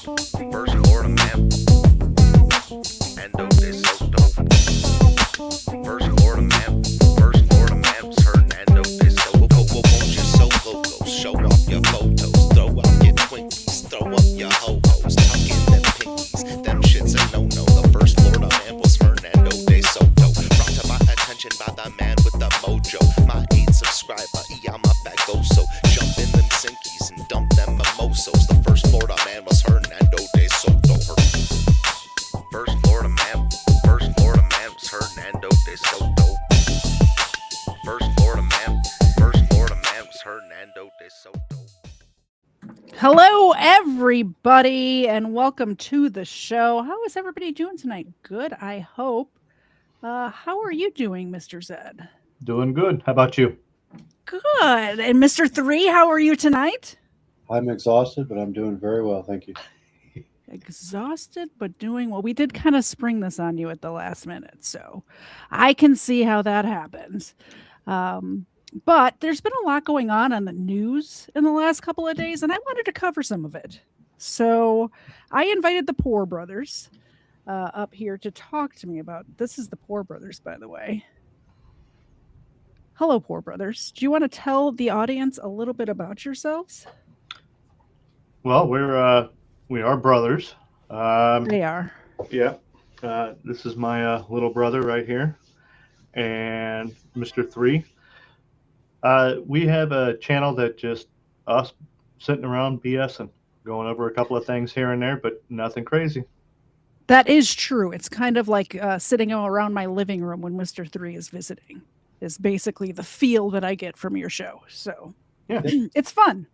First Florida man. Endo de Soto. First Florida man. First Florida man was Hernando de Soto. Won't you so loco? Show off your photos. Throw out your Twinkies. Throw up your ho-hos. Tuck in them pinkies. Them shits a no-no. The first Florida man was Hernando de Soto. Brought to my attention by the man with the mojo. My 8 subscriber, I'm up at Goso. Jump in them Sinkies and dump them mimosos. The first Florida man was Hernando de Soto. First Florida man was Hernando de Soto. First Florida man was Hernando de Soto. Hello, everybody, and welcome to the show. How is everybody doing tonight? Good, I hope. How are you doing, Mr. Zed? Doing good. How about you? Good. And Mr. 3, how are you tonight? I'm exhausted, but I'm doing very well. Thank you. Exhausted, but doing well. We did kind of spring this on you at the last minute, so I can see how that happens. But there's been a lot going on the news in the last couple of days, and I wanted to cover some of it. So I invited the Poor Brothers up here to talk to me about. This is the Poor Brothers, by the way. Hello, Poor Brothers. Do you want to tell the audience a little bit about yourselves? Well, we are brothers. They are. Yeah. This is my little brother right here, and Mr. 3. We have a channel that just us sitting around BSing, going over a couple of things here and there, but nothing crazy. That is true. It's kind of like sitting around my living room when Mr. 3 is visiting. Is basically the feel that I get from your show. So yeah, it's fun.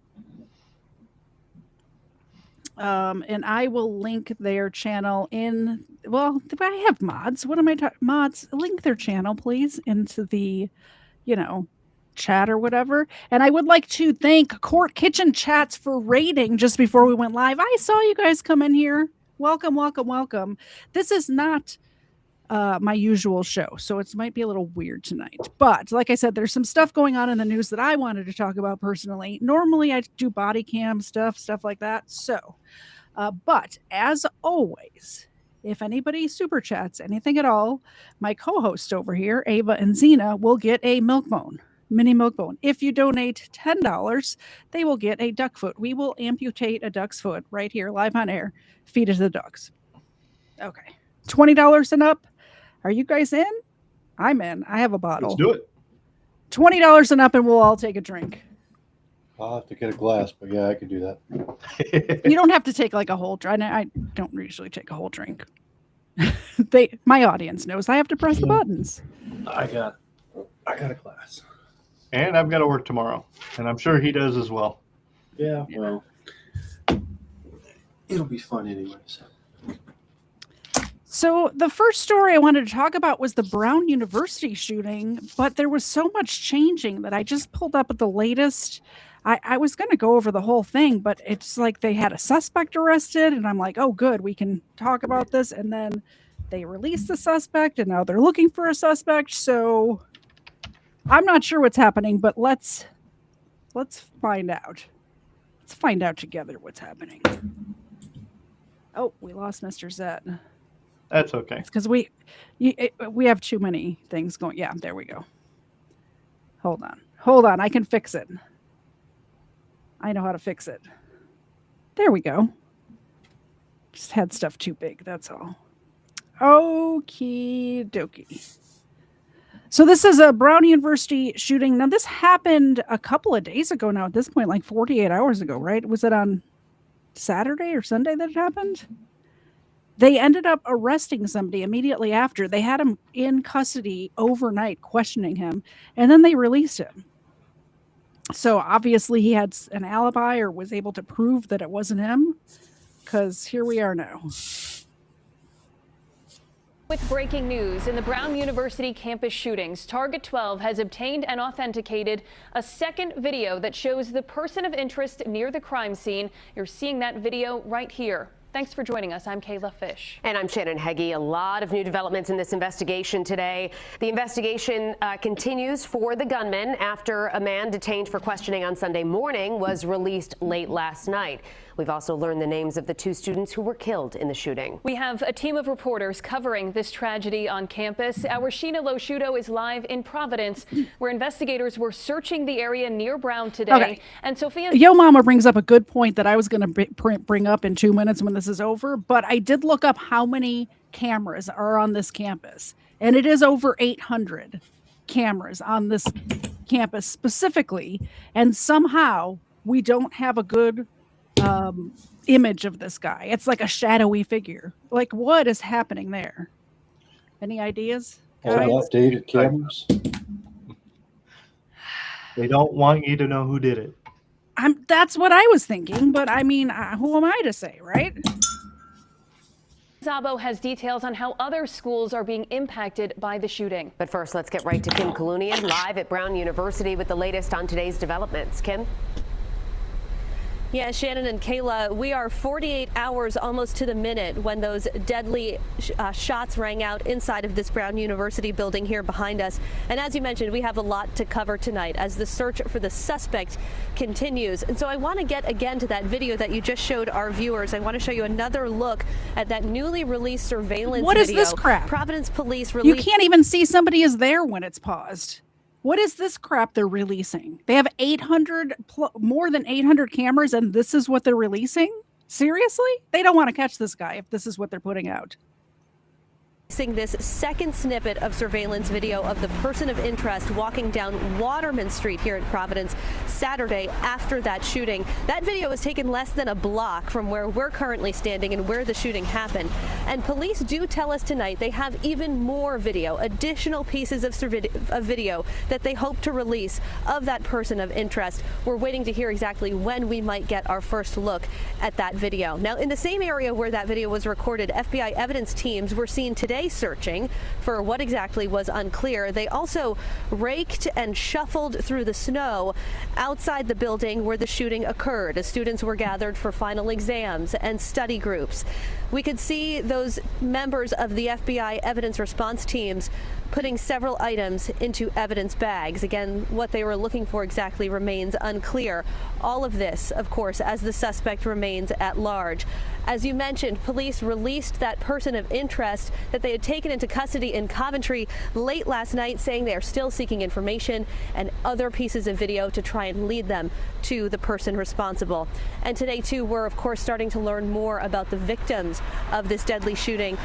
And I will link their channel in, well, I have mods. What am I talking? Mods, link their channel, please, into the, chat or whatever. And I would like to thank Court Kitchen Chats for raiding just before we went live. I saw you guys come in here. Welcome, welcome, welcome. This is not my usual show, so it might be a little weird tonight. But like I said, there's some stuff going on in the news that I wanted to talk about personally. Normally, I do body cam stuff like that. So, but as always, if anybody super chats anything at all, my co-host over here, Ava and Zena, will get a milk bone. Mini milk bone. If you donate $10, they will get a duck foot. We will amputate a duck's foot right here, live on air, feed it to the dogs. Okay. $20 and up. Are you guys in? I'm in. I have a bottle. Let's do it. $20 and up, and we'll all take a drink. I'll have to get a glass, but yeah, I could do that. You don't have to take like a whole drink. I don't usually take a whole drink. My audience knows I have to press the buttons. I got a glass. And I've got to work tomorrow, and I'm sure he does as well. Yeah, well, it'll be fun anyway. So the first story I wanted to talk about was the Brown University shooting, but there was so much changing that I just pulled up at the latest. I was going to go over the whole thing, but it's like they had a suspect arrested, and I'm like, oh, good, we can talk about this. And then they released the suspect, and now they're looking for a suspect. So I'm not sure what's happening, but let's find out. Let's find out together what's happening. Oh, we lost Mr. Zed. That's okay. It's because we have too many things going. Yeah, there we go. Hold on. I can fix it. I know how to fix it. There we go. Just had stuff too big. That's all. Okie dokie. So this is a Brown University shooting. Now this happened a couple of days ago now at this point, like 48 hours ago, right? Was it on Saturday or Sunday that it happened? They ended up arresting somebody immediately after. They had him in custody overnight, questioning him, and then they released him. So obviously he had an alibi or was able to prove that it wasn't him, because here we are now. With breaking news in the Brown University campus shootings, Target 12 has obtained and authenticated a second video that shows the person of interest near the crime scene. You're seeing that video right here. Thanks for joining us. I'm Kayla Fish. And I'm Shannon Heggie. A lot of new developments in this investigation today. The investigation continues for the gunman after a man detained for questioning on Sunday morning was released late last night. We've also learned the names of the 2 students who were killed in the shooting. We have a team of reporters covering this tragedy on campus. Our Sheena Losciuto is live in Providence, where investigators were searching the area near Brown today. Okay. And Sophia, Yo Mama brings up a good point that I was going to bring up in 2 minutes when this is over, but I did look up how many cameras are on this campus, and it is over 800 cameras on this campus specifically, and somehow we don't have a good image of this guy. It's like a shadowy figure. Like, what is happening there? Any ideas, guys? All updated cameras. They don't want you to know who did it. That's what I was thinking, but I mean, who am I to say, right? Zabo has details on how other schools are being impacted by the shooting. But first, let's get right to Kim Kalunian, live at Brown University with the latest on today's developments. Kim? Yeah, Shannon and Kayla, we are 48 hours almost to the minute when those deadly shots rang out inside of this Brown University building here behind us. And as you mentioned, we have a lot to cover tonight as the search for the suspect continues. And so I want to get again to that video that you just showed our viewers. I want to show you another look at that newly released surveillance What video. is this crap? Providence Police You released. can't even see somebody is there when it's paused. What is this crap they're releasing? They have more than 800 cameras, and this is what they're releasing? Seriously? They don't want to catch this guy if this is what they're putting out. This second snippet of surveillance video of the person of interest walking down Waterman Street here in Providence Saturday after that shooting. That video was taken less than a block from where we're currently standing and where the shooting happened. And police do tell us tonight they have even more video, additional pieces of video that they hope to release of that person of interest. We're waiting to hear exactly when we might get our first look at that video. Now, in the same area where that video was recorded, FBI evidence teams were seen today searching for what exactly was unclear. They also raked and shuffled through the snow outside the building where the shooting occurred as students were gathered for final exams and study groups. We could see those members of the FBI evidence response teams putting several items into evidence bags. Again, what they were looking for exactly remains unclear. All of this, of course, as the suspect remains at large. As you mentioned, police released that person of interest that they had taken into custody in Coventry late last night, saying they are still seeking information and other pieces of video to try and lead them to the person responsible. And today, too, we're, of course, starting to learn more about the victims of this deadly shooting.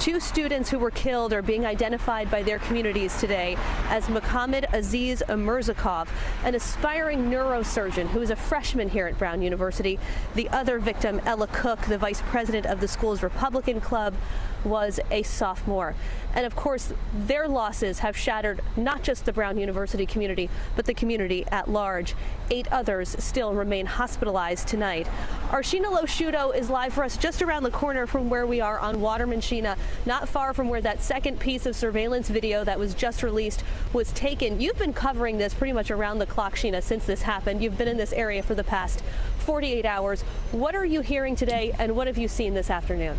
2 students who were killed are being identified by their communities today as Mohammed Aziz Amirzakov, an aspiring neurosurgeon who is a freshman here at Brown University. The other victim, Ella Cook, the vice president of the school's Republican Club, was a sophomore. And of course, their losses have shattered not just the Brown University community, but the community at large. 8 others still remain hospitalized tonight. Our Sheena Losciuto is live for us just around the corner from where we are on Waterman, Sheena, not far from where that second piece of surveillance video that was just released was taken. You've been covering this pretty much around the clock, Sheena, since this happened. You've been in this area for the past 48 hours. What are you hearing today, and what have you seen this afternoon?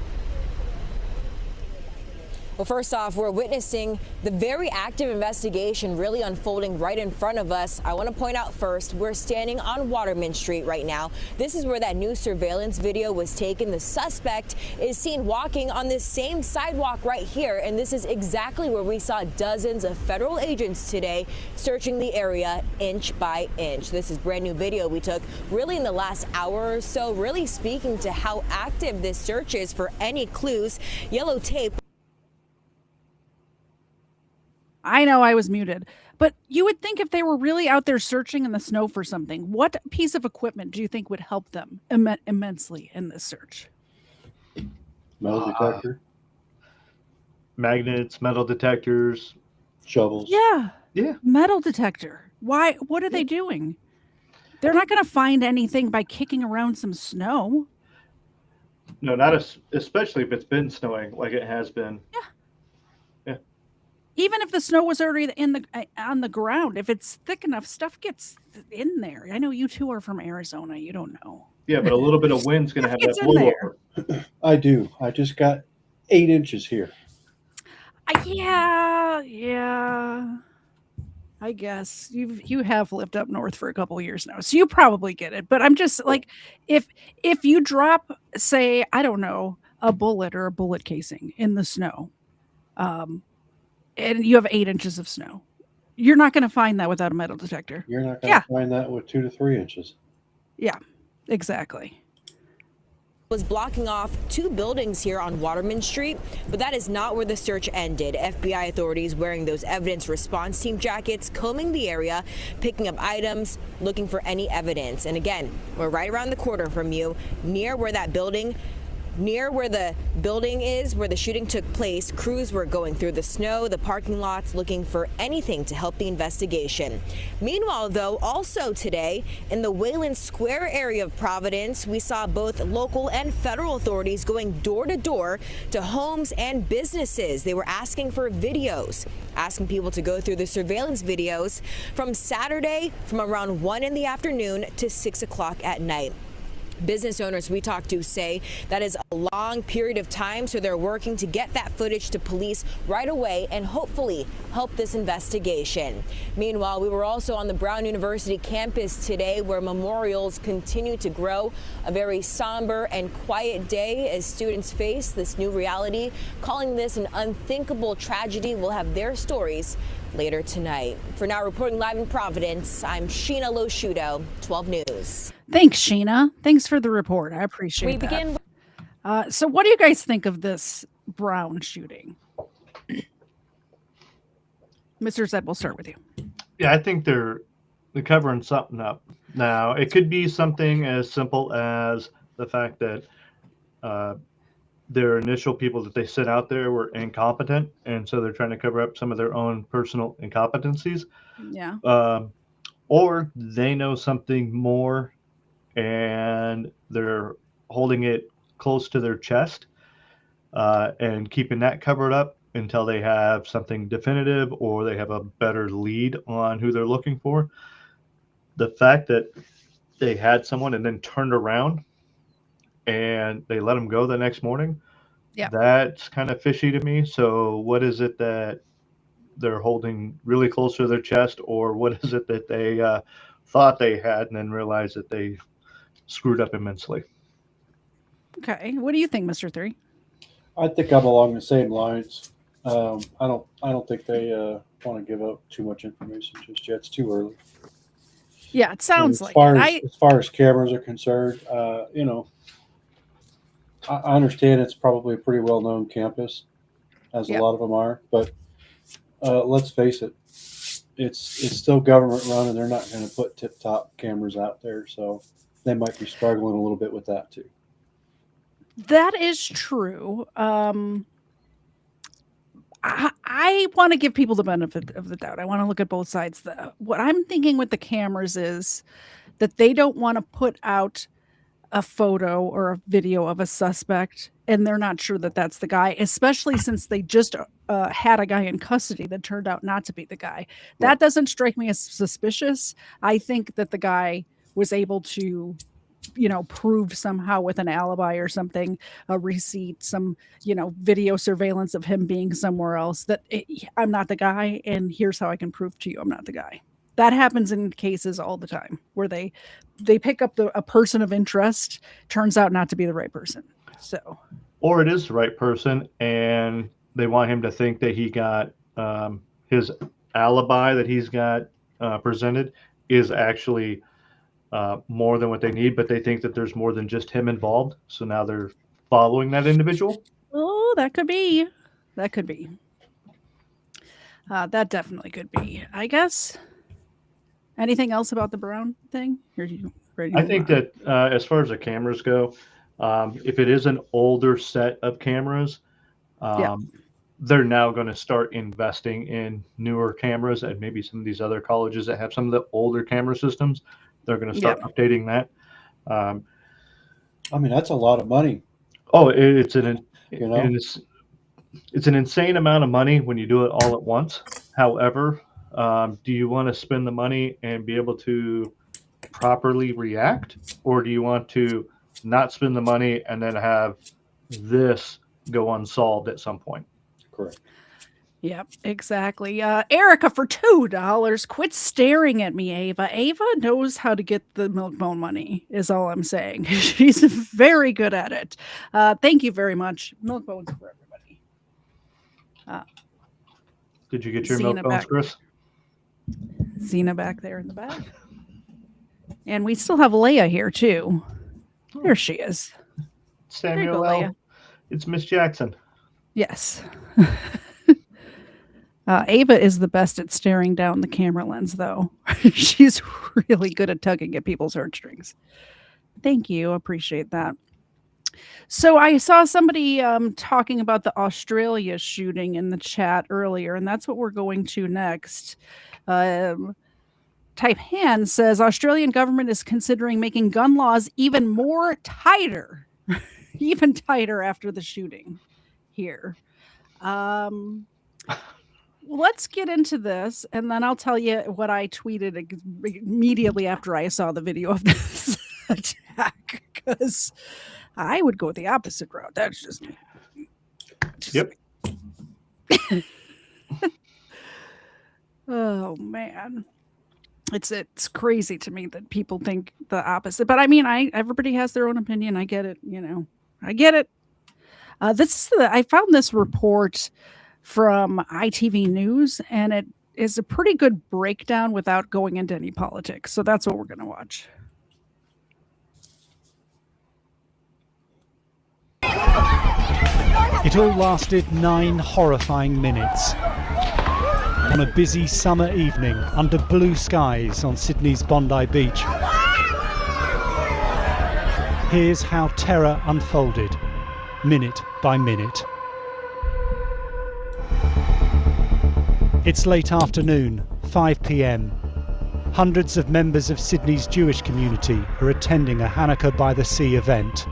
Well, first off, we're witnessing the very active investigation really unfolding right in front of us. I want to point out first, we're standing on Waterman Street right now. This is where that new surveillance video was taken. The suspect is seen walking on this same sidewalk right here, and this is exactly where we saw dozens of federal agents today searching the area inch by inch. This is brand new video we took really in the last hour or so, really speaking to how active this search is for any clues. Yellow tape. I know I was muted, but you would think if they were really out there searching in the snow for something, what piece of equipment do you think would help them immensely in this search? Metal detector, Magnets, metal detectors. shovels. Yeah, metal detector. Why? What are they doing? They're not going to find anything by kicking around some snow. No, not especially if it's been snowing like it has been. Yeah. Even if the snow was already on the ground, if it's thick enough, stuff gets in there. I know you 2 are from Arizona. You don't know. Yeah, but a little bit of wind's going to have that It's in blowover. I do. I just got 8 inches here. Yeah. I guess you have lived up north for a couple of years now, so you probably get it. But I'm just like, if you drop, say, I don't know, a bullet or a bullet casing in the snow, and you have 8 inches of snow, you're not going to find that without a metal detector. You're not going Yeah, to find that with 2 to 3 inches. yeah, exactly. Was blocking off 2 buildings here on Waterman Street, but that is not where the search ended. FBI authorities wearing those evidence response team jackets, combing the area, picking up items, looking for any evidence. And again, we're right around the corner from you, near where the building is where the shooting took place. Crews were going through the snow, the parking lots, looking for anything to help the investigation. Meanwhile, though, also today in the Wayland Square area of Providence, we saw both local and federal authorities going door to door to homes and businesses. They were asking for videos, asking people to go through the surveillance videos from Saturday from around 1 in the afternoon to 6 o'clock at night. Business owners we talked to say that is a long period of time, so they're working to get that footage to police right away and hopefully help this investigation. Meanwhile, we were also on the Brown University campus today, where memorials continue to grow. A very somber and quiet day as students face this new reality, calling this an unthinkable tragedy. We'll have their stories later tonight. For now, reporting live in Providence, I'm Sheena Losciuto, 12 News. Thanks, Sheena. Thanks for the report. I appreciate We that. begin. So what do you guys think of this Brown shooting? Mr. Zed, we'll start with you. Yeah, I think they're covering something up. Now, it could be something as simple as the fact that their initial people that they sent out there were incompetent, and so they're trying to cover up some of their own personal incompetencies. Yeah. Or they know something more, and they're holding it close to their chest and keeping that covered up until they have something definitive or they have a better lead on who they're looking for. The fact that they had someone and then turned around and they let them go the next morning, Yeah. that's kind of fishy to me. So what is it that they're holding really close to their chest, or what is it that they thought they had and then realized that they screwed up immensely? Okay. What do you think, Mr. 3? I think I'm along the same lines. I don't think they want to give out too much information just yet. It's too early. Yeah, it sounds as like far it. as far as cameras are concerned, I understand it's probably a pretty well-known campus, as Yep. a lot of them are. But let's face it, it's still government run, and they're not going to put tip-top cameras out there, so they might be struggling a little bit with that too. That is true. I want to give people the benefit of the doubt. I want to look at both sides. What I'm thinking with the cameras is that they don't want to put out a photo or a video of a suspect and they're not sure that that's the guy, especially since they just had a guy in custody that turned out not to be the guy. That doesn't strike me as suspicious. I think that the guy was able to, prove somehow with an alibi or something, a receipt, some, video surveillance of him being somewhere else, that I'm not the guy. And here's how I can prove to you I'm not the guy. That happens in cases all the time where they pick up a person of interest, turns out not to be the right person. So, Or it is the right person, and they want him to think that he got his alibi that he's got presented is actually more than what they need, but they think that there's more than just him involved. So now they're following that individual. oh, that could be. That could be. That definitely could be. I guess. Anything else about the Brown thing? Or are you ready to I move think on? that as far as the cameras go, if it is an older set of cameras, Yeah. they're now going to start investing in newer cameras, and maybe some of these other colleges that have some of the older camera systems, they're going to start updating that. I mean, that's a lot of money. Oh, it's an You know? it's an insane amount of money when you do it all at once. However, do you want to spend the money and be able to properly react, or do you want to not spend the money and then have this go unsolved at some point? Correct. Yep, exactly. Erica for $2. Quit staring at me, Ava. Ava knows how to get the milk bone money, is all I'm saying. She's very good at it. Thank you very much. Milk bones for everybody. Did you get your Xena milk bones, back. Chris? Xena back there in the back. And we still have Leia here, too. There she is. Samuel go, L. Leia. It's Miss Jackson. Yes. Ava is the best at staring down the camera lens, though. She's really good at tugging at people's heartstrings. Thank you. Appreciate that. So I saw somebody talking about the Australia shooting in the chat earlier, and that's what we're going to next. Type Hand says Australian government is considering making gun laws even more tighter, even tighter after the shooting here. Let's get into this, and then I'll tell you what I tweeted immediately after I saw the video of this attack, because I would go the opposite route. That's just me. Yep. Oh man, it's crazy to me that people think the opposite. But I mean, everybody has their own opinion. I get it. I get it. I found this report from ITV News, and it is a pretty good breakdown without going into any politics. So that's what we're going to watch. It all lasted 9 horrifying minutes. On a busy summer evening under blue skies on Sydney's Bondi Beach. Here's how terror unfolded, minute by minute. It's late afternoon, 5 p.m. Hundreds of members of Sydney's Jewish community are attending a Hanukkah by the Sea event.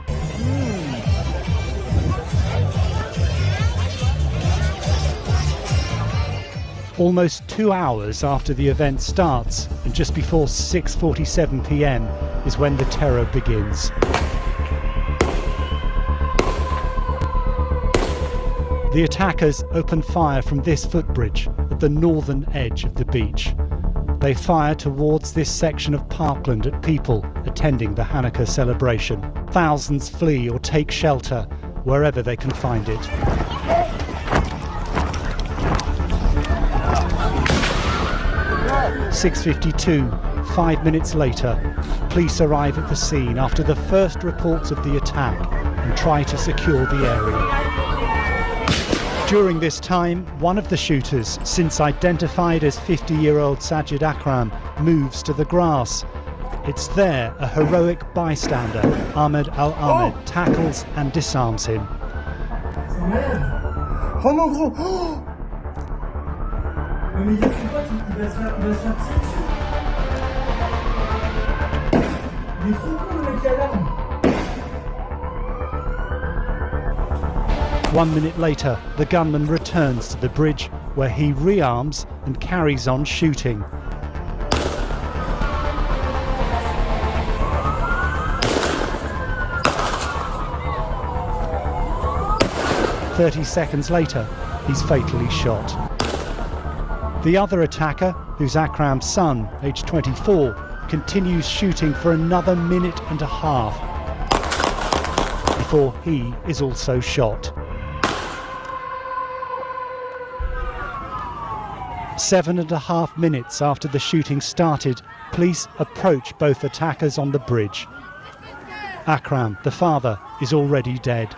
Almost 2 hours after the event starts, and just before 6:47 p.m. is when the terror begins. The attackers open fire from this footbridge at the northern edge of the beach. They fire towards this section of parkland at people attending the Hanukkah celebration. Thousands flee or take shelter wherever they can find it. "6:52, 5 minutes later, police arrive at the scene after the first reports of the attack and try to secure the area. During this time, one of the shooters, since identified as 50-year-old Sajid Akram, moves to the grass. It's there a heroic bystander, Ahmed Al-Ahmed, tackles and disarms him. Oh mon gros! Oh, mais il va se faire tirer dessus. Il est trop con le mec qui a l'arme. 1 minute later, the gunman returns to the bridge where he rearms and carries on shooting. "30 seconds later, he's fatally shot. The other attacker, who's Akram's son, aged 24, continues shooting for another minute and a half before he is also shot. 7.5 minutes after the shooting started, police approach both attackers on the bridge. Akram, the father, is already dead.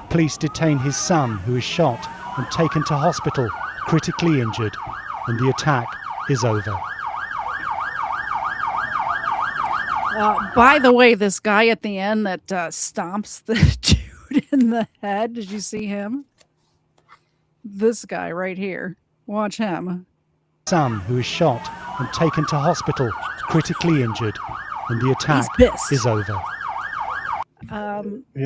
Police detain his son, who is shot and taken to hospital, critically injured, and the attack is over. By the way, this guy at the end that stomps the dude in the head, did you see him? This guy right here. Watch him. Son, who is shot and taken to hospital, critically injured, and the attack is over.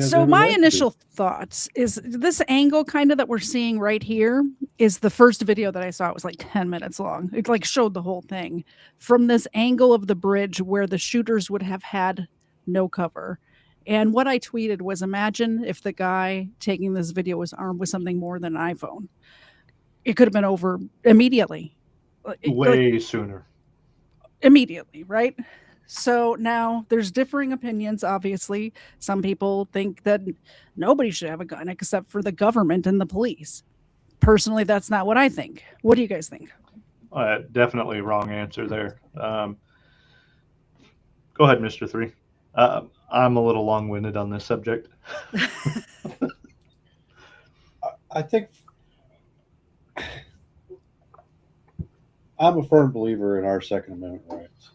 So my initial thoughts is this angle kind of that we're seeing right here is the first video that I saw. It was like 10 minutes long. It like showed the whole thing from this angle of the bridge where the shooters would have had no cover. And what I tweeted was, imagine if the guy taking this video was armed with something more than an iPhone. it could have been over immediately. Way sooner. Immediately, right? So now there's differing opinions, obviously. Some people think that nobody should have a gun except for the government and the police. Personally, that's not what I think. What do you guys think? Definitely wrong answer there. Go ahead, Mr. 3. I'm a little long-winded on this subject. I think I'm a firm believer in our Second Amendment rights.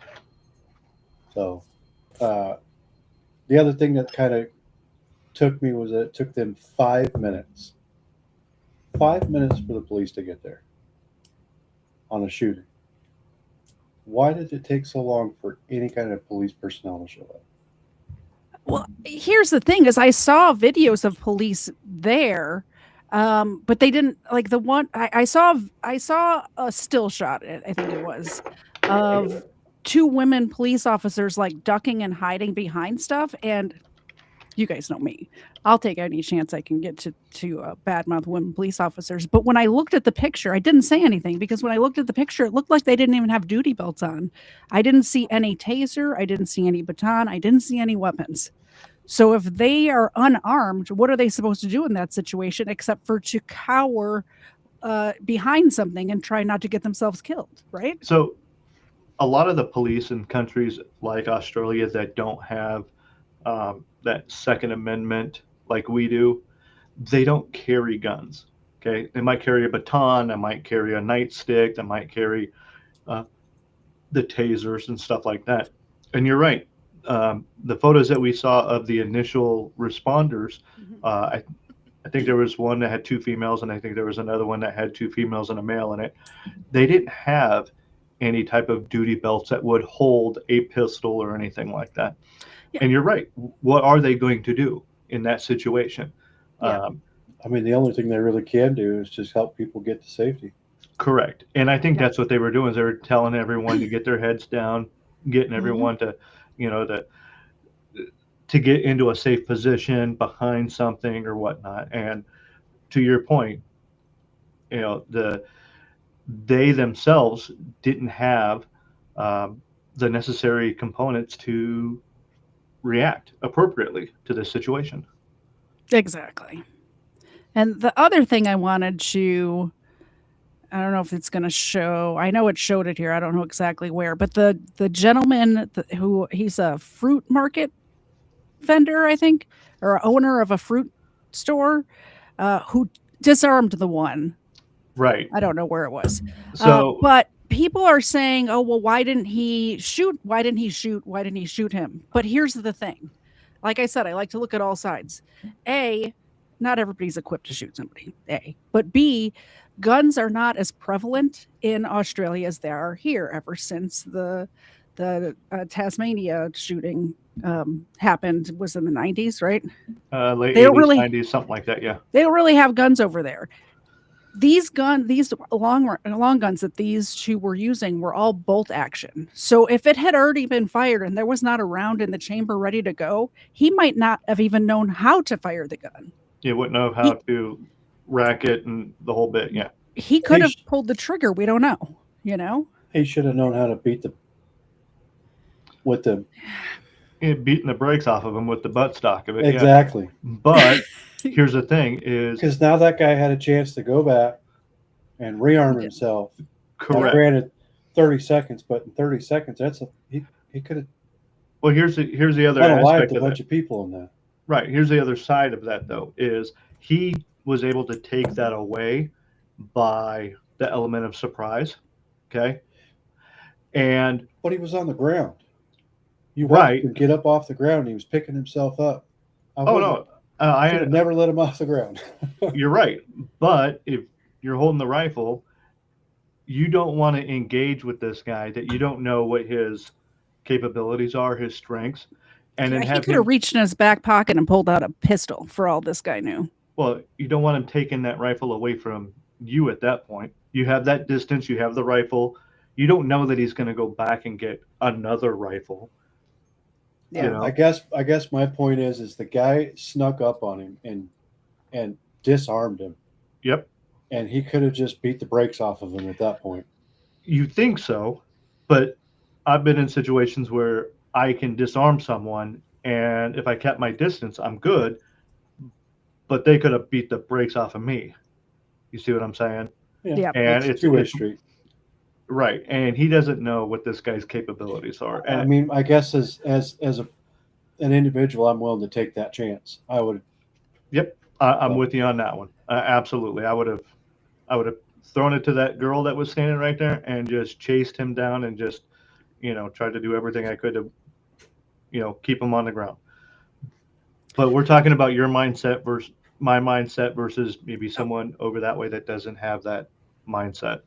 So the other thing that kind of took me was that it took them 5 minutes. 5 minutes for the police to get there on a shooting. Why did it take so long for any kind of police personnel to show up? Well, here's the thing: is I saw videos of police there, but they didn't like the one I saw. I saw a still shot, I think it was, of 2 women police officers like ducking and hiding behind stuff. And you guys know me; I'll take any chance I can get to badmouth women police officers. But when I looked at the picture, I didn't say anything because when I looked at the picture, it looked like they didn't even have duty belts on. I didn't see any taser. I didn't see any baton. I didn't see any weapons. So if they are unarmed, what are they supposed to do in that situation except for to cower behind something and try not to get themselves killed, right? So a lot of the police in countries like Australia that don't have that Second Amendment like we do, they don't carry guns. Okay, they might carry a baton, they might carry a nightstick, they might carry the tasers and stuff like that. And you're right. The photos that we saw of the initial responders, I think there was one that had 2 females, and I think there was another one that had 2 females and a male in it. They didn't have any type of duty belts that would hold a pistol or anything like that. Yeah. And you're right. What are they going to do in that situation? Yeah. I mean, the only thing they really can do is just help people get to safety. Correct. And I think that's what they were doing, is they were telling everyone to get their heads down, getting everyone to, you know, to get into a safe position behind something or whatnot. And to your point, you know, they themselves didn't have the necessary components to react appropriately to this situation. Exactly. And the other thing I wanted to, I don't know if it's going to show, I know it showed it here, I don't know exactly where, but the gentleman who, he's a fruit market vendor, I think, or owner of a fruit store, who disarmed the one. Right. I don't know where it was. So, but people are saying, oh, well, why didn't he shoot? Why didn't he shoot? Why didn't he shoot him? But here's the thing. Like I said, I like to look at all sides. A, not everybody's equipped to shoot somebody. A, but B, guns are not as prevalent in Australia as they are here ever since the Tasmania shooting happened, was in the 90s, right? Late they 80s, don't really 90s, something like that. Yeah. They don't really have guns over there. These long guns that these 2 were using were all bolt action. So if it had already been fired and there was not a round in the chamber ready to go, he might not have even known how to fire the gun. You wouldn't know how to rack it and the whole bit. Yeah. He could have pulled the trigger. We don't know, you know? He should have known how to beating the brakes off of him with the buttstock of it. Exactly. Yeah. But here's the thing is, because now that guy had a chance to go back and rearm himself. Correct. Now, granted, 30 seconds, but in 30 seconds, he could have. Well, here's the other aspect of a bunch of people in that. Right. Here's the other side of that, though, is he was able to take that away by the element of surprise. Okay. But he was on the ground. You right. watched him get up off the ground. And he was picking himself up. I should have never let him off the ground. You're right. But if you're holding the rifle, you don't want to engage with this guy that you don't know what his capabilities are, his strengths. And then he could have reached in his back pocket and pulled out a pistol for all this guy knew. Well, you don't want him taking that rifle away from you at that point. You have that distance, you have the rifle. You don't know that he's going to go back and get another rifle. Yeah. You know? I guess my point is the guy snuck up on him and disarmed him. Yep. and he could have just beat the brakes off of him at that point. You think so, but I've been in situations where I can disarm someone, and if I kept my distance, I'm good, but they could have beat the brakes off of me. You see what I'm saying? Yeah. And It's a two-way street. Right, and he doesn't know what this guy's capabilities are. And I mean, I guess as an individual, I'm willing to take that chance. I would. Yep, I'm with you on that one. Absolutely, I would have thrown it to that girl that was standing right there and just chased him down and just, tried to do everything I could to, keep him on the ground. But we're talking about your mindset versus my mindset versus maybe someone over that way that doesn't have that mindset.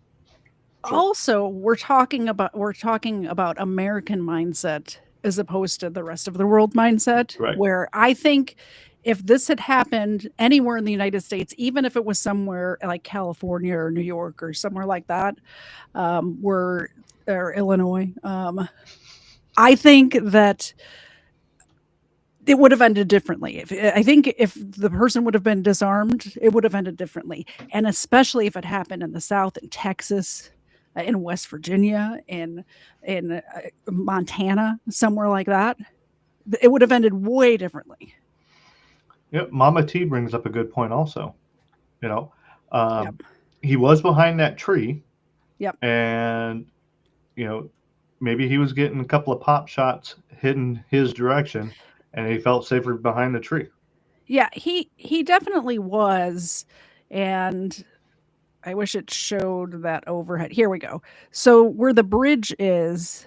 Also, we're talking about American mindset as opposed to the rest of the world mindset. Right. Where I think if this had happened anywhere in the United States, even if it was somewhere like California or New York or somewhere like that, or Illinois, I think that it would have ended differently. I think if the person would have been disarmed, it would have ended differently. And especially if it happened in the South, in Texas, in West Virginia, in Montana, somewhere like that, it would have ended way differently. Yep, Mama T brings up a good point also. He was behind that tree. Yep. And, maybe he was getting a couple of pop shots hidden his direction, and he felt safer behind the tree. Yeah, he definitely was. And I wish it showed that overhead. Here we go. So where the bridge is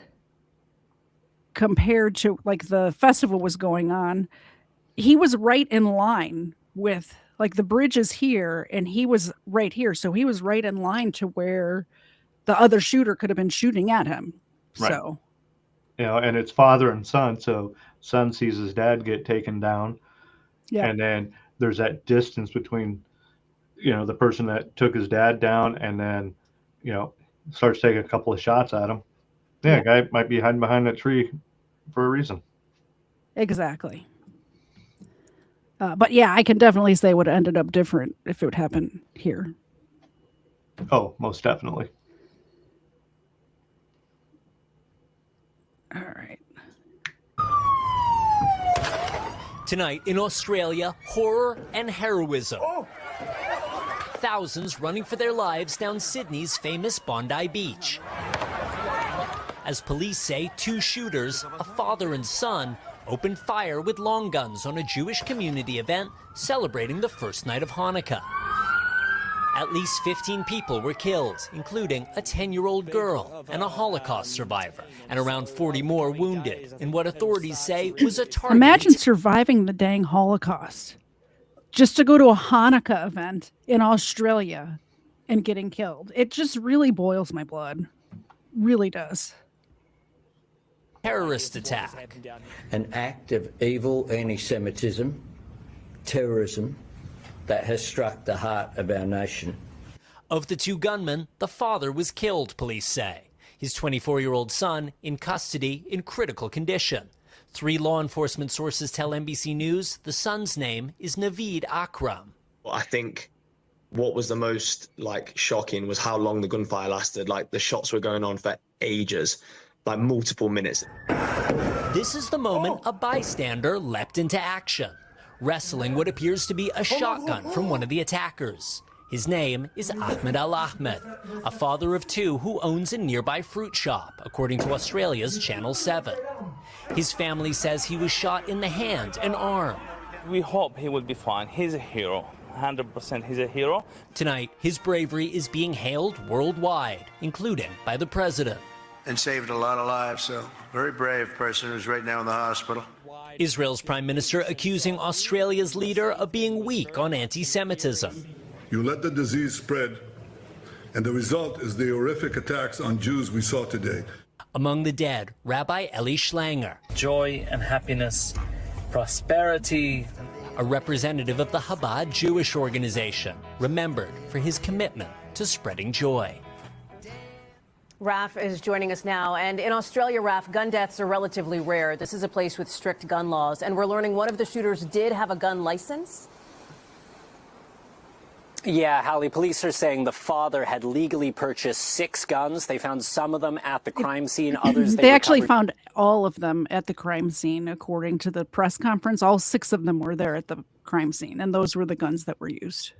compared to like the festival was going on, he was right in line with like the bridge is here and he was right here. So he was right in line to where the other shooter could have been shooting at him. Right. So, and it's father and son. So son sees his dad get taken down. yeah. And then there's that distance between, the person that took his dad down and then, starts taking a couple of shots at him. Yeah, guy might be hiding behind that tree for a reason. Exactly. But yeah, I can definitely say it would have ended up different if it would happen here. Oh, most definitely. All right. Tonight in Australia, horror and heroism. Thousands running for their lives down Sydney's famous Bondi Beach. As police say, two shooters, a father and son, opened fire with long guns on a Jewish community event celebrating the first night of Hanukkah. At least 15 people were killed, including a 10-year-old girl and a Holocaust survivor, and around 40 more wounded in what authorities say was a targeted... Imagine surviving the dang Holocaust just to go to a Hanukkah event in Australia and getting killed. It just really boils my blood. Really does. Terrorist attack. An act of evil anti-Semitism, terrorism, that has struck the heart of our nation. Of the two gunmen, the father was killed, police say. His 24-year-old son in custody in critical condition. 3 law enforcement sources tell NBC News the son's name is Naveed Akram. I think what was the most shocking was how long the gunfire lasted. The shots were going on for ages, multiple minutes. This is the moment a bystander leapt into action, wrestling what appears to be a shotgun from one of the attackers. His name is Ahmed Al-Ahmed, a father of 2 who owns a nearby fruit shop, according to Australia's Channel 7. His family says he was shot in the hand and arm. We hope he will be fine. He's a hero. 100% he's a hero. Tonight, his bravery is being hailed worldwide, including by the president. And saved a lot of lives, so very brave person who's right now in the hospital. Israel's prime minister accusing Australia's leader of being weak on anti-Semitism. You let the disease spread, and the result is the horrific attacks on Jews we saw today. Among the dead, Rabbi Eli Schlanger. Joy and happiness, prosperity. A representative of the Chabad Jewish organization, remembered for his commitment to spreading joy. Raf is joining us now. And in Australia, Raf, gun deaths are relatively rare. This is a place with strict gun laws. And we're learning one of the shooters did have a gun license. Yeah, Hallie, police are saying the father had legally purchased 6 guns. They found some of them at the crime scene. Others they actually found all of them at the crime scene, according to the press conference. All 6 of them were there at the crime scene, and those were the guns that were used.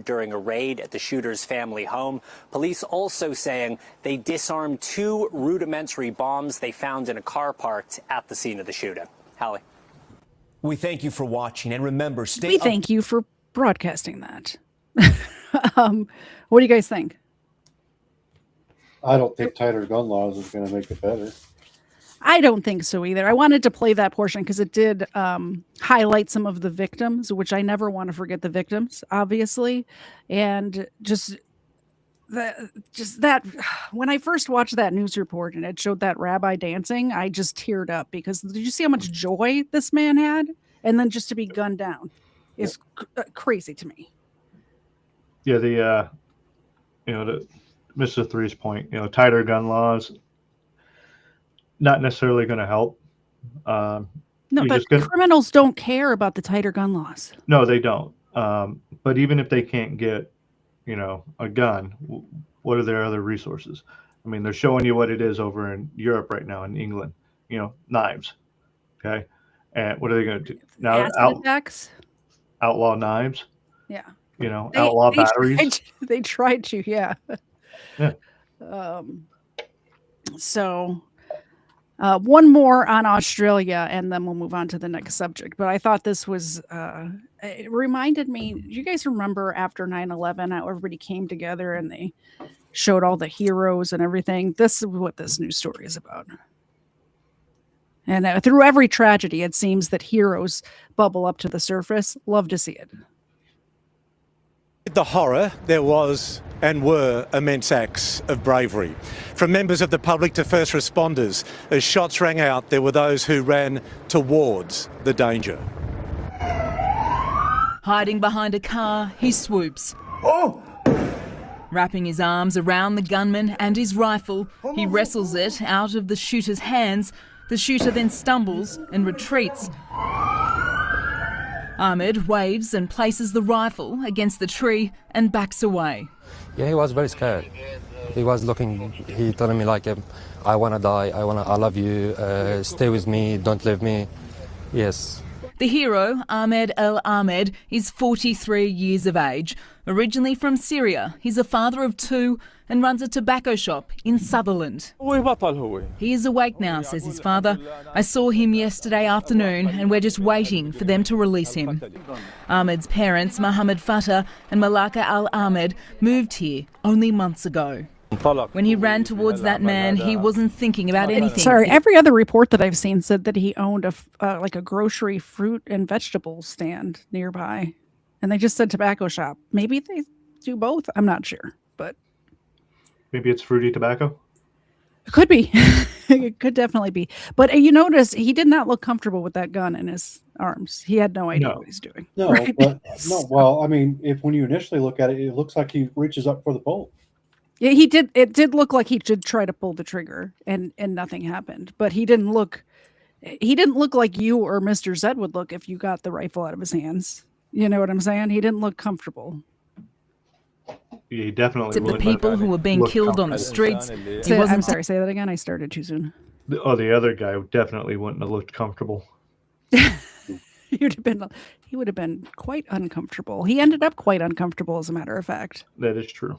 During a raid at the shooter's family home. Police also saying they disarmed 2 rudimentary bombs they found in a car parked at the scene of the shooting. Hallie. We thank you for watching, and remember, stay We thank you for broadcasting that. What do you guys think? I don't think tighter gun laws is going to make it better. I don't think so either. I wanted to play that portion because it did highlight some of the victims, which I never want to forget the victims, obviously. And just that when I first watched that news report and it showed that rabbi dancing, I just teared up because did you see how much joy this man had? And then just to be gunned down is crazy to me. Yeah, the Mr. Three's point, tighter gun laws, not necessarily going to help. No, but criminals don't care about the tighter gun laws. No, they don't. But even if they can't get, a gun, what are their other resources? I mean, they're showing you what it is over in Europe right now, in England, knives. Okay. And what are they going to do now? Attacks? Outlaw knives. Yeah. Outlaw batteries. They tried to, yeah. Yeah. So one more on Australia, and then we'll move on to the next subject. But I thought this was, it reminded me, do you guys remember after 9/11 how everybody came together and they showed all the heroes and everything? This is what this news story is about. And through every tragedy, it seems that heroes bubble up to the surface. Love to see it. The horror, there was and were immense acts of bravery. From members of the public to first responders, as shots rang out, there were those who ran towards the danger. Hiding behind a car, he swoops. Oh! Wrapping his arms around the gunman and his rifle, he wrestles it out of the shooter's hands. The shooter then stumbles and retreats. Ahmed waves and places the rifle against the tree and backs away. Yeah, he was very scared. He was looking, he told me like, I want to die, I love you, stay with me, don't leave me. Yes. The hero, Ahmed El Ahmed, is 43 years of age. Originally from Syria, he's a father of 2 and runs a tobacco shop in Sutherland. He is awake now, says his father. I saw him yesterday afternoon and we're just waiting for them to release him. Ahmed's parents, Mohammed Fatah and Malaka Al Ahmed, moved here only months ago. When he ran towards that man, he wasn't thinking about anything. Sorry, every other report that I've seen said that he owned a grocery fruit and vegetable stand nearby. And they just said tobacco shop. Maybe they do both. I'm not sure, but maybe it's fruity tobacco. It could be. It could definitely be. But you notice he did not look comfortable with that gun in his arms. He had no idea what he's doing. No, right? no. Well, I mean, when you initially look at it, it looks like he reaches up for the bolt. Yeah, he did. It did look like he did try to pull the trigger, and nothing happened. But he didn't look like you or Mr. Zed would look if you got the rifle out of his hands. You know what I'm saying? He didn't look comfortable. He definitely the people who were being killed on the streets. I'm sorry, say that again. I started too soon. The other guy definitely wouldn't have looked comfortable. He would have been quite uncomfortable. He ended up quite uncomfortable, as a matter of fact. That is true.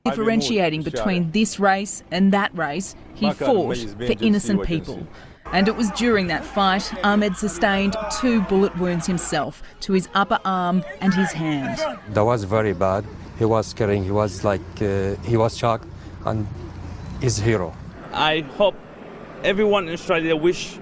Differentiating between this race and that race, he fought for innocent people. And it was during that fight, Ahmed sustained 2 bullet wounds himself to his upper arm and his hand. That was very bad. He was carrying, he was shocked, and he's a hero. I hope everyone in Australia wish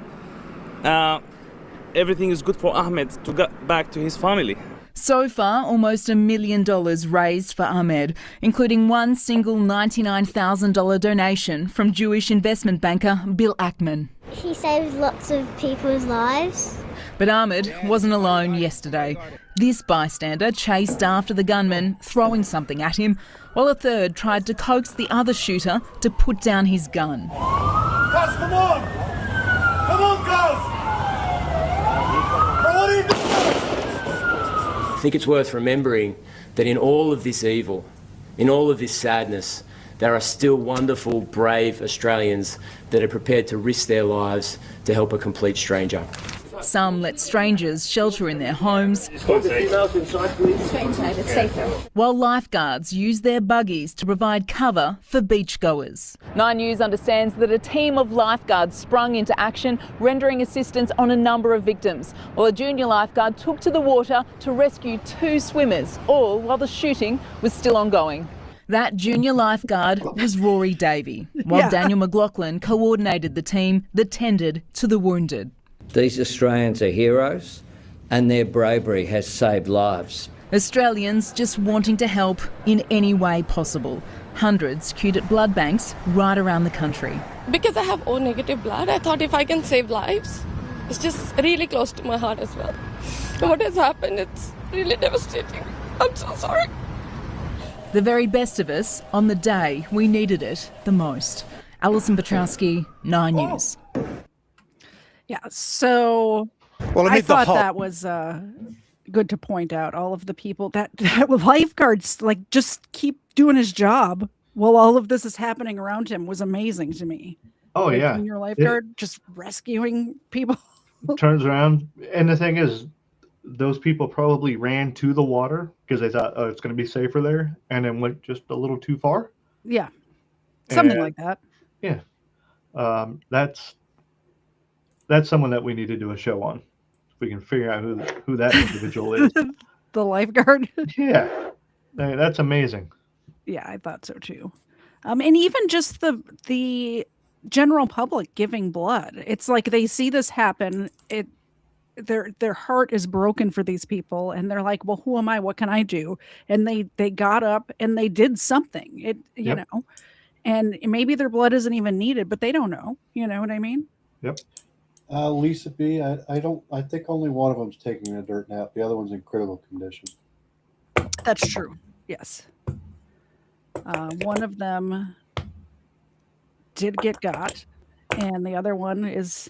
everything is good for Ahmed to get back to his family. So far, almost $1 million raised for Ahmed, including one single $99,000 donation from Jewish investment banker Bill Ackman. He saves lots of people's lives. But Ahmed wasn't alone yesterday. This bystander chased after the gunman, throwing something at him, while a third tried to coax the other shooter to put down his gun. Cuz, come on! Come on, Cuz! What are you doing? I think it's worth remembering that in all of this evil, in all of this sadness, there are still wonderful, brave Australians that are prepared to risk their lives to help a complete stranger. Some let strangers shelter in their homes, while lifeguards use their buggies to provide cover for beachgoers. 9 News understands that a team of lifeguards sprung into action, rendering assistance on a number of victims, while a junior lifeguard took to the water to rescue 2 swimmers, all while the shooting was still ongoing. That junior lifeguard was Rory Davey, while Daniel McLaughlin coordinated the team that tended to the wounded. These Australians are heroes and their bravery has saved lives. Australians just wanting to help in any way possible. Hundreds queued at blood banks right around the country. Because I have O negative blood, I thought if I can save lives, it's just really close to my heart as well. And what has happened, it's really devastating. I'm so sorry. The very best of us on the day we needed it the most. Alison Petrowski, 9 News. Yeah, so I thought that was good to point out. All of the people that lifeguards like just keep doing his job while all of this is happening around him was amazing to me. Oh, like, yeah. Your lifeguard just rescuing people. Turns around, and the thing is, those people probably ran to the water because they thought, oh, it's going to be safer there, and then went just a little too far. Yeah, something like that. Yeah, that's someone that we need to do a show on. If we can figure out who that individual is. The lifeguard. Yeah, that's amazing. Yeah, I thought so too. And even just the general public giving blood. It's like they see this happen. Their heart is broken for these people, and they're like, well, who am I? What can I do? And they got up and they did something. You know, and maybe their blood isn't even needed, but they don't know. You know what I mean? Yep. Lisa B, I think only one of them's taking a dirt nap. The other one's in critical condition. That's true. Yes. One of them did get got, and the other one is,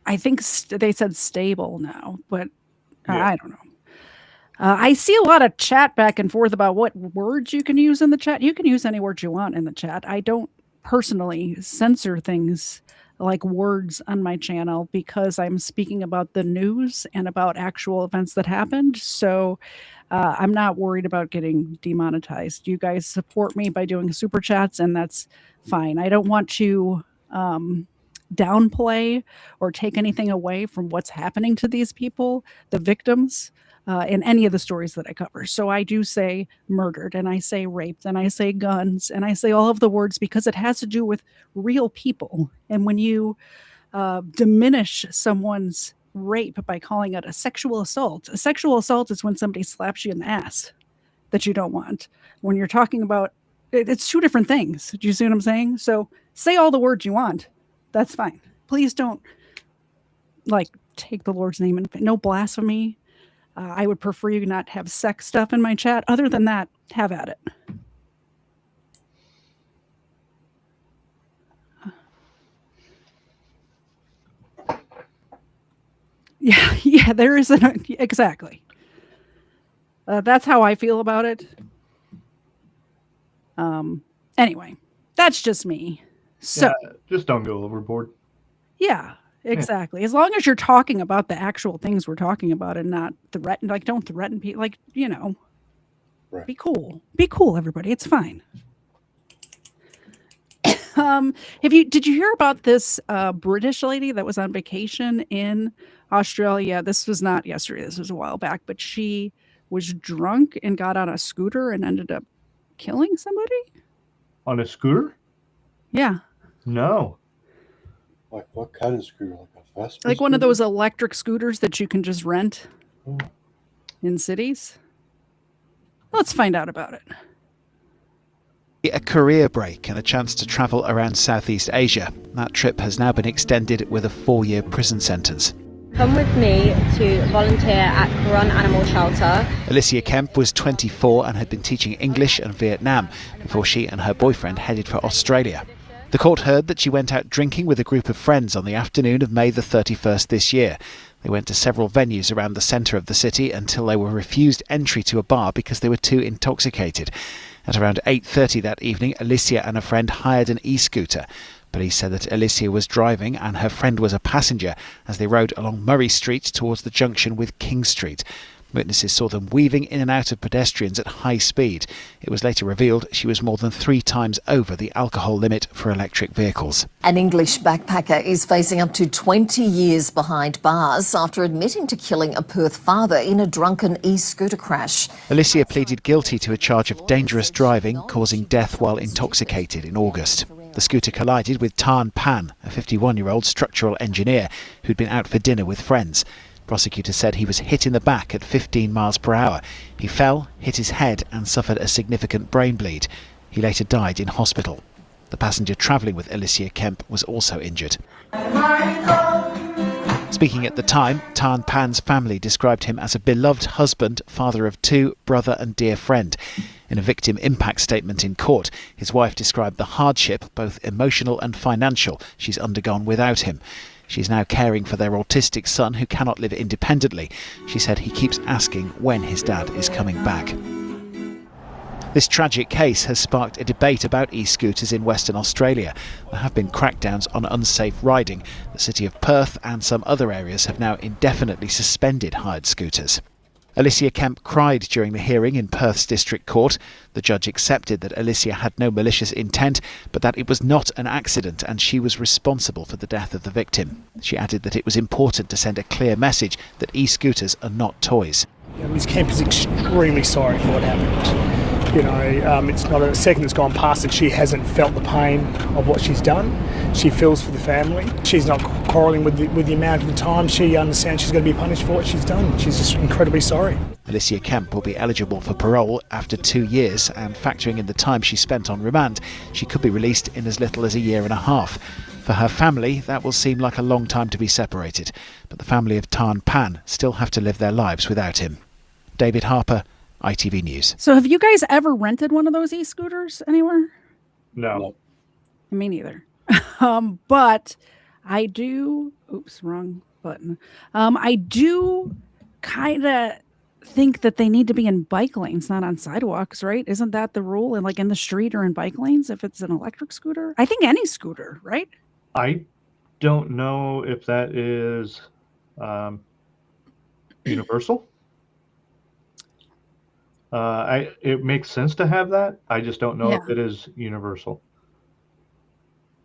I think they said stable now, but I don't know. I see a lot of chat back and forth about what words you can use in the chat. You can use any words you want in the chat. I don't personally censor things like words on my channel because I'm speaking about the news and about actual events that happened. So I'm not worried about getting demonetized. You guys support me by doing super chats, and that's fine. I don't want to downplay or take anything away from what's happening to these people, the victims, in any of the stories that I cover. So I do say murdered, and I say raped, and I say guns, and I say all of the words because it has to do with real people. And when you diminish someone's rape by calling it a sexual assault is when somebody slaps you in the ass that you don't want. When you're talking about, it's two different things. Do you see what I'm saying? So say all the words you want. That's fine. Please don't take the Lord's name and no blasphemy. I would prefer you not have sex stuff in my chat. Other than that, have at it. Yeah, there is exactly. That's how I feel about it. Anyway, that's just me. So just don't go overboard. Yeah. Exactly. As long as you're talking about the actual things we're talking about and not threaten, don't threaten people, right. Be cool. Be cool, everybody. It's fine. Did you hear about this British lady that was on vacation in Australia? This was not yesterday. This was a while back, but she was drunk and got on a scooter and ended up killing somebody. On a scooter? Yeah. No. Like what kind of scooter? Like a Vespa? Like one of those electric scooters that you can just rent in cities? Let's find out about it. A career break and a chance to travel around Southeast Asia. That trip has now been extended with a 4-year prison sentence. Come with me to volunteer at Koran Animal Shelter. Alicia Kemp was 24 and had been teaching English in Vietnam before she and her boyfriend headed for Australia. The court heard that she went out drinking with a group of friends on the afternoon of May the 31st this year. They went to several venues around the centre of the city until they were refused entry to a bar because they were too intoxicated. At around 8:30 that evening, Alicia and a friend hired an e-scooter. Police said that Alicia was driving and her friend was a passenger as they rode along Murray Street towards the junction with King Street. Witnesses saw them weaving in and out of pedestrians at high speed. It was later revealed she was more than 3 times over the alcohol limit for electric vehicles. An English backpacker is facing up to 20 years behind bars after admitting to killing a Perth father in a drunken e-scooter crash. Alicia pleaded guilty to a charge of dangerous driving, causing death while intoxicated in August. The scooter collided with Tan Pan, a 51-year-old structural engineer who'd been out for dinner with friends. Prosecutors said he was hit in the back at 15 miles per hour. He fell, hit his head and suffered a significant brain bleed. He later died in hospital. The passenger travelling with Alicia Kemp was also injured. Speaking at the time, Tan Pan's family described him as a beloved husband, father of 2, brother and dear friend. In a victim impact statement in court, his wife described the hardship, both emotional and financial, she's undergone without him. She's now caring for their autistic son who cannot live independently. She said he keeps asking when his dad is coming back. This tragic case has sparked a debate about e-scooters in Western Australia. There have been crackdowns on unsafe riding. The city of Perth and some other areas have now indefinitely suspended hired scooters. Alicia Kemp cried during the hearing in Perth's District Court. The judge accepted that Alicia had no malicious intent, but that it was not an accident and she was responsible for the death of the victim. She added that it was important to send a clear message that e-scooters are not toys. Ms Kemp is extremely sorry for what happened. It's not a second that's gone past that she hasn't felt the pain of what she's done. She feels for the family. She's not quarrelling with the amount of time. She understands she's going to be punished for what she's done. She's just incredibly sorry. Alicia Kemp will be eligible for parole after 2 years, and factoring in the time she spent on remand, she could be released in as little as a year and a half. For her family, that will seem like a long time to be separated, but the family of Tan Pan still have to live their lives without him. David Harper, ITV News. So have you guys ever rented one of those e-scooters anywhere? No. Me neither. But I do, oops, wrong button. I do kind of think that they need to be in bike lanes, not on sidewalks, right? Isn't that the rule? And like in the street or in bike lanes, if it's an electric scooter? I think any scooter, right? I don't know if that is universal. It makes sense to have that. I just don't know if it is universal.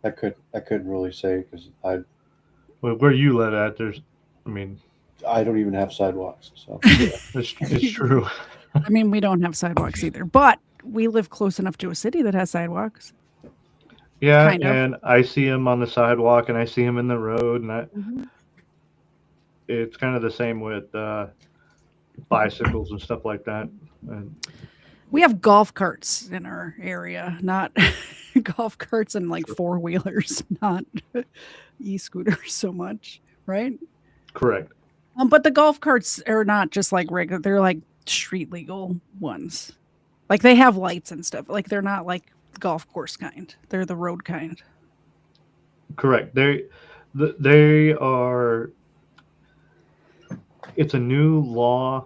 I couldn't really say because where you live at, I don't even have sidewalks, so yeah, it's true. I mean, we don't have sidewalks either, but we live close enough to a city that has sidewalks. Yeah, and I see them on the sidewalk, and I see them in the road, and it's kind of the same with bicycles and stuff like that. And we have golf carts in our area, not golf carts and like 4-wheelers, not e-scooters so much, right? Correct. But the golf carts are not just like regular; they're like street legal ones. Like they have lights and stuff. Like they're not like golf course kind; they're the road kind. Correct. They are. It's a new law,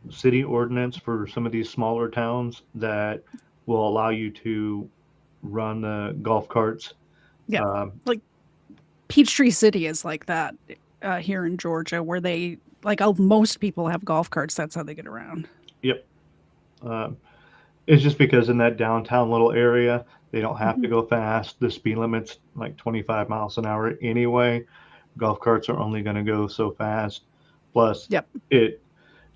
city ordinance for some of these smaller towns that will allow you to run the golf carts. Yeah, like Peachtree City is like that here in Georgia, where they most people have golf carts. That's how they get around. Yep. It's just because in that downtown little area, they don't have to go fast. The speed limit's like 25 miles an hour anyway. Golf carts are only going to go so fast. Plus,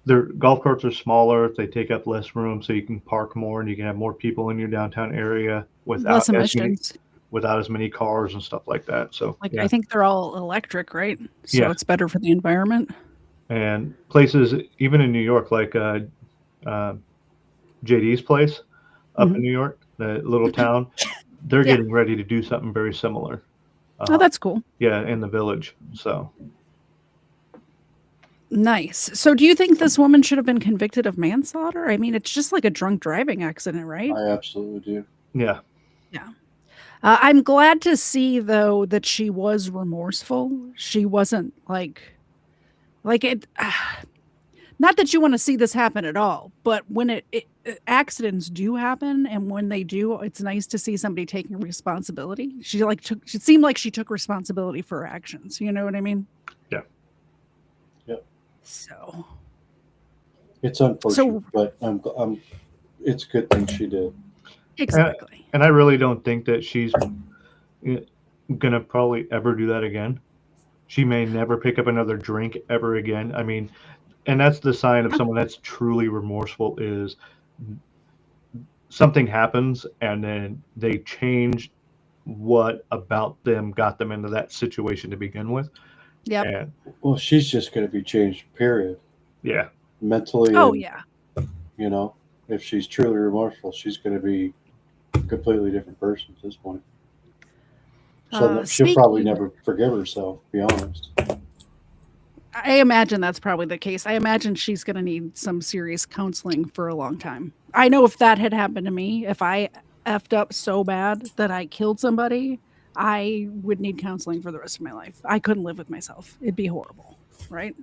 their golf carts are smaller. They take up less room, so you can park more and you can have more people in your downtown area without as many cars and stuff like that. So, I think they're all electric, right? So it's better for the environment. And places, even in New York, like JD's place up in New York, the little town, they're getting ready to do something very similar. Oh, that's cool. Yeah, in the village. So. Nice. So do you think this woman should have been convicted of manslaughter? I mean, it's just like a drunk driving accident, right? I absolutely do. Yeah. Yeah. I'm glad to see, though, that she was remorseful. She wasn't like Like it, not that you want to see this happen at all, but when accidents do happen, and when they do, it's nice to see somebody taking responsibility. She seemed like she took responsibility for her actions. You know what I mean? Yeah. Yep. So it's unfortunate, but it's a good thing she did. Exactly. And I really don't think that she's gonna probably ever do that again. She may never pick up another drink ever again. I mean, and that's the sign of someone that's truly remorseful, is something happens and then they change what about them got them into that situation to begin with. Yeah. Well, she's just going to be changed, period. Yeah. Mentally. Oh, and, yeah. You know, if she's truly remorseful, she's going to be a completely different person at this point. So she'll probably never forgive herself, to be honest. I imagine that's probably the case. I imagine she's going to need some serious counseling for a long time. I know if that had happened to me, if I effed up so bad that I killed somebody, I would need counseling for the rest of my life. I couldn't live with myself. It'd be horrible, right?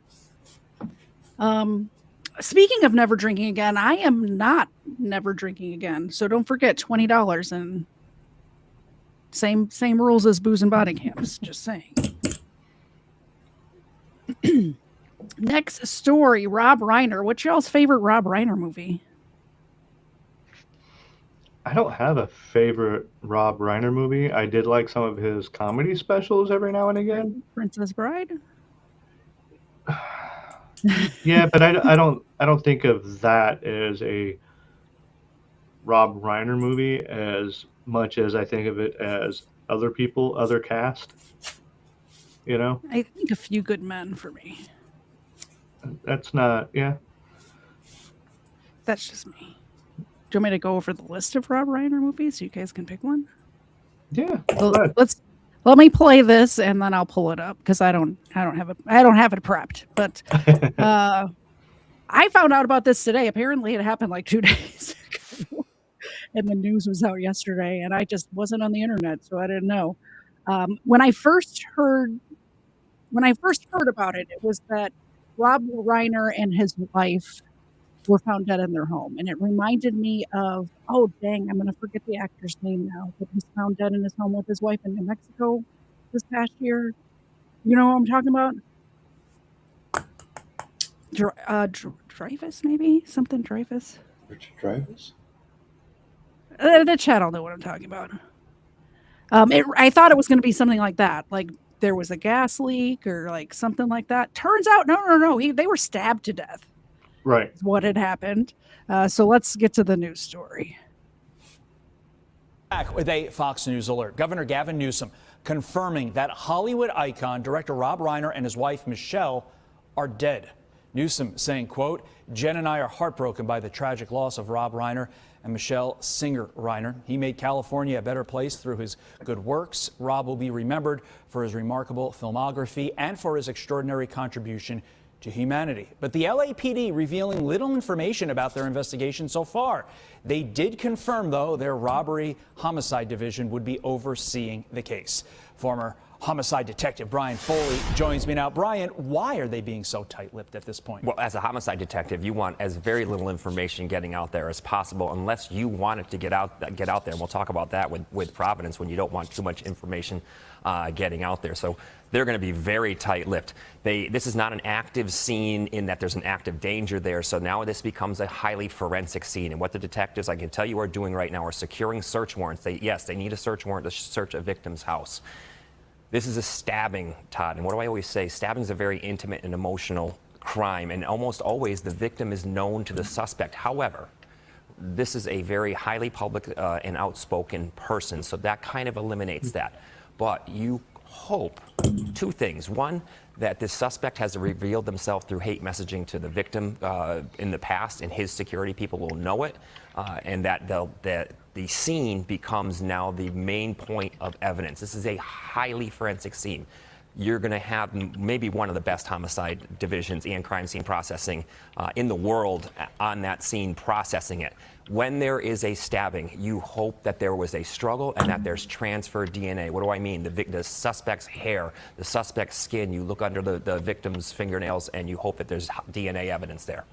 Speaking of never drinking again, I am not never drinking again. So don't forget $20 and same rules as booze and body camps. Just saying. Next story, Rob Reiner. What's y'all's favorite Rob Reiner movie? I don't have a favorite Rob Reiner movie. I did like some of his comedy specials every now and again. Princess Bride? Yeah, but I don't think of that as a Rob Reiner movie as much as I think of it as other people, other cast. You know? I think A Few Good Men for me. That's not, yeah. That's just me. Do you want me to go over the list of Rob Reiner movies so you guys can pick one? Yeah. Well, let me play this and then I'll pull it up because I don't have it prepped. But I found out about this today. Apparently it happened like 2 days ago. And the news was out yesterday and I just wasn't on the internet, so I didn't know. When I first heard about it, it was that Rob Reiner and his wife were found dead in their home. And it reminded me of, oh, dang, I'm going to forget the actor's name now, but he's found dead in his home with his wife in New Mexico this past year. You know what I'm talking about? Dreyfuss, maybe? Something Dreyfuss? Richard Dreyfuss? The chat will know what I'm talking about. I thought it was going to be something like that. Like there was a gas leak or like something like that. Turns out, no. They were stabbed to death. Right. Is what had happened. So let's get to the news story. Back with a Fox News alert. Governor Gavin Newsom confirming that Hollywood icon director Rob Reiner and his wife Michelle are dead. Newsom saying, quote, "Jen and I are heartbroken by the tragic loss of Rob Reiner and Michelle Singer Reiner. He made California a better place through his good works. Rob will be remembered for his remarkable filmography and for his extraordinary contribution to humanity." But the LAPD revealing little information about their investigation so far. They did confirm, though, their robbery homicide division would be overseeing the case. Former homicide detective Brian Foley joins me now. Brian, why are they being so tight-lipped at this point? Well, as a homicide detective, you want as very little information getting out there as possible, unless you want it to get out there. And we'll talk about that with Providence, when you don't want too much information getting out there. So they're going to be very tight-lipped. This is not an active scene in that there's an active danger there. So now this becomes a highly forensic scene. And what the detectives, I can tell you, are doing right now are securing search warrants. They need a search warrant to search a victim's house. This is a stabbing, Todd, and what do I always say? Stabbing is a very intimate and emotional crime, and almost always the victim is known to the suspect. However, this is a very highly public and outspoken person, so that kind of eliminates that. But you hope two things. One, that this suspect has revealed themselves through hate messaging to the victim in the past, and his security people will know it, and that the scene becomes now the main point of evidence. This is a highly forensic scene. you're going to have maybe one of the best homicide divisions and crime scene processing in the world on that scene processing it. When there is a stabbing, you hope that there was a struggle and that there's transferred DNA. What do I mean? The suspect's hair, the suspect's skin, you look under the victim's fingernails and you hope that there's DNA evidence there.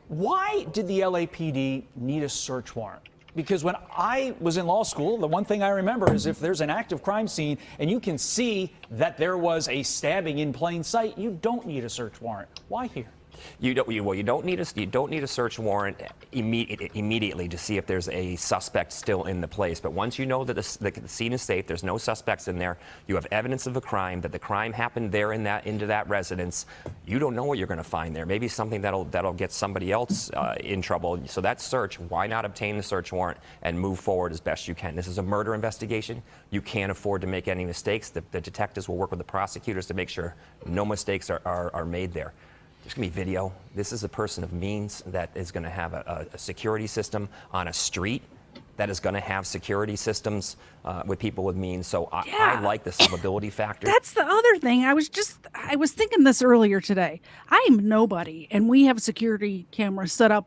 Why did the LAPD need a search warrant? Because when I was in law school, the one thing I remember is if there's an active crime scene and you can see that there was a stabbing in plain sight, you don't need a search warrant. Why here? You don't need a search warrant immediately to see if there's a suspect still in the place. But once you know that the scene is safe, there's no suspects in there, you have evidence of a crime, that the crime happened there into that residence. You don't know what you're going to find there. Maybe something that'll get somebody else in trouble. So that search, why not obtain the search warrant and move forward as best you can? This is a murder investigation. You can't afford to make any mistakes. The detectives will work with the prosecutors to make sure no mistakes are made there. There's going to be video. This is a person of means that is going to have a security system on a street that is going to have security systems with people with means. So I like the solvability factor. That's the other thing. I was thinking this earlier today. I am nobody, and we have security cameras set up,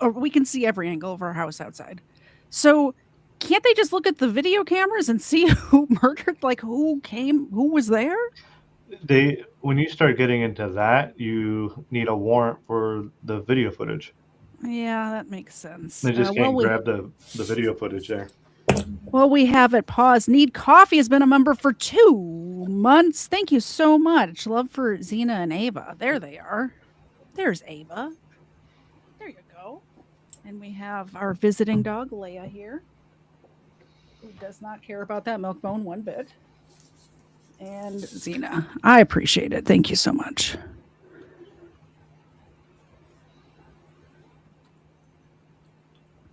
or we can see every angle of our house outside. So can't they just look at the video cameras and see who murdered, like who was there? When you start getting into that, you need a warrant for the video footage. Yeah, that makes sense. They just can't grab the video footage there. Well, we have it paused. Need Coffee has been a member for 2 months. Thank you so much. Love for Xena and Ava. There they are. There's Ava. There you go. And we have our visiting dog, Leia, here, who does not care about that milk bone one bit. And Xena. I appreciate it. Thank you so much.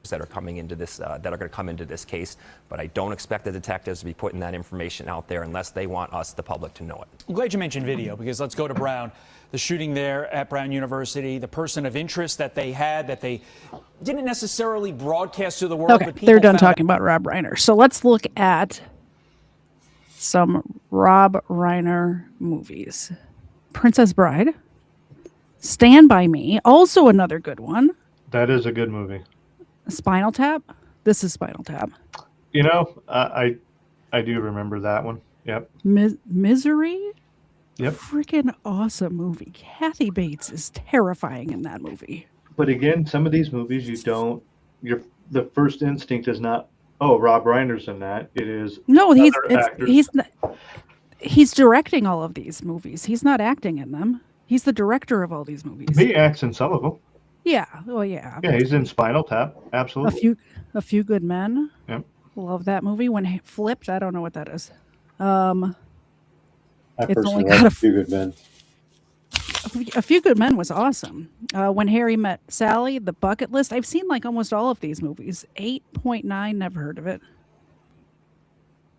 That are coming into this, that are going to come into this case, but I don't expect the detectives to be putting that information out there unless they want us, the public, to know it. I'm glad you mentioned video, because let's go to Brown. The shooting there at Brown University, the person of interest that they had, that they didn't necessarily broadcast to the world. Okay, but people they're done found talking about Rob Reiner. So let's look at some Rob Reiner movies. Princess Bride, Stand By Me, also another good one. That is a good movie. Spinal Tap. This is Spinal Tap. You know, I do remember that one. Yep. Misery. Yep. Freaking awesome movie. Kathy Bates is terrifying in that movie. But again, some of these movies the first instinct is not, oh, Rob Reiner's in that. It is no, he's directing all of these movies. He's not acting in them. He's the director of all these movies. He acts in some of them. Yeah. Well, yeah. Yeah, he's in Spinal Tap. Absolutely. A Few Good Men. Yep. Love that movie. When it flipped, I don't know what that is. I it's personally only like got A Few Good Men. A Few Good Men was awesome. When Harry Met Sally, The Bucket List. I've seen like almost all of these movies. 8.9, never heard of it.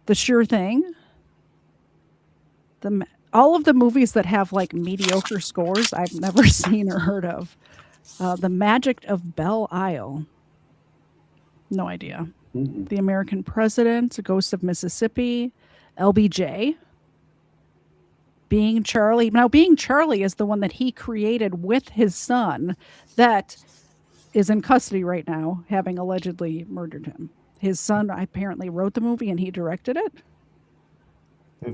The Sure Thing. All of the movies that have like mediocre scores, I've never seen or heard of. The Magic of Belle Isle. No idea. Mm-hmm. The American President, Ghost of Mississippi, LBJ. Being Charlie. Now, Being Charlie is the one that he created with his son that is in custody right now, having allegedly murdered him. His son apparently wrote the movie and he directed it.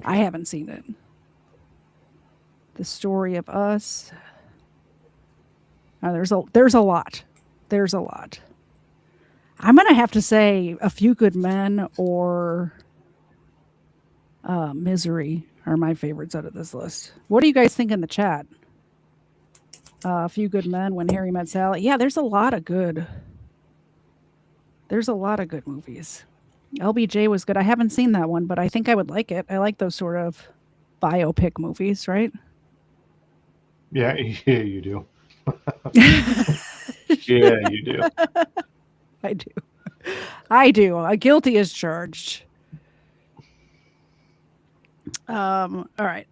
I haven't seen it. The Story of Us. There's a lot. There's a lot. I'm going to have to say A Few Good Men or Misery are my favorites out of this list. What do you guys think in the chat? A Few Good Men, When Harry Met Sally. Yeah, there's a lot of good movies. LBJ was good. I haven't seen that one, but I think I would like it. I like those sort of biopic movies, right? Yeah, you do. Yeah, you do. I do. Guilty as charged. All right.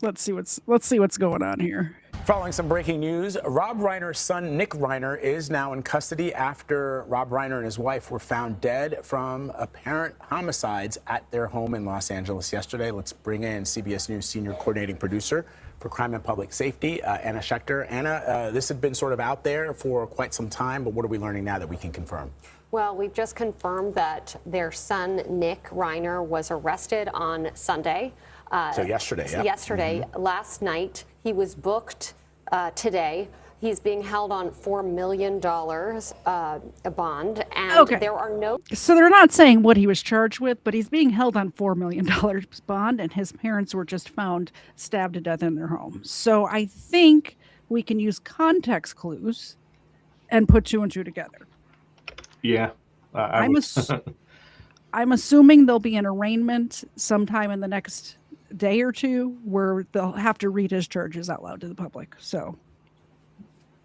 Let's see what's going on here. Following some breaking news, Rob Reiner's son, Nick Reiner, is now in custody after Rob Reiner and his wife were found dead from apparent homicides at their home in Los Angeles yesterday. Let's bring in CBS News senior coordinating producer for crime and public safety, Anna Schechter. Anna, this had been sort of out there for quite some time, but what are we learning now that we can confirm? Well, we've just confirmed that their son, Nick Reiner, was arrested on Sunday. So yesterday, yeah. Yesterday, last night, he was booked today. He's being held on $4 million a bond, and there are no... So they're not saying what he was charged with, but he's being held on $4 million bond, and his parents were just found stabbed to death in their home. So I think we can use context clues and put two and two together. Yeah. I'm assuming there'll be an arraignment sometime in the next day or two where they'll have to read his charges out loud to the public. So,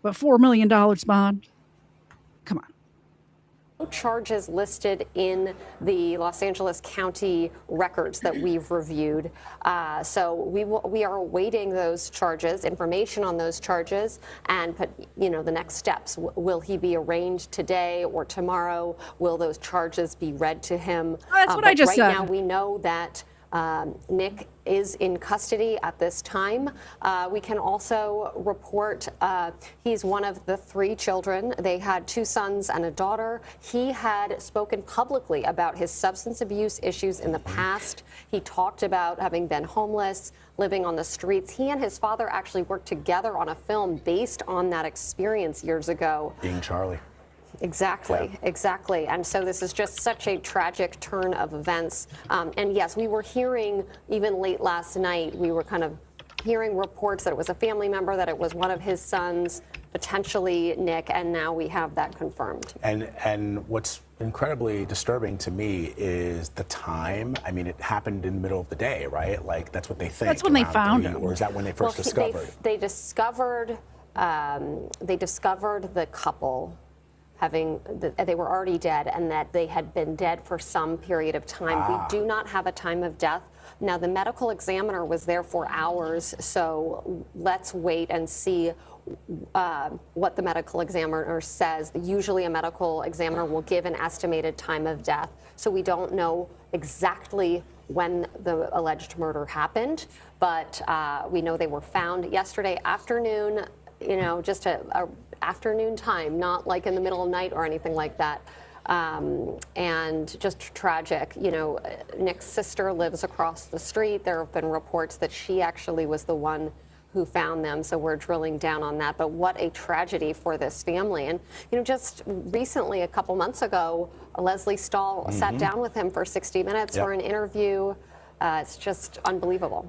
but $4 million bond, come on. No charges listed in the Los Angeles County records that we've reviewed. So we are awaiting those charges, information on those charges, and the next steps. Will he be arraigned today or tomorrow? Will those charges be read to him? That's what I just said. Right now we know that Nick is in custody at this time. We can also report he's one of the three children. They had two sons and a daughter. He had spoken publicly about his substance abuse issues in the past. He talked about having been homeless, living on the streets. He and his father actually worked together on a film based on that experience years ago. Being Charlie. Exactly, exactly. And so this is just such a tragic turn of events. And yes, we were hearing, even late last night, we were kind of hearing reports that it was a family member, that it was one of his sons, potentially Nick, and now we have that confirmed. And what's incredibly disturbing to me is the time. I mean, it happened in the middle of the day, right? Like, that's what they think. That's when they found him. Or is that when they first discovered? They discovered the couple they were already dead, and that they had been dead for some period of time. We do not have a time of death. Now, the medical examiner was there for hours, so let's wait and see what the medical examiner says. Usually a medical examiner will give an estimated time of death, so we don't know exactly when the alleged murder happened, but we know they were found yesterday afternoon, just a afternoon time, not like in the middle of the night or anything like that. And just tragic. Nick's sister lives across the street. There have been reports that she actually was the one who found them, so we're drilling down on that. But what a tragedy for this family. And just recently, a couple months ago, Leslie Stahl sat down with him for 60 minutes for an interview. It's just unbelievable.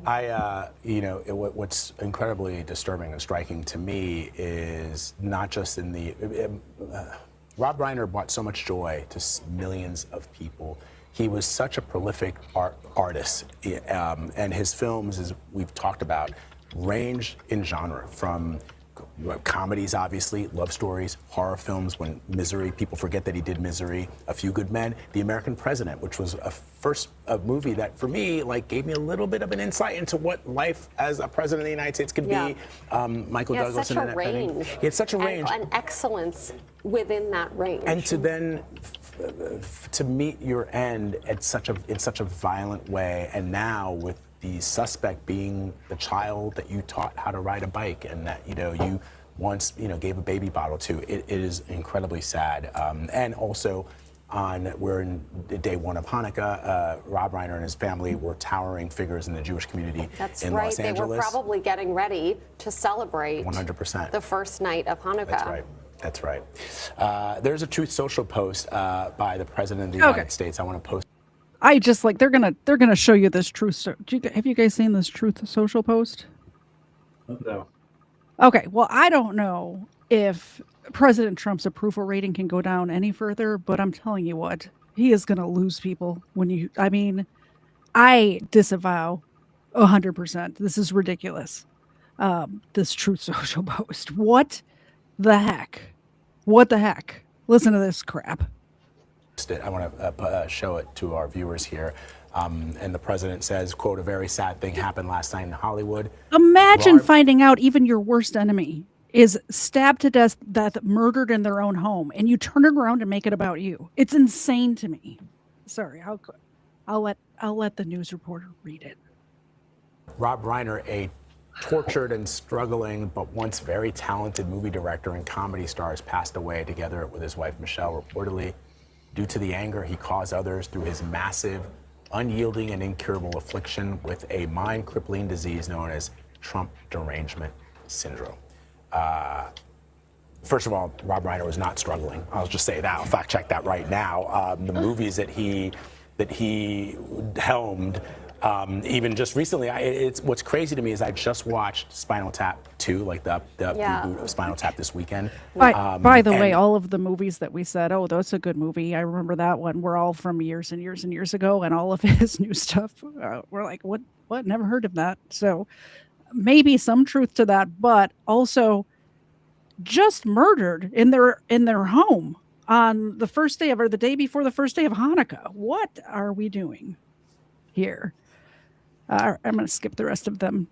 What's incredibly disturbing and striking to me is not just in the... Rob Reiner brought so much joy to millions of people. He was such a prolific artist, and his films, as we've talked about, range in genre from comedies, obviously, love stories, horror films, when Misery, people forget that he did Misery, A Few Good Men, The American President, which was a movie that, for me, gave me a little bit of an insight into what life as a president of the United States could be. Michael Douglas. Such a range. He had such a range. And excellence within that range. And to then to meet your end in such a violent way, and now with the suspect being the child that you taught how to ride a bike, and that you once gave a baby bottle to. It is incredibly sad. And also, we're in day one of Hanukkah. Rob Reiner and his family were towering figures in the Jewish community in Los Angeles. They were probably getting ready to celebrate 100% the first night of Hanukkah. That's right. There's a Truth Social post by the President of the United States. I want to post. I just they're gonna show you this truth. Have you guys seen this Truth Social post? No. Okay, well, I don't know if President Trump's approval rating can go down any further, but I'm telling you what, he is gonna lose people I disavow 100%. This is ridiculous. This Truth Social post. What the heck? What the heck? Listen to this crap. I want to show it to our viewers here. And the president says, quote, "A very sad thing happened last night in Hollywood." Imagine finding out even your worst enemy is stabbed to death, murdered in their own home, and you turn it around and make it about you. It's insane to me. Sorry, I'll let the news reporter read it. Rob Reiner, a tortured and struggling but once very talented movie director and comedy star, has passed away together with his wife Michelle, reportedly due to the anger he caused others through his massive, unyielding and incurable affliction with a mind-crippling disease known as Trump derangement syndrome. First of all, Rob Reiner was not struggling. I'll just say that. I'll fact check that right now. The movies that he helmed, even just recently, it's what's crazy to me is I just watched Spinal Tap 2, like the reboot of Spinal Tap this weekend. By the way, all of the movies that we said, oh, that's a good movie, I remember that one, were all from years and years and years ago, and all of his new stuff, we're like, what? Never heard of that. So maybe some truth to that, but also just murdered in their home on the first day of, or the day before the first day of Hanukkah. What are we doing here? I'm going to skip the rest of them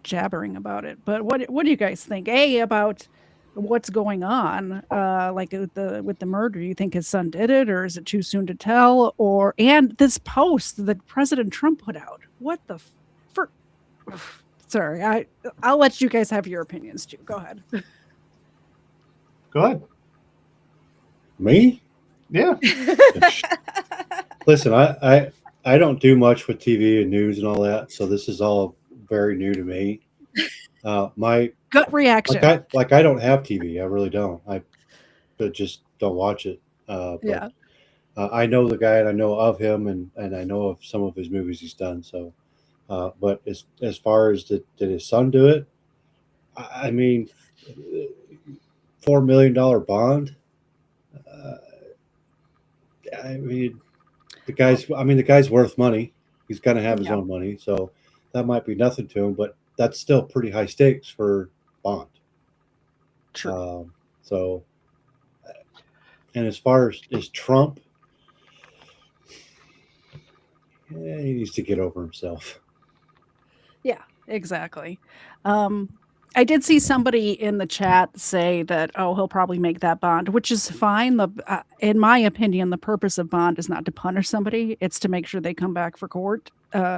jabbering about it. But what do you guys think? About what's going on, like with the murder? Do you think his son did it, or is it too soon to tell? And this post that President Trump put out. What the Sorry, I'll let you guys have your opinions too. Go ahead. Go ahead. Me? Yeah. Listen, I don't do much with TV and news and all that, so this is all very new to me. My gut reaction. Like I don't have TV. I really don't. I just don't watch it. Yeah. I know the guy, and I know of him, and I know of some of his movies he's done. So, but as far as did his son do it? I mean, $4 million bond. I mean, the guy's worth money. He's going to have his own money, so that might be nothing to him. But that's still pretty high stakes for bond. True. And as far as Trump, he needs to get over himself. Yeah, exactly. I did see somebody in the chat say that, he'll probably make that bond, which is fine. In my opinion, the purpose of bond is not to punish somebody. It's to make sure they come back for court.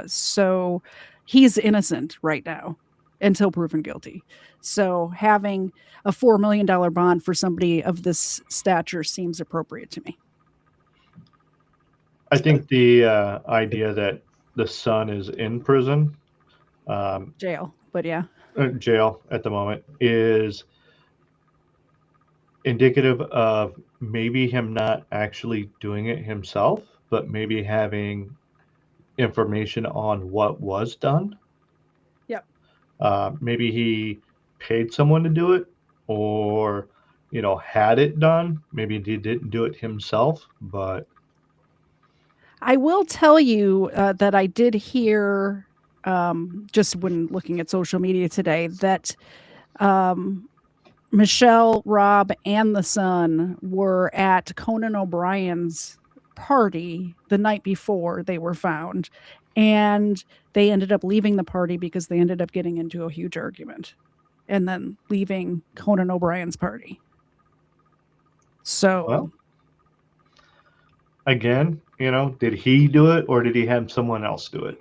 So he's innocent right now until proven guilty. So having a $4 million bond for somebody of this stature seems appropriate to me. I think the idea that the son is in prison, jail, but yeah. Jail at the moment, is indicative of maybe him not actually doing it himself, but maybe having information on what was done. Yep. Maybe he paid someone to do it, or had it done. Maybe he didn't do it himself, but I will tell you that I did hear, just when looking at social media today, that Michelle, Rob, and the son were at Conan O'Brien's party the night before they were found, and they ended up leaving the party because they ended up getting into a huge argument and then leaving Conan O'Brien's party. So, well, again, did he do it, or did he have someone else do it?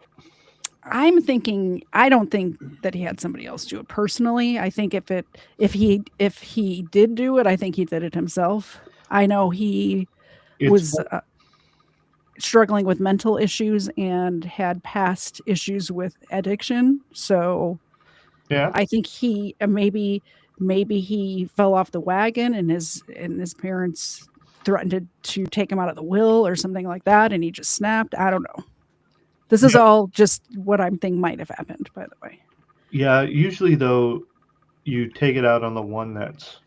I'm thinking, I don't think that he had somebody else do it personally. I think if he did do it, I think he did it himself. I know he was struggling with mental issues and had past issues with addiction. So yeah, I think he maybe he fell off the wagon and his parents threatened to take him out of the will or something like that, and he just snapped. I don't know. This is all just what I'm thinking might have happened, by the way. Yeah, usually though, you take it out on the one that's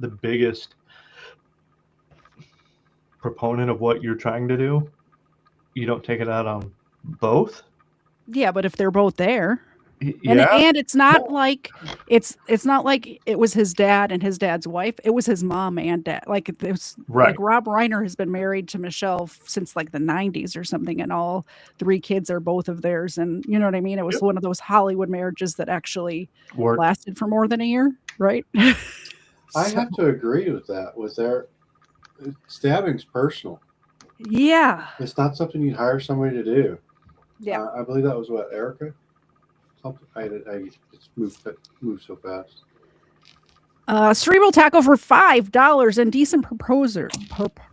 the biggest proponent of what you're trying to do. You don't take it out on both. Yeah, but if they're both there. And it's not like it's not like it was his dad and his dad's wife. It was his mom and dad. Like it was like Rob Reiner has been married to Michelle since like the 90s or something, and all 3 kids are both of theirs. And you know what I mean? It was one of those Hollywood marriages that actually lasted for more than a year, right? I have to agree with that. With their stabbing's personal. Yeah. It's not something you'd hire somebody to do. Yeah. I believe that was what, Erica? Something. I just moved so fast. Cerebral tackle for $5. Indecent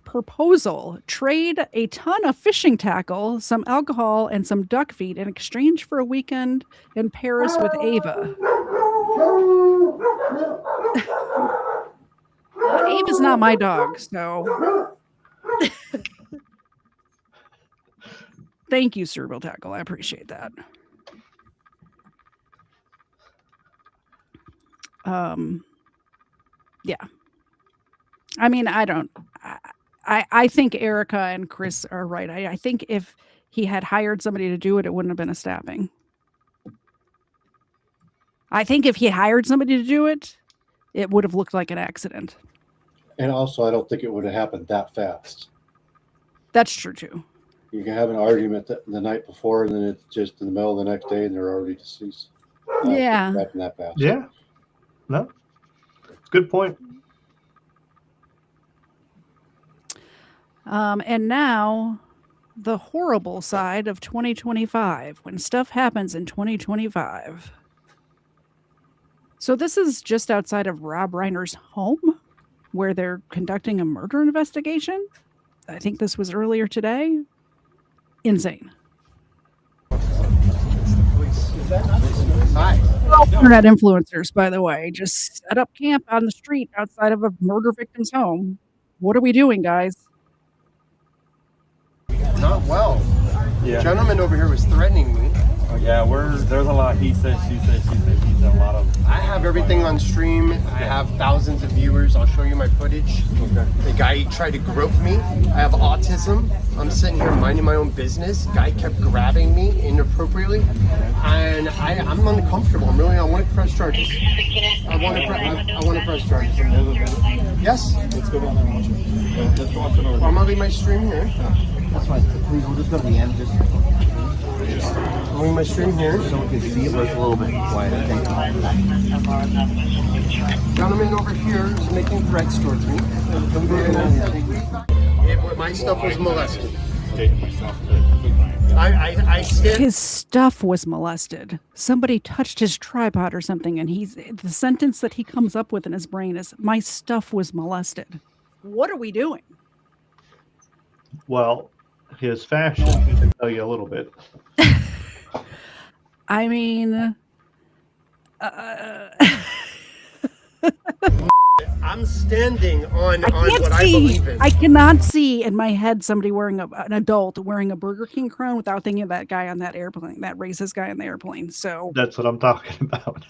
proposal. Trade a ton of fishing tackle, some alcohol, and some duck feed in exchange for a weekend in Paris with Ava. Ava's not my dog, so thank you, Cerebral Tackle. I appreciate that. Yeah. I mean, I think Erica and Chris are right. I think if he had hired somebody to do it, it wouldn't have been a stabbing. I think if he hired somebody to do it, it would have looked like an accident. And also, I don't think it would have happened that fast. That's true, too. You can have an argument the night before, and then it's just in the middle of the next day, and they're already deceased. Yeah. That fast. Yeah. No. Good point. And now, the horrible side of 2025, when stuff happens in 2025. So this is just outside of Rob Reiner's home, where they're conducting a murder investigation. I think this was earlier today. Insane. Hi. Internet influencers, by the way, just set up camp on the street outside of a murder victim's home. What are we doing, guys? Not well. Yeah. Gentleman over here was threatening me. Yeah, there's a lot. He said, she said, she said, he said, a lot of. I have everything on stream. I have thousands of viewers. I'll show you my footage. Okay. The guy tried to grope me. I have autism. I'm sitting here minding my own business. Guy kept grabbing me inappropriately, and I'm uncomfortable. I want to press charges. I want to press charges. Yes. Let's go down there and watch it. Let's go watch it over. I'm gonna leave my stream here. That's fine. Please, we'll just go to the end. I'm leaving my stream here. So we can see it, but it's a little bit quiet. Gentleman over here is making threats towards me. My stuff was molested. His stuff was molested. Somebody touched his tripod or something, and the sentence that he comes up with in his brain is, "My stuff was molested." What are we doing? Well, his fashion can tell you a little bit. I mean, I'm standing on what I believe in. I cannot see in my head somebody an adult wearing a Burger King crown without thinking of that guy on that airplane, that racist guy on the airplane. So that's what I'm talking about.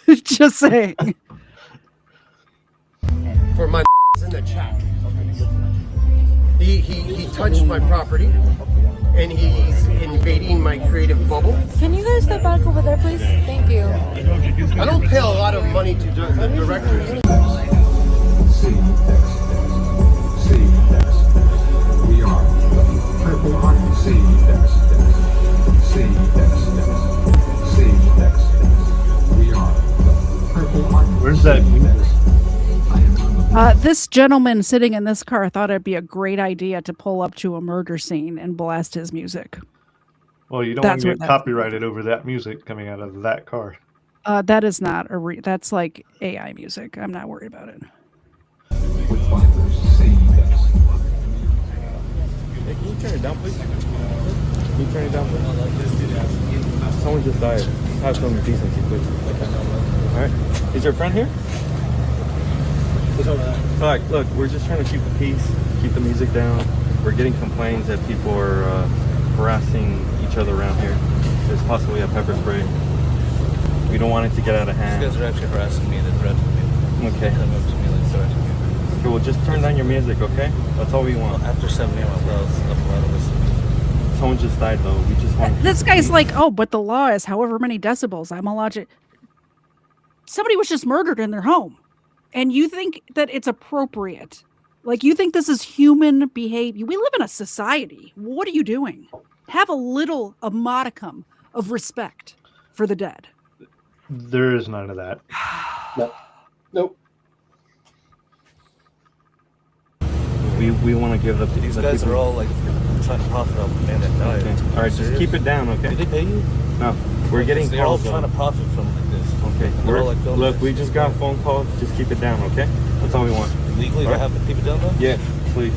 Just saying. For my in the chat. He touched my property, and he's invading my creative bubble. Can you guys step back over there, please? Thank you. I don't pay a lot of money to the directors. We are Purple Heart We are Purple Heart. Where's that? This gentleman sitting in this car thought it'd be a great idea to pull up to a murder scene and blast his music. Well, you don't want to get copyrighted over that music coming out of that car. That is not that's like AI music. I'm not worried about it. Hey, can you turn it down, please? Can you turn it down, please? Someone just died. Have some decency, please. All right. Is your friend here? So, look, we're just trying to keep the peace, keep the music down. We're getting complaints that people are harassing each other around here. There's possibly a pepper spray. We don't want it to get out of hand. These guys are actually harassing me. They're threatening me. Okay. Come up to me like threatening me. Okay, well, just turn down your music, okay? That's all we want. After 7 a.m., I'll stop a lot of this. someone just died, though. We just want. This guy's like, oh, but the law is however many decibels. I'm allowed to. Somebody was just murdered in their home, and you think that it's appropriate? Like, you think this is human behavior? We live in a society. What are you doing? Have a modicum of respect for the dead. There is none of that. Nope. We want to give These guys are all like trying to profit off the man that died. Okay. All right, just keep it down, okay? Did they pay you? No, we're getting They're all calls. trying to profit from this. Okay. They're all like Look, we just got phone calls. Just keep it down, okay? That's all we want. Legally, All to have to keep it down though? Yeah, please.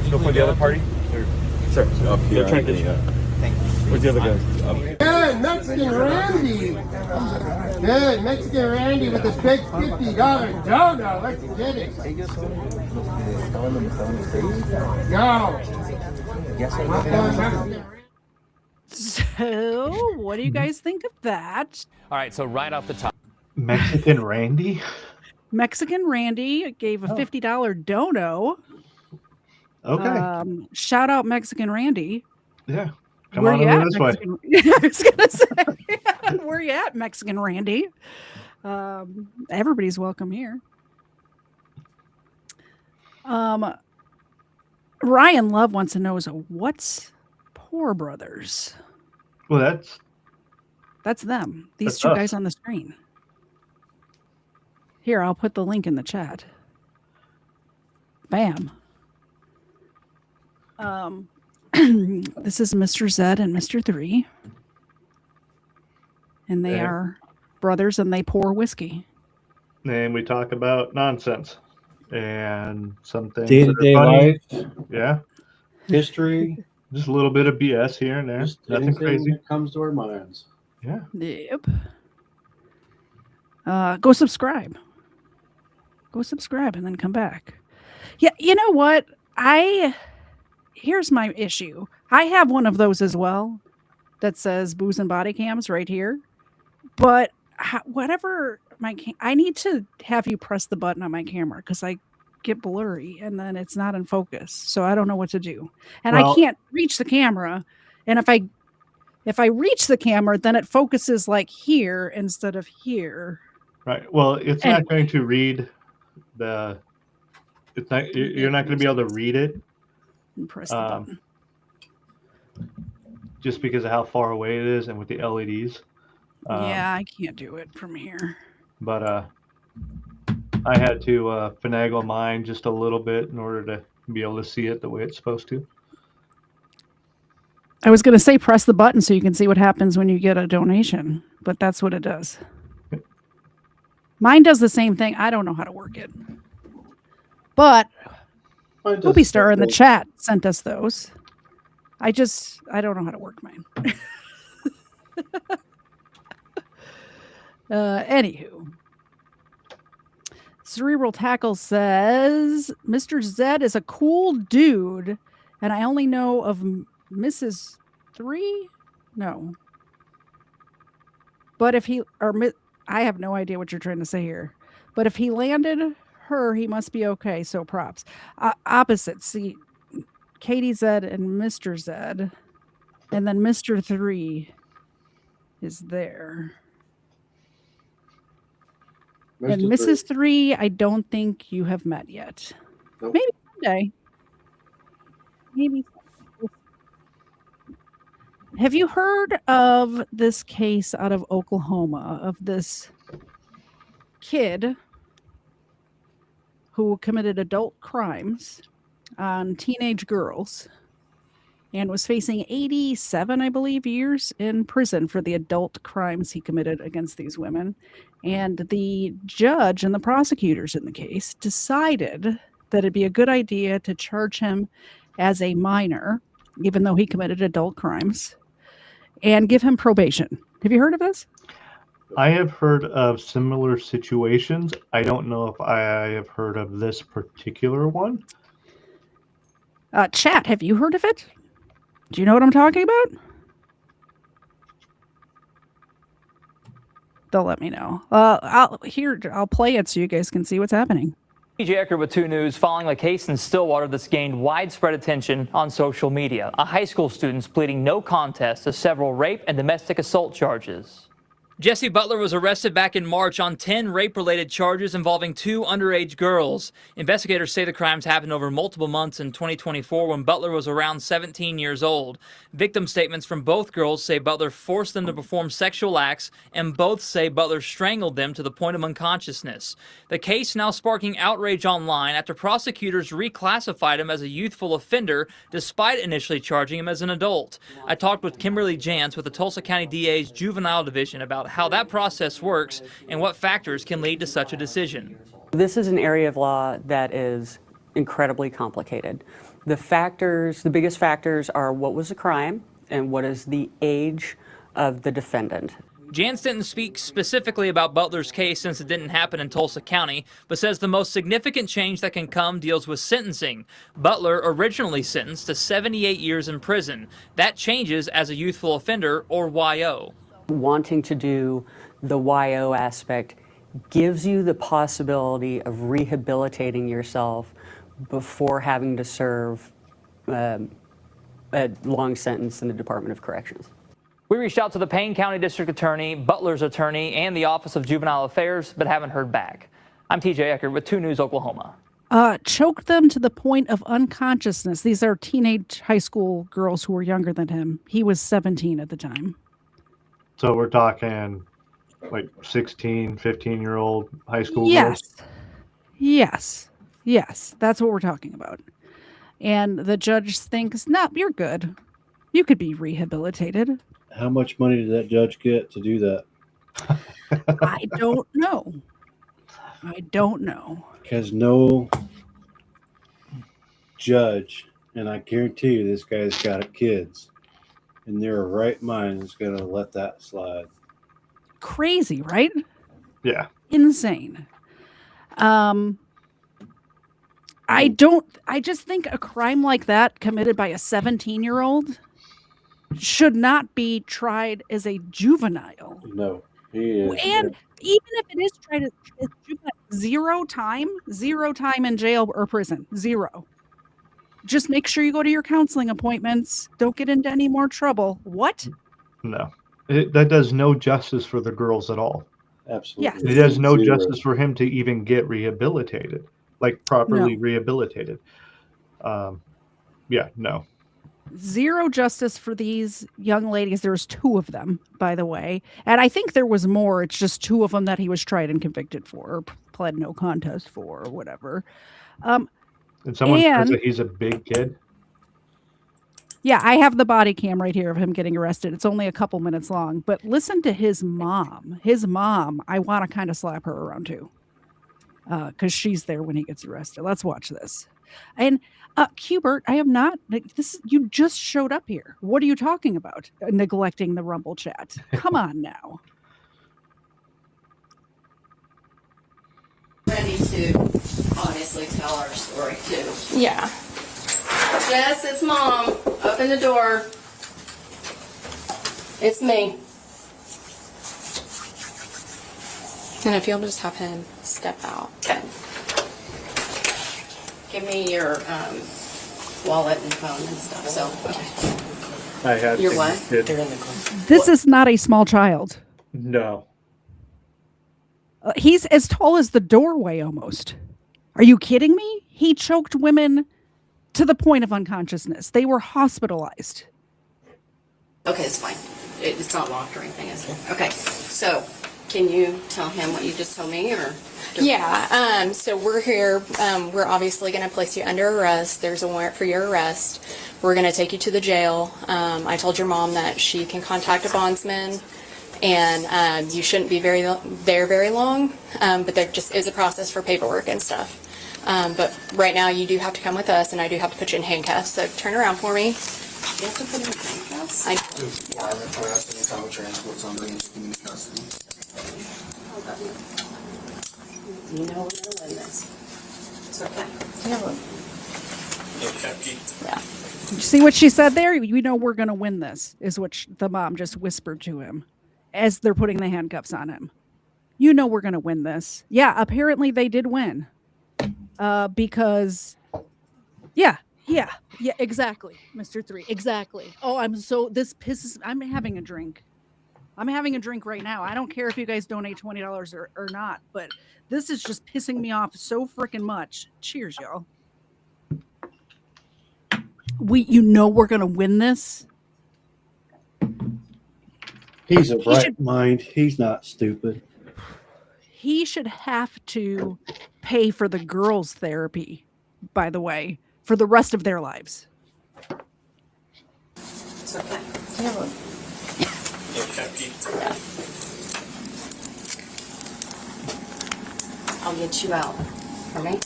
Still for the other party? Or, sir, Up here. trying to get Thank you. Where's the other guy? Good, Mexican Randy. Good, Mexican Randy with his big $50 dono. Let's get it. No. So, what do you guys think of that? All right, so right off the top. Mexican Randy? Mexican Randy gave a $50 dono. Okay. Shout out Mexican Randy. Yeah. Come Where on you over at, this way. Mexican? I was gonna say, where you at, Mexican Randy? Everybody's welcome here. Ryan Love wants to know what's Poor Brothers? Well, That's them. These that's two us. guys on the screen. Here, I'll put the link in the chat. Bam. This is Mr. Zed and Mr. 3. And they are brothers and they pour whiskey. And we talk about nonsense and some things Day-to-day that are funny. life. Yeah. History. Just a little bit of BS here and there. Just Nothing anything crazy. that comes to our minds. Yeah. Yep. Go subscribe. Go subscribe and then come back. Yeah, you know what? Here's my issue. I have one of those as well that says booze and body cams right here. But whatever I need to have you press the button on my camera because I get blurry and then it's not in focus. So I don't know what to do. And I can't reach the camera. And if I reach the camera, then it focuses like here instead of here. Right. Well, it's not going to read the. It's not. You're not going to be able to read it. And press the button. Just because of how far away it is and with the LEDs. Yeah, I can't do it from here. But I had to finagle mine just a little bit in order to be able to see it the way it's supposed to. I was going to say press the button so you can see what happens when you get a donation, but that's what it does. Mine does the same thing. I don't know how to work it. But Poopy Star in the chat sent us those. I don't know how to work mine. Anywho. Cerebral Tackle says, Mr. Zed is a cool dude, and I only know of Mrs. 3? No. But if he, I have no idea what you're trying to say here. But if he landed her, he must be okay. So props. Opposite. See, KTZed and Mr. Zed. And then Mr. 3 is there. And Mrs. 3, I don't think you have met yet. Nope. Maybe someday. Maybe. Have you heard of this case out of Oklahoma of this kid who committed adult crimes on teenage girls and was facing 87, I believe, years in prison for the adult crimes he committed against these women? And the judge and the prosecutors in the case decided that it'd be a good idea to charge him as a minor, even though he committed adult crimes, and give him probation. Have you heard of this? I have heard of similar situations. I don't know if I have heard of this particular one. Chat, have you heard of it? Do you know what I'm talking about? They'll let me know. I'll play it so you guys can see what's happening. TJ Ecker with 2 News, following a case in Stillwater that's gained widespread attention on social media. A high school student's pleading no contest to several rape and domestic assault charges. Jesse Butler was arrested back in March on 10 rape-related charges involving 2 underage girls. Investigators say the crimes happened over multiple months in 2024 when Butler was around 17 years old. Victim statements from both girls say Butler forced them to perform sexual acts, and both say Butler strangled them to the point of unconsciousness. The case now sparking outrage online after prosecutors reclassified him as a youthful offender despite initially charging him as an adult. I talked with Kimberly Jantz with the Tulsa County DA's Juvenile Division about how that process works and what factors can lead to such a decision. This is an area of law that is incredibly complicated. The biggest factors are what was the crime and what is the age of the defendant. Jantz didn't speak specifically about Butler's case since it didn't happen in Tulsa County, but says the most significant change that can come deals with sentencing. Butler originally sentenced to 78 years in prison. That changes as a youthful offender, or YO. Wanting to do the YO aspect gives you the possibility of rehabilitating yourself before having to serve a long sentence in the Department of Corrections. We reached out to the Payne County District Attorney, Butler's attorney, and the Office of Juvenile Affairs, but haven't heard back. I'm TJ Ecker with 2 News Oklahoma. Choked them to the point of unconsciousness. These are teenage high school girls who were younger than him. He was 17 at the time. So we're talking like 16, 15-year-old high school Yes. girls? Yes. That's what we're talking about. And the judge thinks, no, you're good. You could be rehabilitated. How much money did that judge get to do that? I don't know. Because no judge, and I guarantee you this guy's got kids, in their right mind is going to let that slide. Crazy, right? Yeah. Insane. I just think a crime like that committed by a 17-year-old should not be tried as a juvenile. No, he is. And even if it is tried as juvenile, zero time in jail or prison. 0. Just make sure you go to your counseling appointments. Don't get into any more trouble. What? No. That does no justice for the girls at all. Absolutely. Yes. It does no 0. justice for him to even get rehabilitated, like properly rehabilitated. Yeah, no. 0 justice for these young ladies. There's 2 of them, by the way. And I think there was more. It's just 2 of them that he was tried and convicted for, or pled no contest for, or whatever. And someone says that he's a big kid. Yeah, I have the body cam right here of him getting arrested. It's only a couple minutes long. But listen to his mom. His mom, I want to kind of slap her around too. Because she's there when he gets arrested. Let's watch this. And Hubert, I have not. You just showed up here. What are you talking about? Neglecting the Rumble chat. Come on now. Ready to obviously tell our story too. Yeah. Jess, it's Mom. Open the door. It's me. And if you'll just have him step out. Okay. Give me your wallet and phone and stuff. So, okay. I have Your seen what? the kid. They're in the car. This is not a small child. No. He's as tall as the doorway almost. Are you kidding me? He choked women to the point of unconsciousness. They were hospitalized. Okay, it's fine. It's not locked or anything, is it? Okay. So, can you tell him what you just told me, or? Yeah, so we're here. We're obviously going to place you under arrest. There's a warrant for your arrest. We're going to take you to the jail. I told your mom that she can contact a bondsman, and you shouldn't be very long, but there just is a process for paperwork and stuff. But right now you do have to come with us, and I do have to put you in handcuffs, so turn around for me. You have to put him in handcuffs? You know we're going to win this. It's okay. Yeah. You see what she said there? You know we're going to win this, is what the mom just whispered to him as they're putting the handcuffs on him. You know we're going to win this. Yeah, apparently they did win. because yeah, exactly, Mr. 3, exactly. Oh, I'm having a drink. I'm having a drink right now. I don't care if you guys donate $20 or not, but this is just pissing me off so freaking much. Cheers, y'all. We're gonna win this. He's a bright mind. He's not stupid. He should have to pay for the girls' therapy, by the way, for the rest of their lives. It's okay. Yeah. I'll get you out. For me?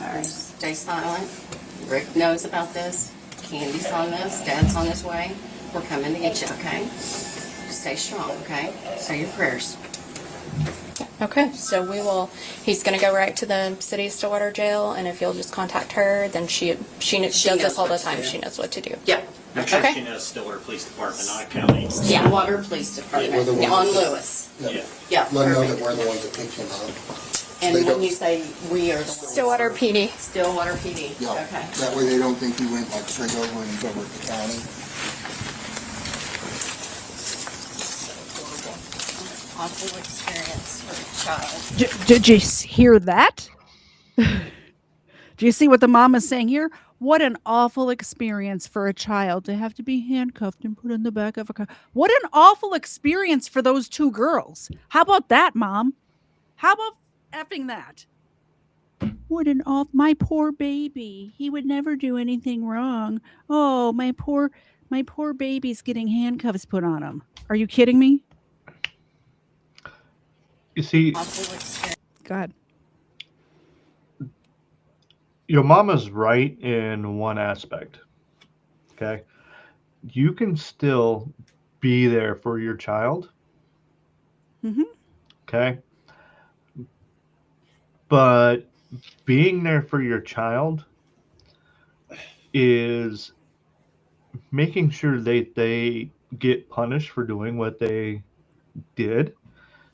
All right, stay silent. Rick knows about this. Candy's on this. Dad's on his way. We're coming to get you, okay? Stay strong, okay? Say your prayers. Okay, so he's going to go right to the city of Stillwater jail, and if you'll just contact her, then she does this all the time. She knows what to do. Yep. Make sure Okay. she knows Stillwater Police Department, not county. Stillwater Police Department. We're the ones On that- Lewis. Yeah. Yeah. Let them know perfect. that we're the ones that picked him up. And They when don't- you say we are the ones. Stillwater PD. Stillwater PD. Yeah. Okay. That way they don't think he went like straight over and he's over at the county. Awful experience for a child. Did you hear that? Do you see what the mom is saying here? What an awful experience for a child to have to be handcuffed and put in the back of a car. What an awful experience for those two girls. How about that, Mom? How about effing that? What an my poor baby. He would never do anything wrong. Oh, my poor baby's getting handcuffs put on him. Are you kidding me? You see, God. your mama's right in one aspect. Okay. You can still be there for your child. Mm-hmm. Okay. But being there for your child is making sure they get punished for doing what they did.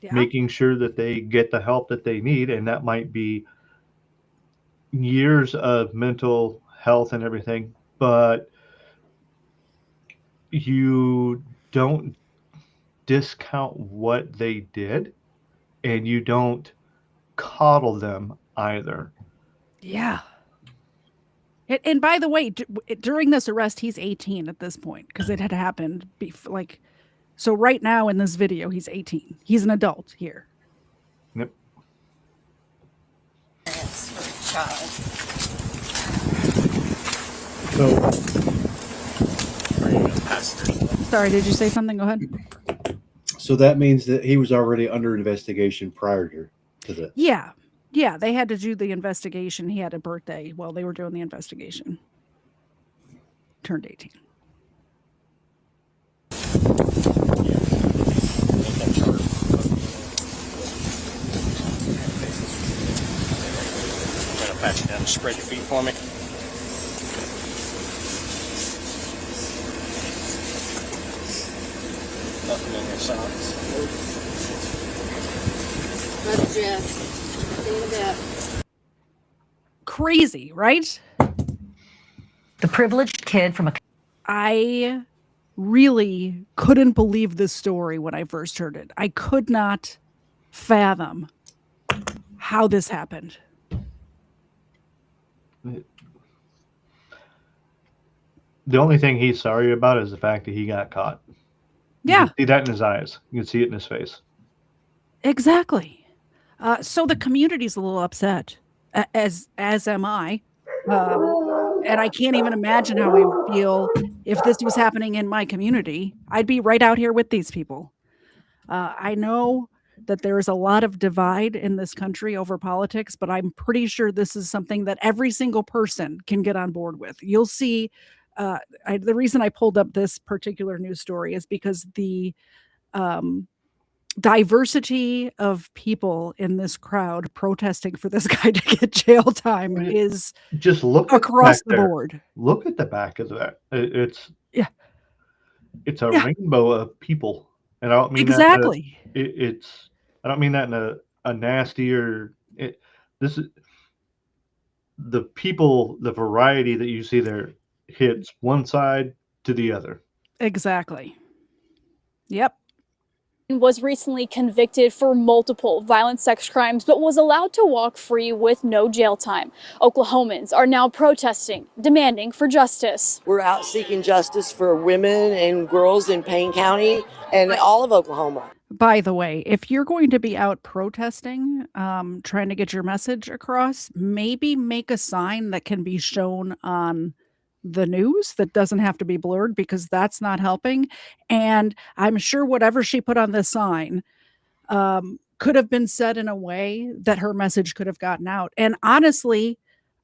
Yeah. Making sure that they get the help that they need, and that might be years of mental health and everything, but you don't discount what they did, and you don't coddle them either. Yeah. And by the way, during this arrest, he's 18 at this point because it had happened. So right now in this video, he's 18. He's an adult here. Yep. Experience for a child. Sorry, did you say something? Go ahead. So that means that he was already under investigation prior to this. Yeah. Yeah, they had to do the investigation. He had a birthday while they were doing the investigation. Turned 18. Gonna pat you down and spread your feet for me. Nothing in your socks. Love you, Jess. See you in a bit. Crazy, right? The privileged kid from a... I really couldn't believe this story when I first heard it. I could not fathom how this happened. The only thing he's sorry about is the fact that he got caught. Yeah. You can see that in his eyes. You can see it in his face. Exactly. So the community's a little upset, as am I. And I can't even imagine how I would feel if this was happening in my community. I'd be right out here with these people. I know that there is a lot of divide in this country over politics, but I'm pretty sure this is something that every single person can get on board with. You'll see, the reason I pulled up this particular news story is because the diversity of people in this crowd protesting for this guy to get jail time is just look across at the there. board. Look at the back of that. It's a Yeah. rainbow of people, and I don't mean Exactly. that. I don't mean that in a nasty or. This is the people, the variety that you see there hits one side to the other. Exactly. Yep. Was recently convicted for multiple violent sex crimes, but was allowed to walk free with no jail time. Oklahomans are now protesting, demanding for justice. We're out seeking justice for women and girls in Payne County and all of Oklahoma. By the way, if you're going to be out protesting, trying to get your message across, maybe make a sign that can be shown on the news that doesn't have to be blurred, because that's not helping. And I'm sure whatever she put on this sign could have been said in a way that her message could have gotten out. And honestly,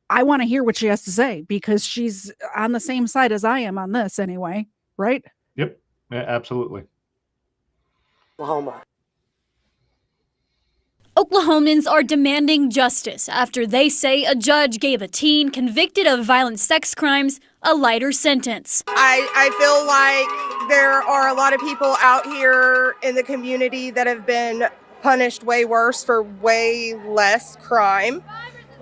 I want to hear what she has to say, because she's on the same side as I am on this anyway, right? Yep, yeah, absolutely. Oklahoma. Oklahomans are demanding justice after they say a judge gave a teen convicted of violent sex crimes a lighter sentence. I feel like there are a lot of people out here in the community that have been punished way worse for way less crime.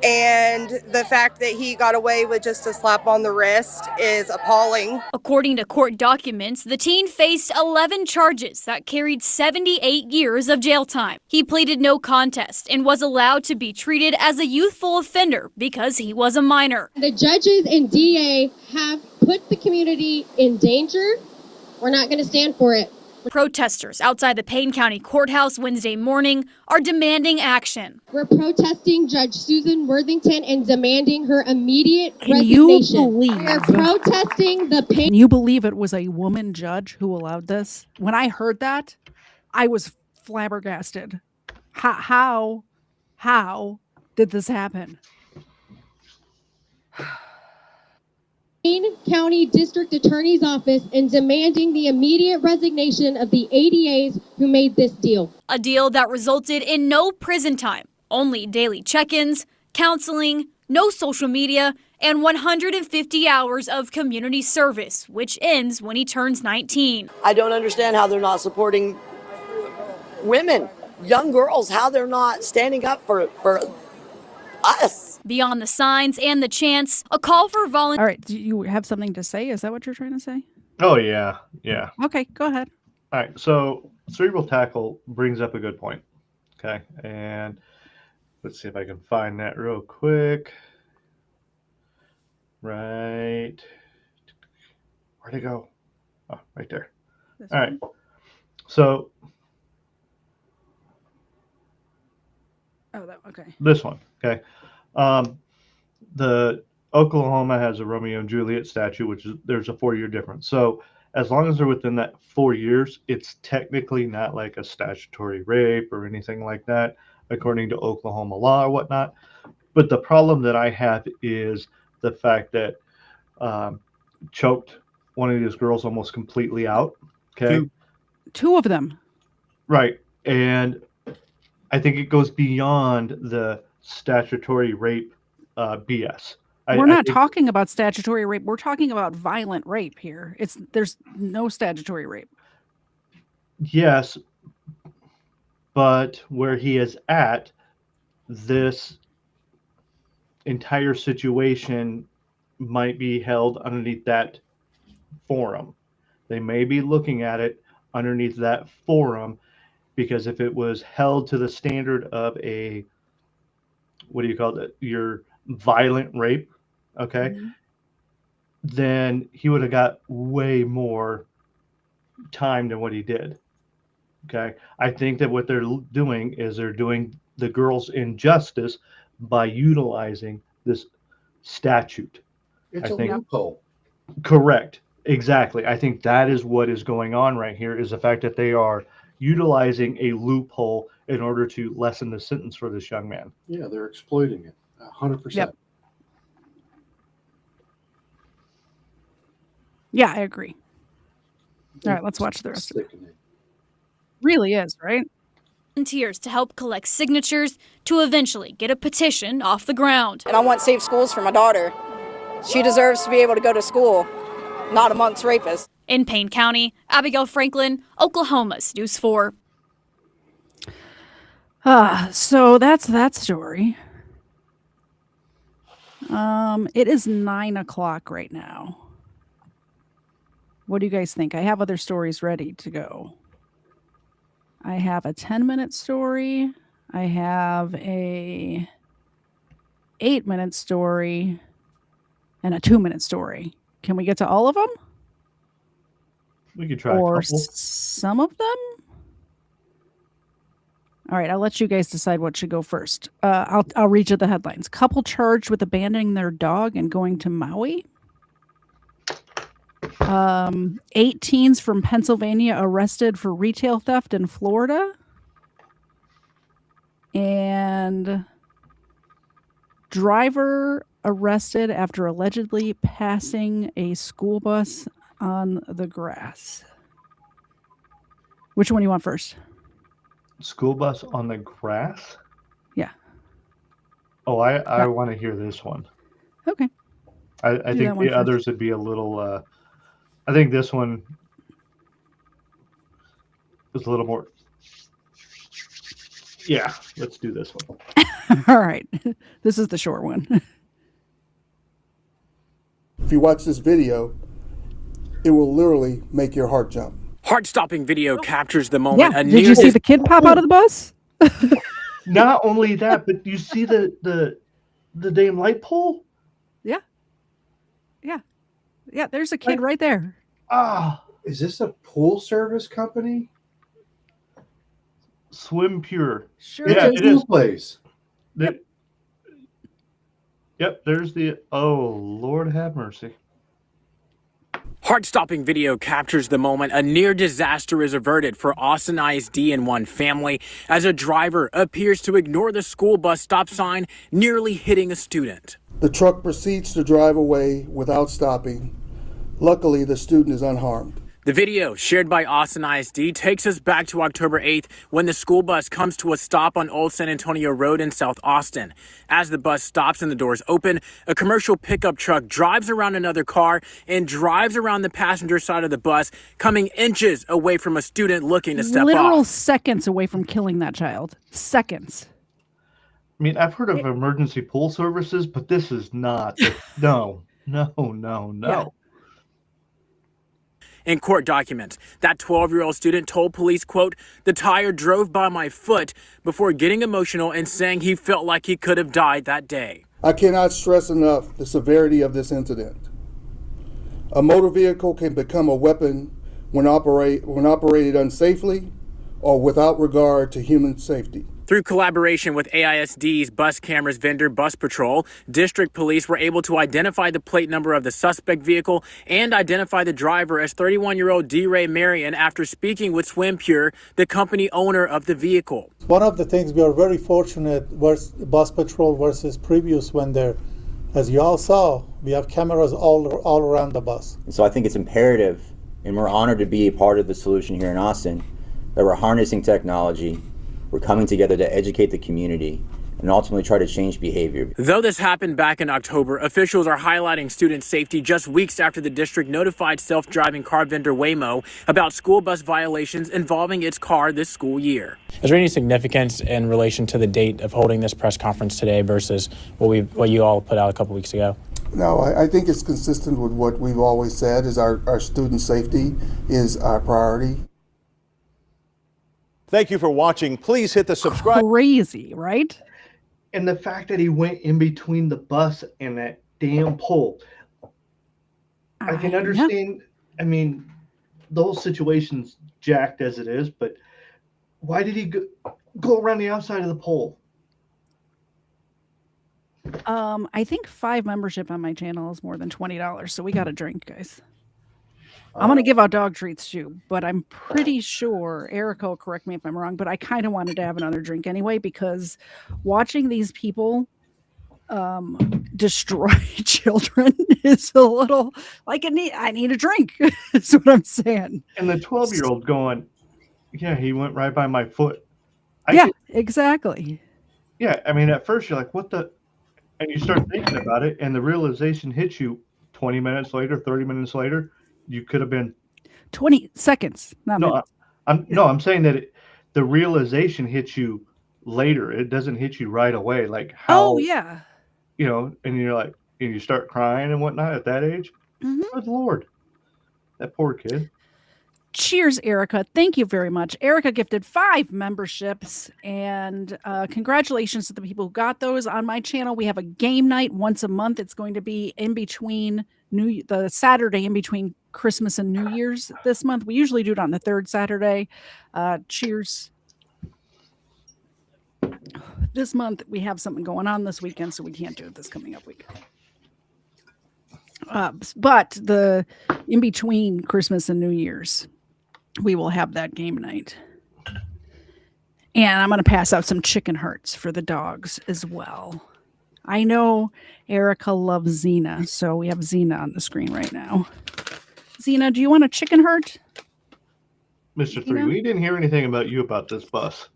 And the fact that he got away with just a slap on the wrist is appalling. According to court documents, the teen faced 11 charges that carried 78 years of jail time. He pleaded no contest and was allowed to be treated as a youthful offender because he was a minor. The judges and DA have put the community in danger. We're not going to stand for it. Protesters outside the Payne County Courthouse Wednesday morning are demanding action. We're protesting Judge Susan Worthington and demanding her immediate Can you resignation. believe? We're protesting the Can you believe it was a woman judge who allowed this? When I heard that, I was flabbergasted. How did this happen? Payne County District Attorney's Office and demanding the immediate resignation of the ADAs who made this deal. A deal that resulted in no prison time, only daily check-ins, counseling, no social media, and 150 hours of community service, which ends when he turns 19. I don't understand how they're not supporting women, young girls, how they're not standing up for us. Beyond the signs and the chants, a call for volunteers. All right, do you have something to say? Is that what you're trying to say? Oh, yeah, yeah. Okay, go ahead. All right, so cerebral tackle brings up a good point. Okay, and let's see if I can find that real quick. Right. Where'd it go? Oh, right there. All right. So. Oh, that okay. This one, okay. The Oklahoma has a Romeo and Juliet statute, which is there's a 4-year difference. So as long as they're within that 4 years, it's technically not like a statutory rape or anything like that, according to Oklahoma law or whatnot. But the problem that I have is the fact that choked one of these girls almost completely out. Okay. Two of them. Right. And I think it goes beyond the statutory rape BS. We're not talking about statutory rape. We're talking about violent rape here. There's no statutory rape. Yes, but where he is at, this entire situation might be held underneath that forum. They may be looking at it underneath that forum, because if it was held to the standard of a, what do you call it, your violent rape, okay, then he would have got way more time than what he did. Okay, I think that what they're doing is they're doing the girls injustice by utilizing this statute. It's a loophole. Correct. Exactly. I think that is what is going on right here, is the fact that they are utilizing a loophole in order to lessen the sentence for this young man. Yeah, they're exploiting it 100%. Yep. Yeah, I agree. All right, let's watch the rest of it. Really is, right? Volunteers to help collect signatures to eventually get a petition off the ground. And I want safe schools for my daughter. She deserves to be able to go to school, not amongst rapists. In Payne County, Abigail Franklin, Oklahoma's News 4. So that's that story. It is 9 o'clock right now. What do you guys think? I have other stories ready to go. I have a 10-minute story. I have a 8-minute story and a 2-minute story. Can we get to all of them? We could try Or a couple. some of them? All right, I'll let you guys decide what should go first. I'll read you the headlines. Couple charged with abandoning their dog and going to Maui. 8 teens from Pennsylvania arrested for retail theft in Florida. And driver arrested after allegedly passing a school bus on the grass. Which one do you want first? School bus on the grass? Yeah. Oh, I want to hear this one. Okay. I Do think that one the first. others would be a little. I think this one is a little more. Yeah, let's do this one. All right. This is the short one. If you watch this video, it will literally make your heart jump. Heart-stopping video captures the moment. Yeah. Did you see the kid pop out of the bus? Not only that, but you see the damn light pole? Yeah. Yeah. Yeah, there's a kid right there. Ah. Is this a pool service company? Swim Pure. Sure. Yeah, It's a it is. pool place. Yep, there's the. Oh, Lord have mercy. Heart-stopping video captures the moment a near disaster is averted for Austin ISD and one family as a driver appears to ignore the school bus stop sign, nearly hitting a student. The truck proceeds to drive away without stopping. Luckily, the student is unharmed. The video, shared by Austin ISD, takes us back to October 8th when the school bus comes to a stop on Old San Antonio Road in South Austin. As the bus stops and the doors open, a commercial pickup truck drives around another car and drives around the passenger side of the bus, coming inches away from a student looking to step Literal off. seconds away from killing that child. Seconds. I mean, I've heard of emergency pool services, but this is not. No. Yeah. In court documents, that 12-year-old student told police, quote, "The tire drove by my foot," before getting emotional and saying he felt like he could have died that day. I cannot stress enough the severity of this incident. A motor vehicle can become a weapon when operated unsafely or without regard to human safety. Through collaboration with AISD's bus cameras vendor Bus Patrol, district police were able to identify the plate number of the suspect vehicle and identify the driver as 31-year-old D-Ray Marion after speaking with Swim Pure, the company owner of the vehicle. One of the things we are very fortunate versus Bus Patrol versus previous vendor, as you all saw, we have cameras all around the bus. And so I think it's imperative, and we're honored to be a part of the solution here in Austin, that we're harnessing technology. We're coming together to educate the community and ultimately try to change behavior. Though this happened back in October, officials are highlighting student safety just weeks after the district notified self-driving car vendor Waymo about school bus violations involving its car this school year. Is there any significance in relation to the date of holding this press conference today versus what you all put out a couple weeks ago? No, I think it's consistent with what we've always said is our student safety is our priority. Thank you for watching. Please hit the subscribe. Crazy, right? And the fact that he went in between the bus and that damn pole. I can understand. I mean, those situations jacked as it is, but why did he go around the outside of the pole? I think 5 membership on my channel is more than $20, so we got a drink, guys. I'm going to give out dog treats too, but I'm pretty sure, Erica will correct me if I'm wrong, but I kind of wanted to have another drink anyway, because watching these people destroy children is a little like I need a drink. Is what I'm saying. And the 12-year-old going, yeah, he went right by my foot. Exactly. Yeah, I mean, at first you're like, what the? And you start thinking about it, and the realization hits you 20 minutes later, 30 minutes later. You could have been 20 seconds. Not minutes. I'm saying that the realization hits you later. It doesn't hit you right away. Like how? Oh yeah. you know, and you're like, and you start crying and whatnot at that age. Good Lord, that poor kid. Cheers, Erica. Thank you very much. Erica gifted 5 memberships, and congratulations to the people who got those. On my channel, we have a game night once a month. It's going to be in between the Saturday in between Christmas and New Year's this month. We usually do it on the 3rd Saturday. Cheers. This month, we have something going on this weekend, so we can't do it this coming up week. But the in between Christmas and New Year's, we will have that game night. And I'm going to pass out some chicken hearts for the dogs as well. I know Erica loves Xena, so we have Xena on the screen right now. Xena, do you want a chicken heart? Mr. 3, we didn't hear anything about you about this bus.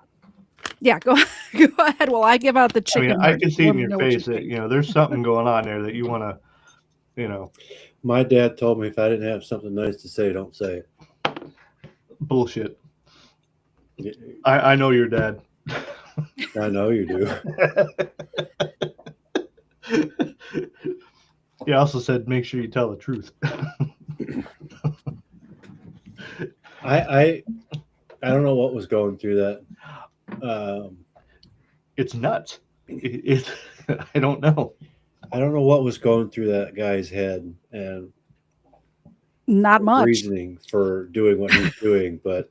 Yeah, go ahead while I give out the chicken heart. I can see it in your face that, you know, there's something going on there that you want to, you know. My dad told me if I didn't have something nice to say, don't say it. Bullshit. I know your dad. I know you do. He also said, make sure you tell the truth. I don't know what was going through that. It's nuts. I don't know. I don't know what was going through that guy's head and not much reasoning for doing what he's doing, but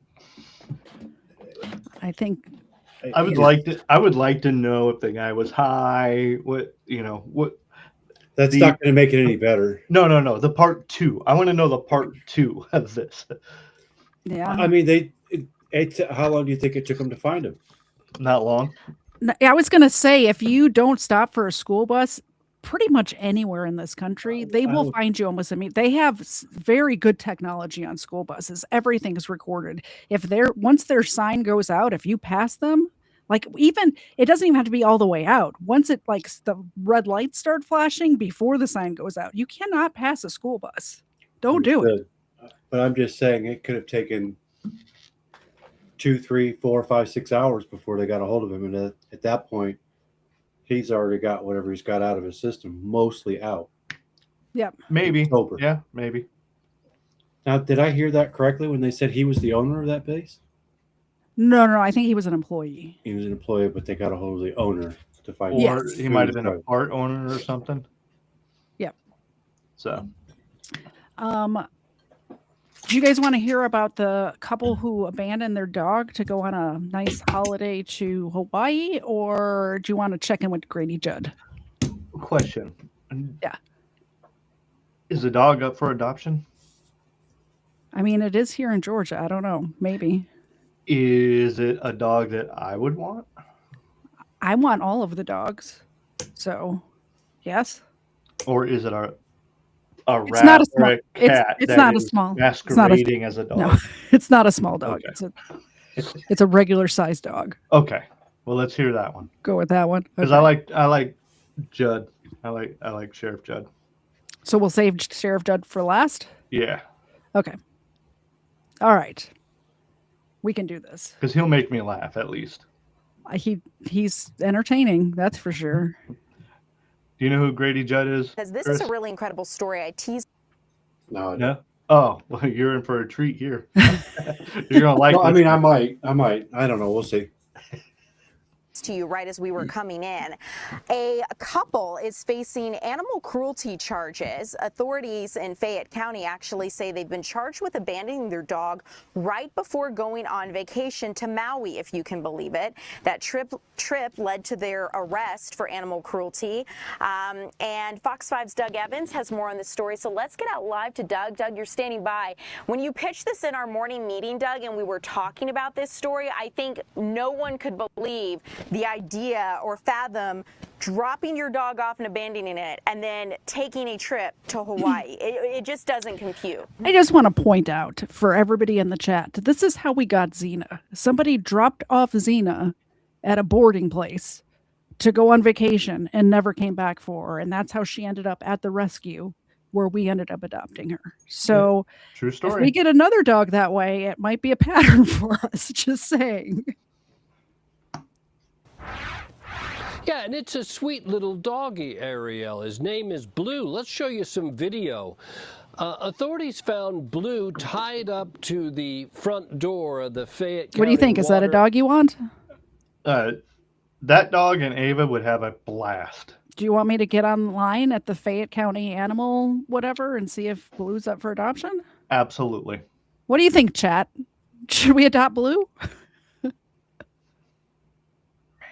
I think I would like to know if the guy was high. What. That's not going to make it any better. No. The part 2. I want to know the part 2 of this. Yeah. I mean, how long do you think it took them to find him? Not long. I was going to say, if you don't stop for a school bus, pretty much anywhere in this country, they will find you almost. I mean, they have very good technology on school buses. Everything is recorded. Once their sign goes out, if you pass them, like even it doesn't even have to be all the way out. Once it like the red lights start flashing before the sign goes out, you cannot pass a school bus. Don't do it. But I'm just saying it could have taken 2, 3, 4, 5, 6 hours before they got a hold of him, and at that point, he's already got whatever he's got out of his system, mostly out. Yep. Maybe. Sober. Yeah, maybe. Now, did I hear that correctly when they said he was the owner of that base? No. I think he was an employee. He was an employee, but they got a hold of the owner to find out. Or he might have been a part owner or something. Yep. So. Do you guys want to hear about the couple who abandoned their dog to go on a nice holiday to Hawaii, or do you want to check in with Grady Judd? Question. Yeah. Is the dog up for adoption? I mean, it is here in Georgia. I don't know. Maybe. Is it a dog that I would want? I want all of the dogs. So, yes. Or is it a It's rat not a small, or a cat it's that not a is small masquerading as a dog? No, it's not a small dog. Okay. It's a regular sized dog. Okay. Well, let's hear that one. Go with that one. Because Okay. I like Judd. I like Sheriff Judd. So we'll save Sheriff Judd for last? Yeah. Okay. All right. We can do this. Because he'll make me laugh at least. He's entertaining, that's for sure. Do you know who Grady Judd is? Because this Chris? is a really incredible story. I teased. No. Oh, well, you're in for a treat here. You're gonna like. No, I mean, I might. I don't know. We'll see. To you right as we were coming in. A couple is facing animal cruelty charges. Authorities in Fayette County actually say they've been charged with abandoning their dog right before going on vacation to Maui, if you can believe it. That trip led to their arrest for animal cruelty. And Fox 5's Doug Evans has more on this story. So let's get out live to Doug. Doug, you're standing by. When you pitched this in our morning meeting, Doug, and we were talking about this story, I think no one could believe the idea or fathom dropping your dog off and abandoning it and then taking a trip to Hawaii. It just doesn't compute. I just want to point out for everybody in the chat, this is how we got Xena. Somebody dropped off Xena at a boarding place to go on vacation and never came back for her. And that's how she ended up at the rescue where we ended up adopting her. So true story. If we get another dog that way, it might be a pattern for us. Just saying. Yeah, and it's a sweet little doggy, Ariel. His name is Blue. Let's show you some video. Authorities found Blue tied up to the front door of the Fayette County What do you think? Is that a dog you want? That dog and Ava would have a blast. Do you want me to get online at the Fayette County Animal whatever and see if Blue's up for adoption? Absolutely. What do you think, chat? Should we adopt Blue?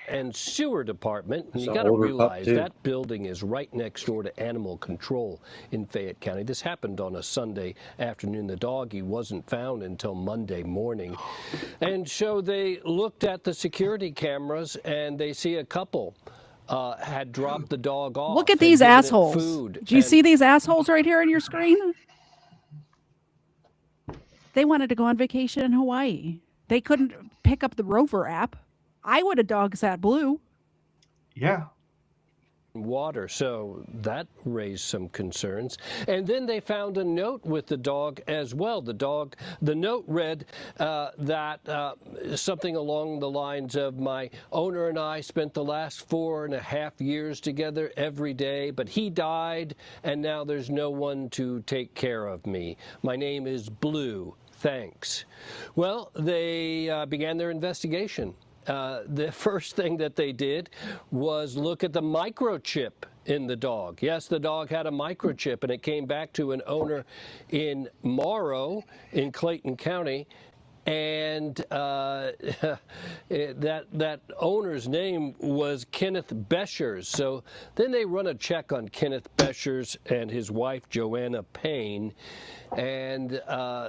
And sewer department. And you So got to older pup, realize too. that building is right next door to animal control in Fayette County. This happened on a Sunday afternoon. The doggy wasn't found until Monday morning. And so they looked at the security cameras and they see a couple had dropped the dog off. Look at and these given it assholes. food. Do you And see these assholes right here on your screen? They wanted to go on vacation in Hawaii. They couldn't pick up the Rover app. I would have dog sat Blue. Yeah. water. So that raised some concerns. And then they found a note with the dog as well. The note read that something along the lines of, my owner and I spent the last 4.5 years together every day, but he died and now there's no one to take care of me. My name is Blue. Thanks. Well, they began their investigation. The first thing that they did was look at the microchip in the dog. Yes, the dog had a microchip, and it came back to an owner in Morrow in Clayton County. And that owner's name was Kenneth Beschers. So then they run a check on Kenneth Beschers and his wife, Joanna Payne, and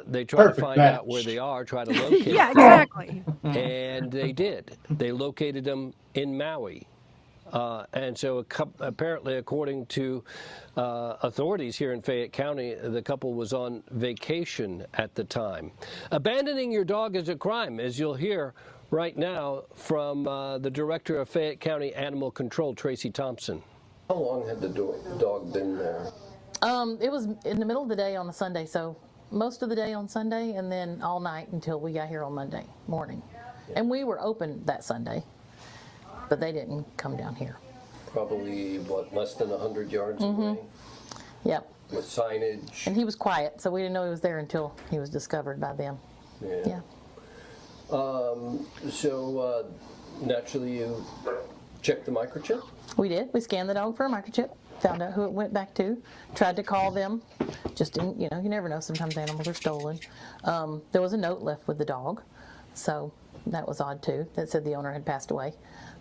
they try to find out where they are, try to locate them. Yeah, exactly. And they did. They located them in Maui. And so apparently, according to authorities here in Fayette County, the couple was on vacation at the time. Abandoning your dog is a crime, as you'll hear right now from the director of Fayette County Animal Control, Tracy Thompson. How long had the dog been there? It was in the middle of the day on a Sunday, so most of the day on Sunday and then all night until we got here on Monday morning. And we were open that Sunday, but they didn't come down here. Probably, what, less than 100 yards away? Yep. With signage? And he was quiet, so we didn't know he was there until he was discovered by them. Yeah. So naturally you checked the microchip? We did. We scanned the dog for a microchip, found out who it went back to, tried to call them. Just didn't, you never know. Sometimes animals are stolen. There was a note left with the dog, so that was odd too. That said the owner had passed away,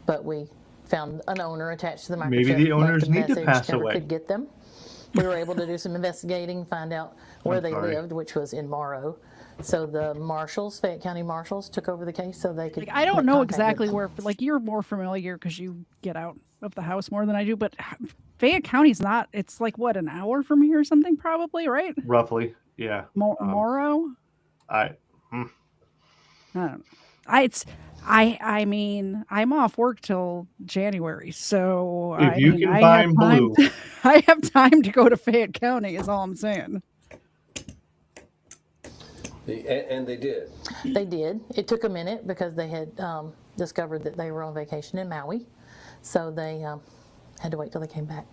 but we found an owner attached to the microchip. Maybe the owners left a need to message, pass never away. could get them. We were able to do some investigating, find out where they sorry. lived, which was in Morrow. So the marshals, Fayette County marshals, took over the case so they could. I don't make know contact with exactly them. where, like, you're more familiar because you get out of the house more than I do, but Fayette County's not, it's like, what, an hour from here or something, probably, right? Roughly, yeah. Morrow? I I don't know. I mean, I'm off work till January, so If you can find Blue. I have time to go to Fayette County, is all I'm saying. And they did. They did. It took a minute because they had discovered that they were on vacation in Maui, so they had to wait till they came back.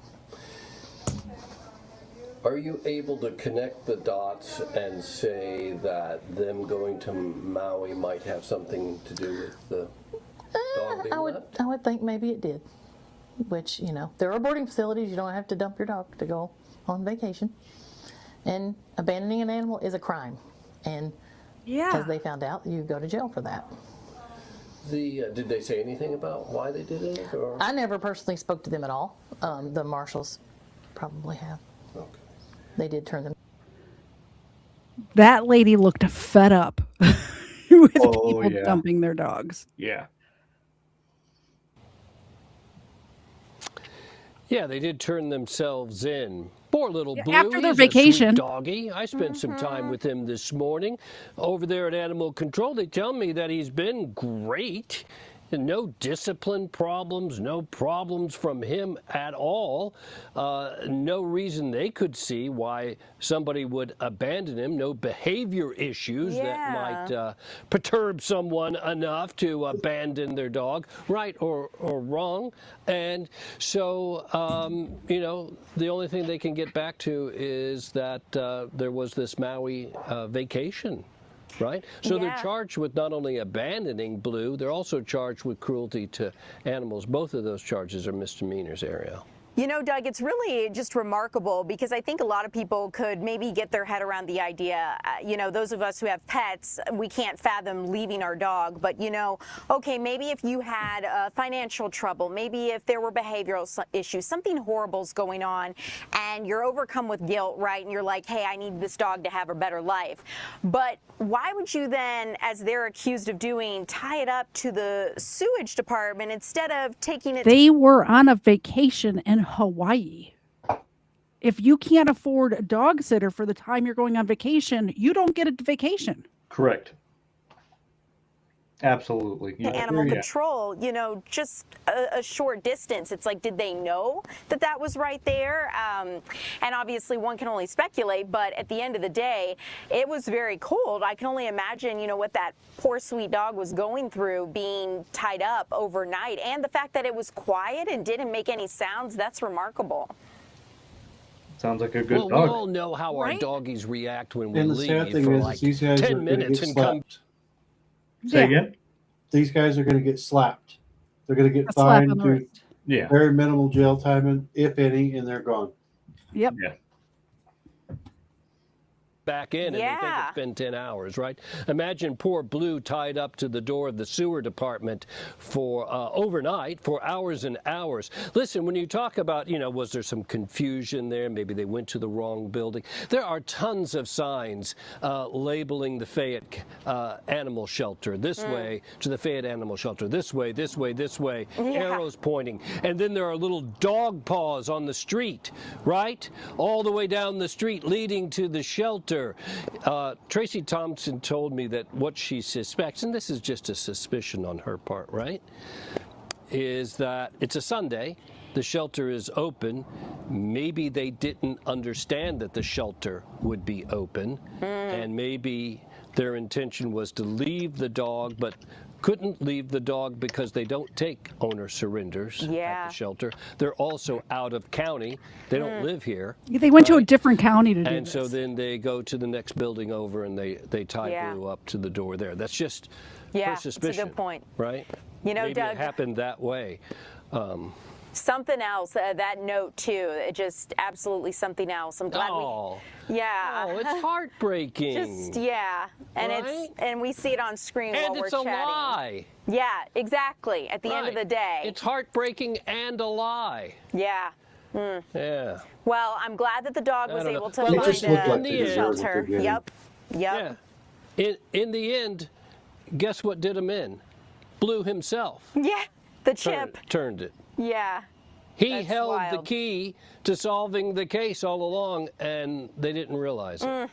Are you able to connect the dots and say that them going to Maui might have something to do with the dog being left? I would think maybe it did. Which, there are boarding facilities. You don't have to dump your dog to go on vacation. And abandoning an animal is a crime. And as they found out, you go to jail for that. Did they say anything about why they did it? Or? I never personally spoke to them at all. The marshals probably have. Okay. They did turn them. That lady looked fed up with Oh, people yeah. dumping their dogs. yeah. Yeah, they did turn themselves in. Poor little Blue. after their He's a sweet vacation. doggy. I spent some time with him this morning over there at Animal Control. They tell me that he's been great. no discipline problems, no problems from him at all. No reason they could see why somebody would abandon him. No behavior issues that might perturb someone enough to abandon their dog, right or wrong. And so, you know, the only thing they can get back to is that there was this Maui vacation. Right? So they're charged with not only abandoning Blue, they're also charged with cruelty to animals. Both of those charges are misdemeanors, Ariel. You know, Doug, it's really just remarkable because I think a lot of people could maybe get their head around the idea, you know, those of us who have pets, we can't fathom leaving our dog. But, you know, okay, maybe if you had financial trouble, maybe if there were behavioral issues, something horrible's going on and you're overcome with guilt, right? And you're like, hey, I need this dog to have a better life. But why would you then, as they're accused of doing, tie it up to the sewage department instead of taking it? They were on a vacation in Hawaii. If you can't afford a dog sitter for the time you're going on vacation, you don't get a vacation. Correct. Absolutely. Yeah, Animal control, you know, just a short distance. It's like, did they know that that was right there? And obviously one can only speculate, but at the end of the day, it was very cold. I can only imagine, you know, what that poor sweet dog was going through being tied up overnight. And the fact that it was quiet and didn't make any sounds, that's remarkable. Sounds like a good dog. We all know how our doggies react when we And the leave sad thing for is like these guys 10 are gonna minutes get and come. slapped. Say again? These guys are going to get slapped. They're going to get A slap fined on the to wrist. very minimal jail time, if any, and they're gone. Yep. Yeah. Back in and they think it's been 10 hours, right? Imagine poor Blue tied up to the door of the sewer department for overnight for hours and hours. Listen, when you talk about, you know, was there some confusion there? Maybe they went to the wrong building. There are tons of signs labeling the Fayette Animal Shelter this way to the Fayette Animal Shelter, this way, this way, this way, arrows pointing. And then there are little dog paws on the street, right? All the way down the street leading to the shelter. Tracy Thompson told me that what she suspects, and this is just a suspicion on her part, right, is that it's a Sunday, the shelter is open, maybe they didn't understand that the shelter would be open, and maybe their intention was to leave the dog, but couldn't leave the dog because they don't take owner surrenders at the shelter. They're also out of county. They don't live here. They went to a different county to do And this. so then they go to the next building over and they tie Blue up to the door there. That's just her suspicion. That's a good point. Right? You know, Maybe Doug, it happened that way. something else, that note too, it just absolutely something else. I'm glad Oh, it's heartbreaking. Just, and Right? and we see it on screen And while we're it's a chatting. lie. Yeah, exactly. At the end of the day. It's heartbreaking and a lie. Yeah. Yeah. Well, I'm glad that the dog was able to Well, find in a shelter. Yep. Yeah. In the end, guess what did him in? Blue himself. Yeah. The chip. Turned it. Yeah. He held the key to solving the case all along, and they didn't realize it.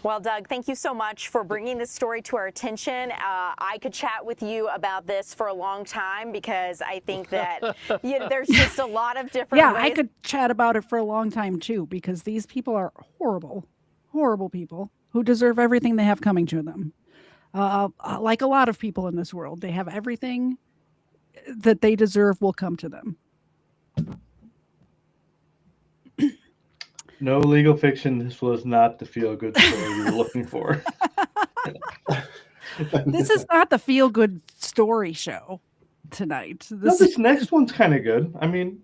Well, Doug, thank you so much for bringing this story to our attention. I could chat with you about this for a long time because I think that there's just a lot of different ways. I could chat about it for a long time too because these people are horrible, horrible people who deserve everything they have coming to them. Like a lot of people in this world, they have everything that they deserve will come to them. No legal fiction. This was not the feel-good story you were looking for. This is not the feel-good story show tonight. This next one's kind of good. I mean,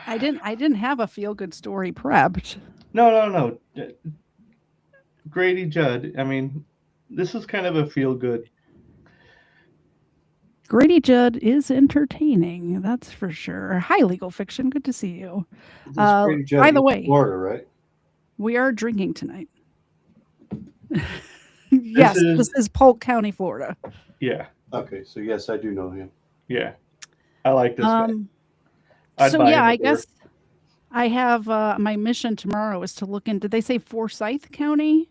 I didn't have a feel-good story prepped. No. Grady Judd. I mean, this is kind of a feel-good. Grady Judd is entertaining, that's for sure. Hi, Legal Fiction. Good to see you. By the way, Florida, right? We are drinking tonight. Yes, this is Polk County, Florida. Yeah. Okay, so yes, I do know him. Yeah, I like this guy. I guess I have my mission tomorrow is to look in. Did they say Forsyth County?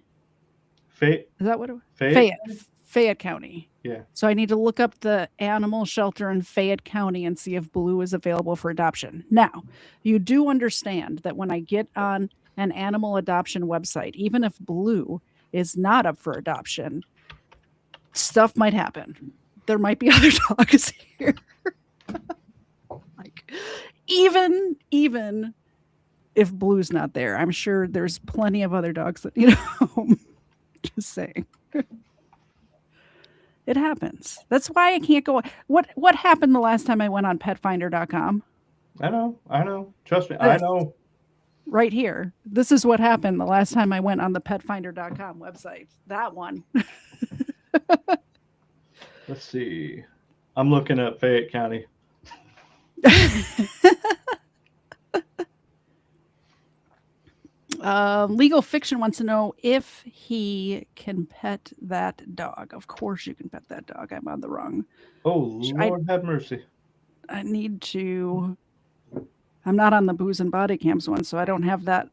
Fayette. Is that what it was? Fayette? Fayette County. Yeah. So I need to look up the animal shelter in Fayette County and see if Blue is available for adoption. Now, you do understand that when I get on an animal adoption website, even if Blue is not up for adoption, stuff might happen. There might be other dogs here. Like, even if Blue's not there, I'm sure there's plenty of other dogs that need a home. Just saying. It happens. That's why I can't go. What happened the last time I went on petfinder.com? I know. Trust me, I know. Right here. This is what happened the last time I went on the petfinder.com website. That one. Let's see. I'm looking at Fayette County. Legal Fiction wants to know if he can pet that dog. Of course you can pet that dog. I'm on the wrong. Oh, Lord have mercy. I need to. I'm not on the Booze and Body Cams one, so I don't have that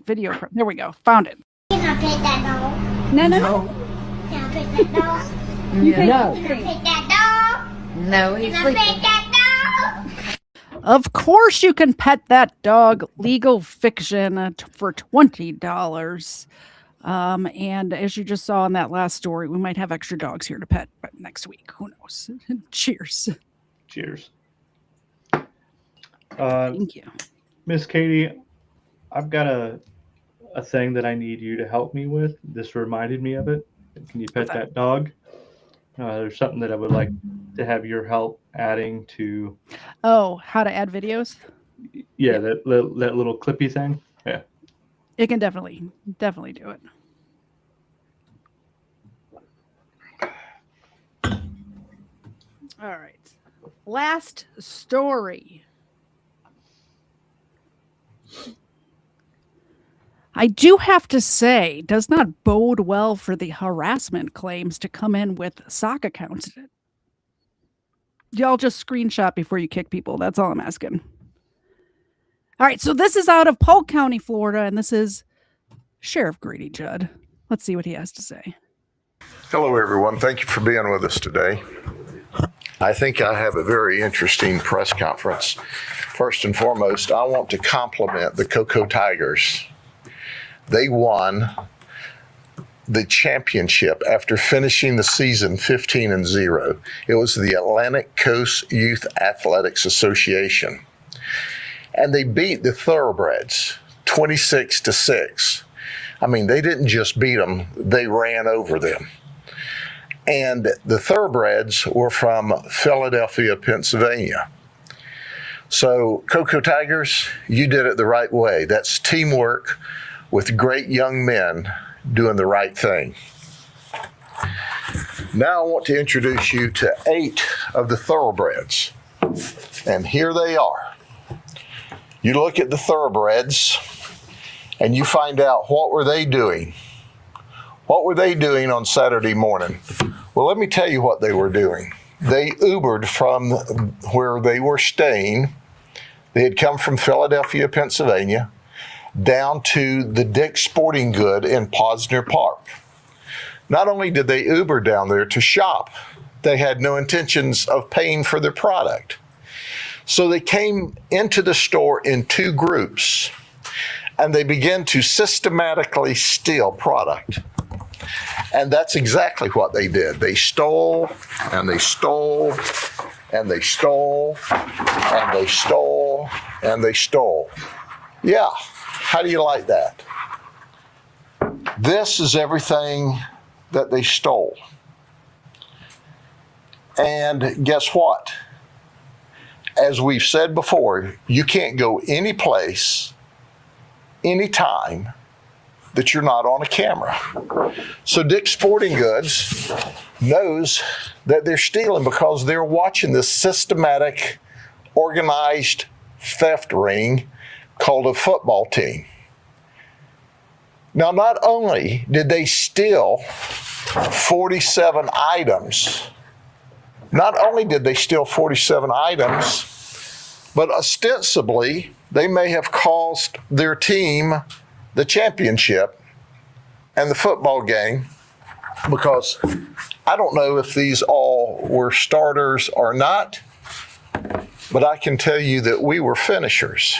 video. There we go. Found it. Can I pet that dog? No. Can I pet that dog? No. Can I pet that dog? No, he's sleeping. Can I pet that dog? Of course you can pet that dog. Legal Fiction for $20. And as you just saw in that last story, we might have extra dogs here to pet next week. Who knows? Cheers. Cheers. Thank you. Miss Katie, I've got a thing that I need you to help me with. This reminded me of it. Can you pet that dog? There's something that I would like to have your help adding to. Oh, how to add videos? Yeah, that little clippy thing. Yeah. It can definitely do it. All right. Last story. I do have to say, does not bode well for the harassment claims to come in with sock accounts. Y'all just screenshot before you kick people. That's all I'm asking. All right, so this is out of Polk County, Florida, and this is Sheriff Grady Judd. Let's see what he has to say. Hello, everyone. Thank you for being with us today. I think I have a very interesting press conference. First and foremost, I want to compliment the Cocoa Tigers. They won the championship after finishing the season 15-0. It was the Atlantic Coast Youth Athletics Association. And they beat the Thoroughbreds 26-6. I mean, they didn't just beat them, they ran over them. And the Thoroughbreds were from Philadelphia, Pennsylvania. So, Cocoa Tigers, you did it the right way. That's teamwork with great young men doing the right thing. Now I want to introduce you to 8 of the Thoroughbreds. And here they are. You look at the Thoroughbreds and you find out, what were they doing? What were they doing on Saturday morning? Well, let me tell you what they were doing. They Ubered from where they were staying. They had come from Philadelphia, Pennsylvania, down to the Dick's Sporting Good in Posner Park. Not only did they Uber down there to shop, they had no intentions of paying for their product. So they came into the store in 2 groups, and they began to systematically steal product. And that's exactly what they did. They stole, and they stole, and they stole, and they stole, and they stole. Yeah. How do you like that? This is everything that they stole. And guess what? As we've said before, you can't go any place, anytime that you're not on a camera. So Dick's Sporting Goods knows that they're stealing because they're watching this systematic, organized theft ring called a football team. Now, not only did they steal 47 items, but ostensibly, they may have cost their team the championship and the football game because I don't know if these all were starters or not, but I can tell you that we were finishers.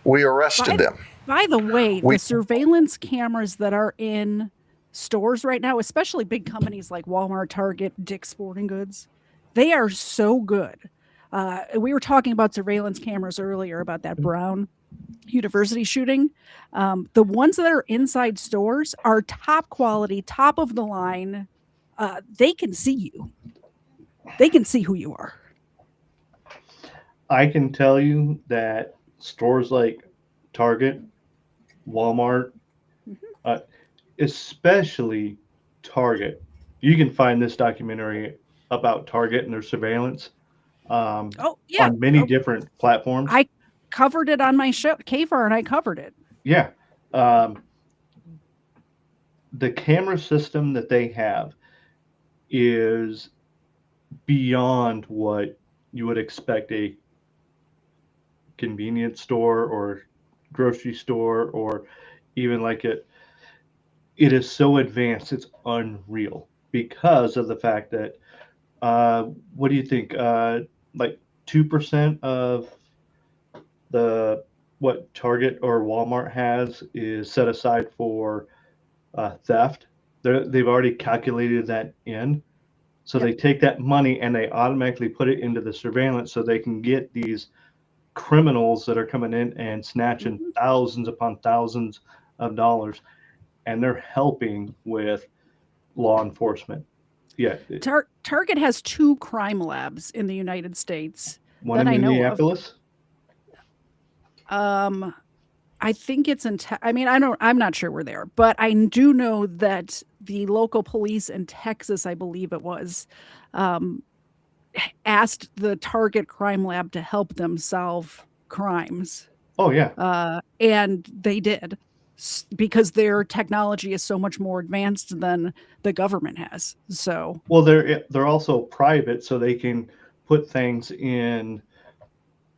We arrested them. By the way, the surveillance cameras that are in stores right now, especially big companies like Walmart, Target, Dick's Sporting Goods, they are so good. We were talking about surveillance cameras earlier about that Brown University shooting. The ones that are inside stores are top quality, top of the line. They can see you. They can see who you are. I can tell you that stores like Target, Walmart, especially Target, you can find this documentary about Target and their surveillance on many different platforms. I covered it on my show. KFAR and I covered it. Yeah. The camera system that they have is beyond what you would expect a convenience store or grocery store, or even like it is so advanced, it's unreal, because of the fact that what do you think, like 2% of what Target or Walmart has is set aside for theft. They've already calculated that in, so they take that money and they automatically put it into the surveillance so they can get these criminals that are coming in and snatching thousands upon thousands of dollars, and they're helping with law enforcement. Yeah. Target has 2 crime labs in the United States. One in Minneapolis? I think it's in I'm not sure where they are, but I do know that the local police in Texas, I believe it was, asked the Target crime lab to help them solve crimes. Oh yeah. And they did, because their technology is so much more advanced than the government has. So well, they're also private, so they can put things in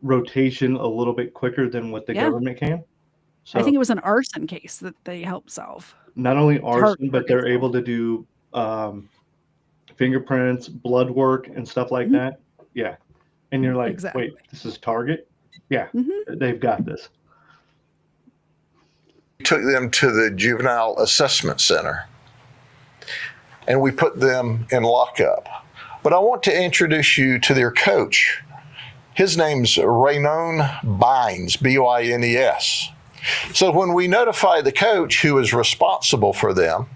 rotation a little bit quicker than what the government can. So I think it was an arson case that they helped solve. Not only arson, but they're able to do fingerprints, blood work, and stuff like that. Yeah. And you're like, wait, this is Target? Yeah, they've got this. We took them to the Juvenile Assessment Center, and we put them in lockup. But I want to introduce you to their coach. His name's Raynon Bynes, B-Y-N-E-S. So when we notify the coach who is responsible for them,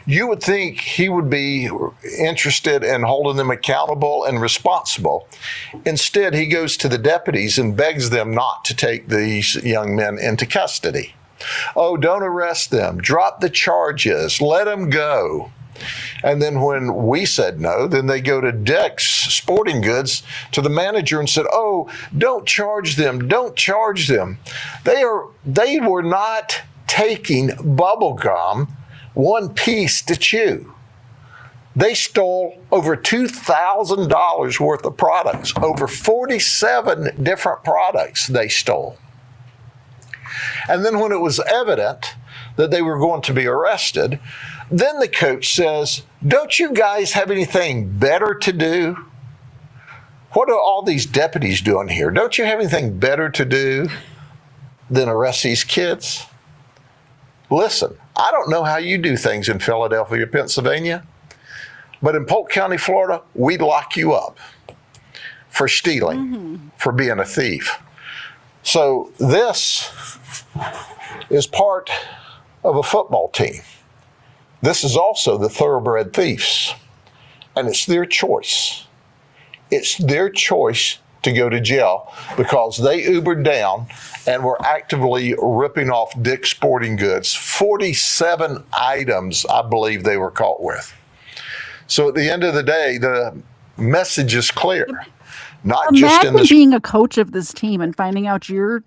you would think he would be interested in holding them accountable and responsible. Instead, he goes to the deputies and begs them not to take these young men into custody. Oh, don't arrest them. Drop the charges. Let them go. And then when we said no, then they go to Dick's Sporting Goods to the manager and said, oh, don't charge them. Don't charge them. They were not taking bubble gum one piece to chew. They stole over $2,000 worth of products, over 47 different products they stole. And then when it was evident that they were going to be arrested, then the coach says, don't you guys have anything better to do? What are all these deputies doing here? Don't you have anything better to do than arrest these kids? Listen, I don't know how you do things in Philadelphia, Pennsylvania, but in Polk County, Florida, we'd lock you up for stealing, for being a thief. So this is part of a football team. This is also the thoroughbred thieves, and it's their choice. It's their choice to go to jail because they Ubered down and were actively ripping off Dick's Sporting Goods. 47 items, I believe they were caught with. So at the end of the day, the message is clear. Not just in this. Being a coach of this team and finding out your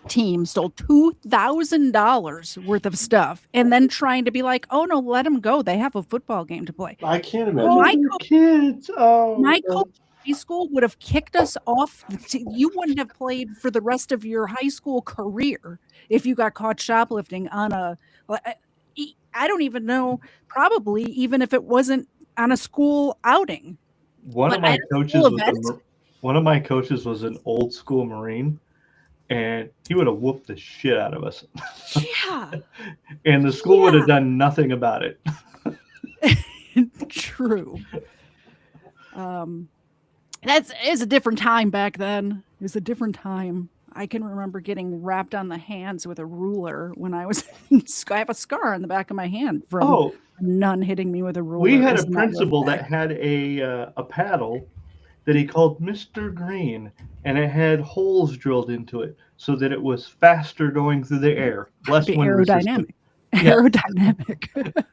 team stole $2,000 worth of stuff, and then trying to be like, "Oh no, let them go. They have a football game to play." I can't imagine. My kids. my coach in high school would have kicked us off. You wouldn't have played for the rest of your high school career if you got caught shoplifting on a. I don't even know, probably even if it wasn't on a school outing. One of my coaches was an old school Marine, and he would have whooped the shit out of us. Yeah. And the school would have done nothing about it. True. It's a different time back then. It was a different time. I can remember getting wrapped on the hands with a ruler when I was. I have a scar on the back of my hand from a nun hitting me with a ruler. We had a principal that had a paddle that he called Mr. Green, and it had holes drilled into it so that it was faster going through the air, less wind aerodynamic. Yeah. Aerodynamic.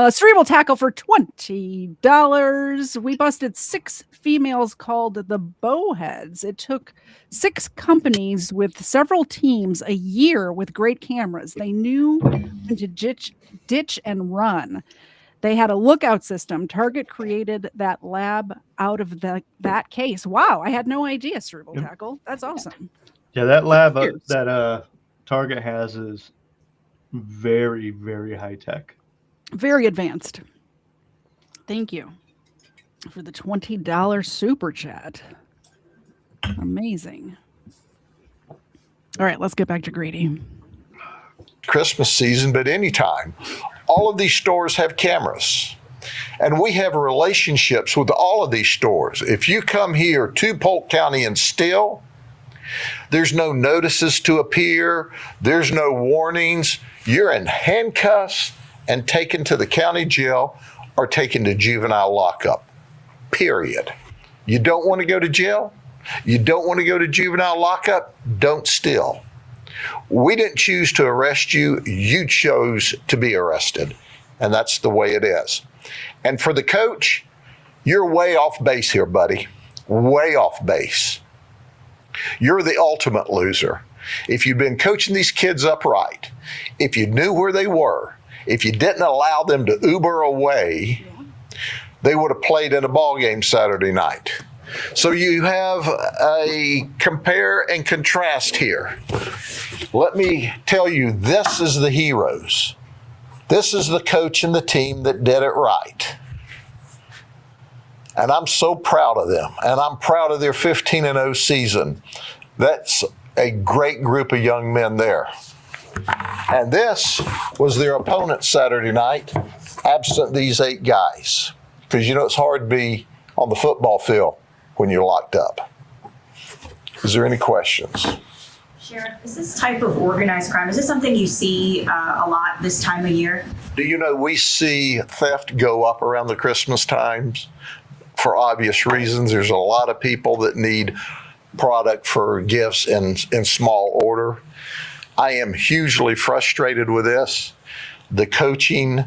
Cerebral tackle for $20. We busted 6 females called the Bowheads. It took 6 companies with several teams a year with great cameras. They knew when to ditch and run. They had a lookout system. Target created that lab out of that case. Wow, I had no idea, Cerebral tackle. That's awesome. Yeah, that lab that Target has is very, very high tech. Very advanced. Thank you for the $20 super chat. Amazing. All right, let's get back to Grady. Christmas season, but anytime. All of these stores have cameras, and we have relationships with all of these stores. If you come here to Polk County and steal, there's no notices to appear, there's no warnings. You're in handcuffs and taken to the county jail or taken to juvenile lockup, period. You don't want to go to jail? You don't want to go to juvenile lockup? Don't steal. We didn't choose to arrest you. You chose to be arrested. And that's the way it is. And for the coach, you're way off base here, buddy. Way off base. You're the ultimate loser. If you'd been coaching these kids upright, if you knew where they were, if you didn't allow them to Uber away, they would have played in a ball game Saturday night. So you have a compare and contrast here. Let me tell you, this is the heroes. This is the coach and the team that did it right. And I'm so proud of them. And I'm proud of their 15-0 season. That's a great group of young men there. And this was their opponent Saturday night, absent these 8 guys. Because, you know, it's hard to be on the football field when you're locked up. Is there any questions? Sheriff, is this type of organized crime, is this something you see a lot this time of year? Do you know we see theft go up around the Christmas times for obvious reasons? There's a lot of people that need product for gifts in small order. I am hugely frustrated with this. The coaching,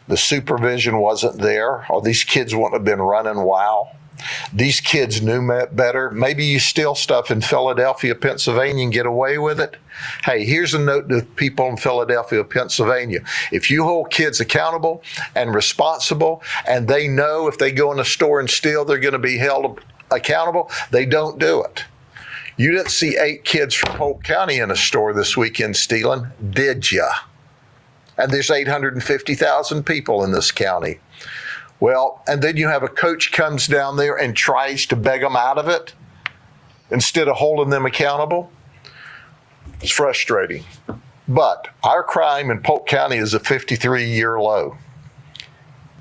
the supervision wasn't there, or these kids wouldn't have been running wild. These kids knew better. Maybe you steal stuff in Philadelphia, Pennsylvania and get away with it. Hey, here's a note to people in Philadelphia, Pennsylvania. If you hold kids accountable and responsible, and they know if they go in a store and steal, they're going to be held accountable, they don't do it. You didn't see 8 kids from Polk County in a store this weekend stealing, did ya? And there's 850,000 people in this county. Well, and then you have a coach comes down there and tries to beg them out of it instead of holding them accountable. It's frustrating. But our crime in Polk County is a 53-year low.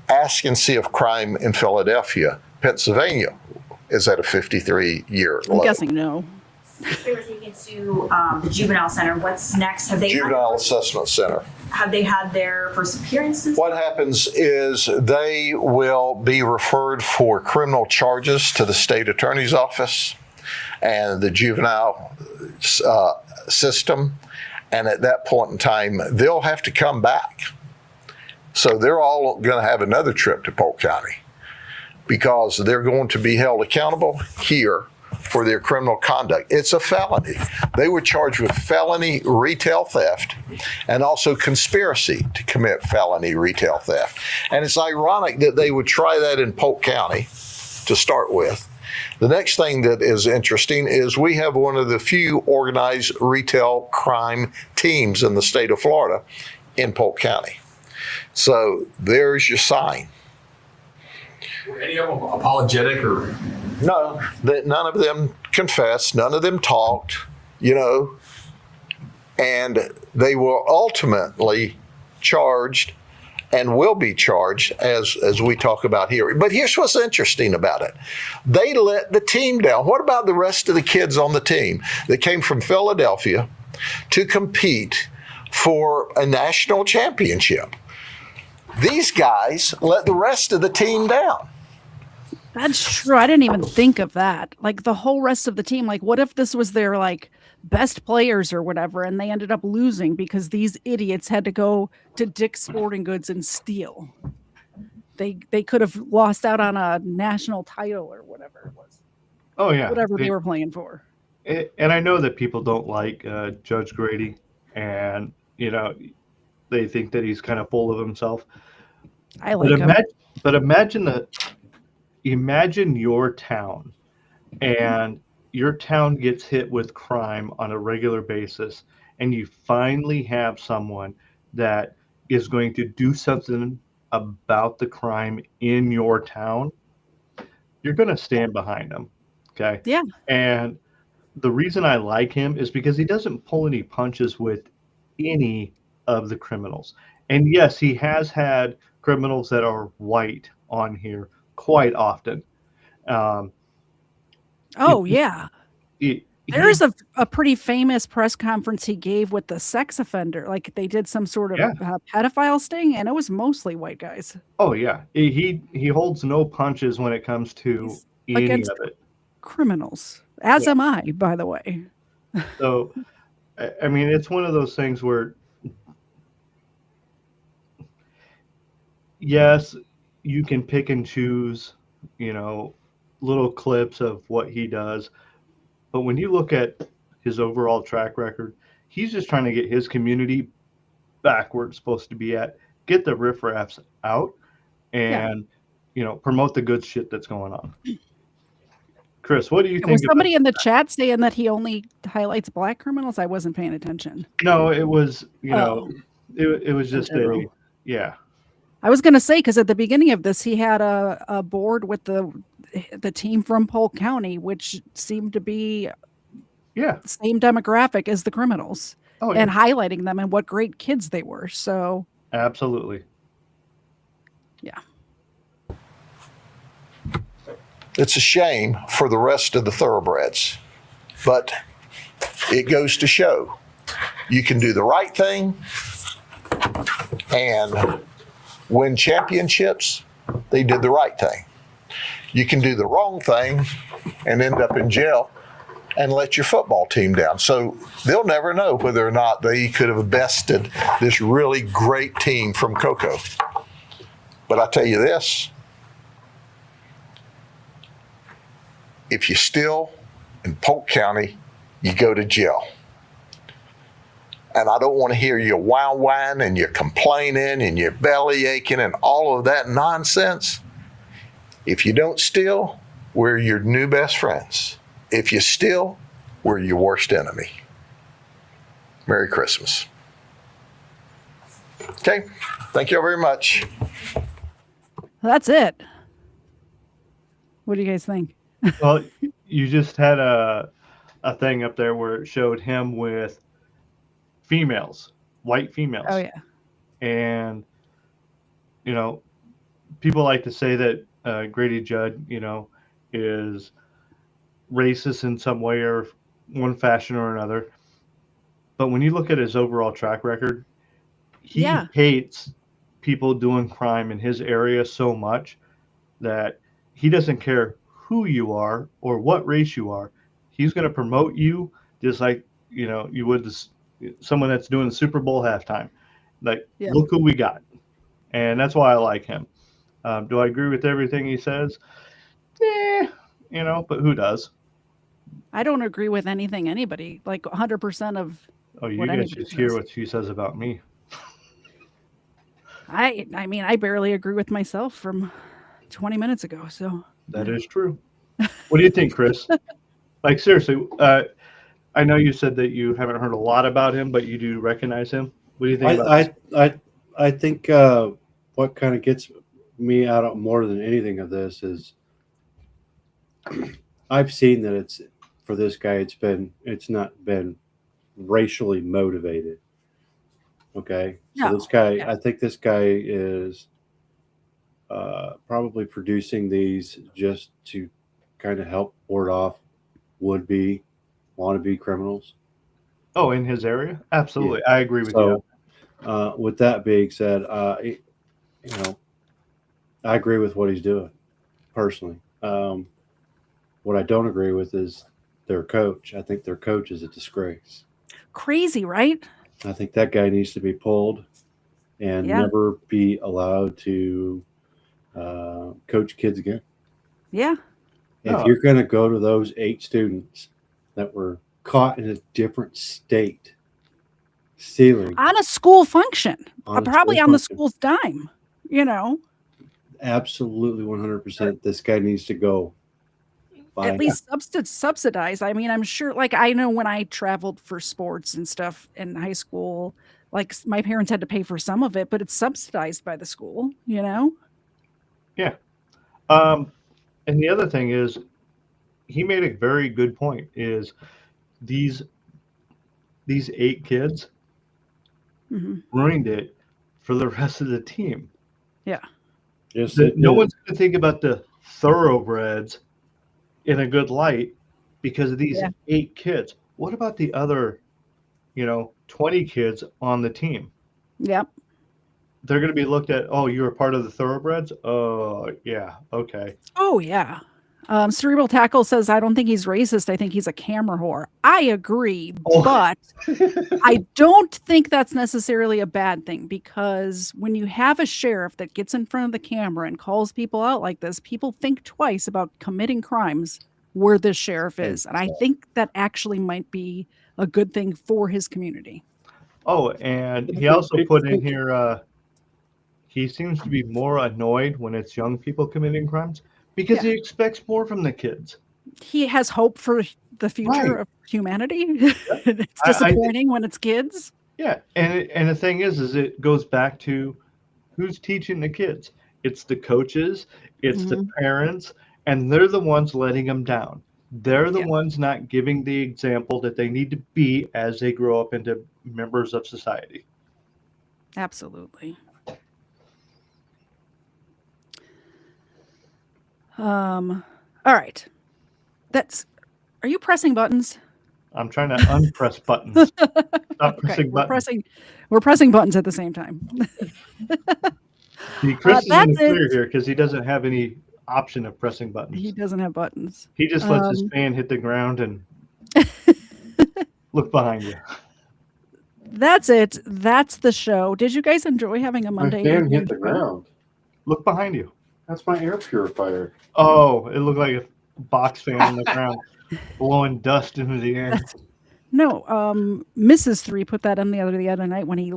Ask and see if crime in Philadelphia, Pennsylvania, is at a 53-year low. I'm guessing no. They were taken to the juvenile center. What's next? Juvenile Assessment Center. Have they had their first appearances? What happens is they will be referred for criminal charges to the state attorney's office and the juvenile system. And at that point in time, they'll have to come back. So they're all going to have another trip to Polk County because they're going to be held accountable here for their criminal conduct. It's a felony. They were charged with felony retail theft and also conspiracy to commit felony retail theft. And it's ironic that they would try that in Polk County to start with The next thing that is interesting is we have one of the few organized retail crime teams in the state of Florida in Polk County. So there's your sign. Were any of them apologetic or? No, none of them confessed, none of them talked, and they were ultimately charged and will be charged as we talk about here. But here's what's interesting about it. They let the team down. What about the rest of the kids on the team that came from Philadelphia to compete for a national championship? These guys let the rest of the team down. That's true. I didn't even think of that. Like the whole rest of the team, like what if this was their like best players or whatever, and they ended up losing because these idiots had to go to Dick's Sporting Goods and steal. They could have lost out on a national title or whatever it was. Oh yeah, whatever they were playing for. And I know that people don't like Judge Grady, and they think that he's kind of full of himself. I like him. But imagine your town, and your town gets hit with crime on a regular basis, and you finally have someone that is going to do something about the crime in your town. You're going to stand behind them. Okay. Yeah. And the reason I like him is because he doesn't pull any punches with any of the criminals. And yes, he has had criminals that are white on here quite often. Yeah. There's a pretty famous press conference he gave with the sex offender. Like they did some sort of pedophile sting, and it was mostly white guys. Oh yeah, he holds no punches when it comes to any against of it. Criminals, as am I, by the way. So, I mean, it's one of those things where, yes, you can pick and choose, little clips of what he does. But when you look at his overall track record, he's just trying to get his community back where it's supposed to be at, get the riffraffs out, and, promote the good shit that's going on. Chris, what do you think? Was somebody in the chat saying that he only highlights black criminals? I wasn't paying attention. No, it was, it was just yeah. I was going to say, because at the beginning of this, he had a board with the team from Polk County, which seemed to be the same demographic as the criminals, and highlighting them and what great kids they were. So absolutely. Yeah. It's a shame for the rest of the thoroughbreds, but it goes to show you can do the right thing and win championships. They did the right thing. You can do the wrong thing and end up in jail and let your football team down. So they'll never know whether or not they could have bested this really great team from Cocoa. But I tell you this, if you steal in Polk County, you go to jail. And I don't want to hear you whine and you're complaining and you're belly aching and all of that nonsense. If you don't steal, we're your new best friends. If you steal, we're your worst enemy. Merry Christmas. Okay, thank you all very much. That's it. What do you guys think? Well, you just had a thing up there where it showed him with females, white females. Oh yeah. And people like to say that Grady Judd, is racist in some way or one fashion or another. But when you look at his overall track record, he hates people doing crime in his area so much that he doesn't care who you are or what race you are. He's going to promote you just like, you would someone that's doing the Super Bowl halftime. Like, look who we got. And that's why I like him. Do I agree with everything he says? But who does? I don't agree with anything anybody, like 100% of. Oh, you guys just hear what she says about me. I mean, I barely agree with myself from 20 minutes ago. So that is true. What do you think, Chris? Like, seriously, I know you said that you haven't heard a lot about him, but you do recognize him. What do you think about this? I think what kind of gets me out of more than anything of this is I've seen that it's for this guy. It's not been racially motivated. Okay, so No. this guy, Yeah. I think this guy is probably producing these just to kind of help ward off would-be, wannabe criminals. Oh, in his area? Absolutely. Yeah. I agree with you. With that being said, I agree with what he's doing personally. What I don't agree with is their coach. I think their coach is a disgrace. Crazy, right? I think that guy needs to be pulled and never be allowed to coach kids again. Yeah. If you're going to go to those 8 students that were caught in a different state stealing On a school function, probably on the function. school's dime, Absolutely 100%. This guy needs to go. At least subsidized. I mean, I'm sure, like, I know when I traveled for sports and stuff in high school, like, my parents had to pay for some of it, but it's subsidized by the school, Yeah. And the other thing is, he made a very good point, is these 8 kids ruined it for the rest of the team. Yeah. Yes, No one's going to think about the thoroughbreds in a good light because of these 8 kids. What about the other, 20 kids on the team? Yep. They're going to be looked at, oh, you're a part of the thoroughbreds? Oh, yeah, okay. Oh, yeah. Cerebral Tackle says, I don't think he's racist. I think he's a camera whore. I agree, but I don't think that's necessarily a bad thing, because when you have a sheriff that gets in front of the camera and calls people out like this, people think twice about committing crimes where this sheriff is. And I think that actually might be a good thing for his community. Oh, and he also put in here, he seems to be more annoyed when it's young people committing crimes because he expects more from the kids. He has hope for the future of humanity. It's disappointing when it's kids. Yeah, and the thing is it goes back to who's teaching the kids. It's the coaches, it's the parents, and they're the ones letting them down. They're the ones not giving the example that they need to be as they grow up into members of society. Absolutely. All right. Are you pressing buttons? I'm trying to unpress buttons. Stop pressing buttons. We're pressing buttons at the same time. See, Chris is in the clear here because he doesn't have any option of pressing buttons. He doesn't have buttons. He just lets his fan hit the ground and look behind you. That's it. That's the show. Did you guys enjoy having a Monday? My fan hit the ground. Look behind you. That's my air purifier. Oh, it looked like a box fan on the ground blowing dust into the air. No, Mrs. 3 put that in the other night when he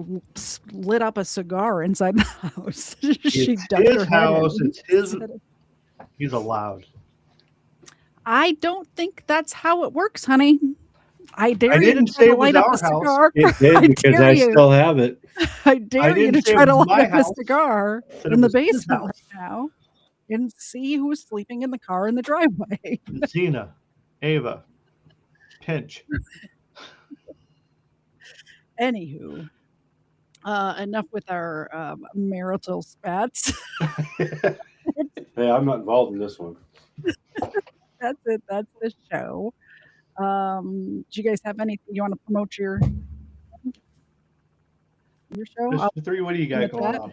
lit up a cigar inside the house. She ducked his her head house. in. It's his. He's allowed. I don't think that's how it works, honey. I dare you to didn't try say to it was light up our a house. cigar. It did because I still have it. I dare you to didn't say try it to was light my up a house. cigar Said it in the was his basement house. right now and see who's sleeping in the car in the driveway. Zena, Ava, Pinch. Anywho, enough with our marital spats. Hey, I'm not involved in this one. That's it. That's the show. Do you guys have anything you want to promote your show? Mr. 3, what do you got with going that. on?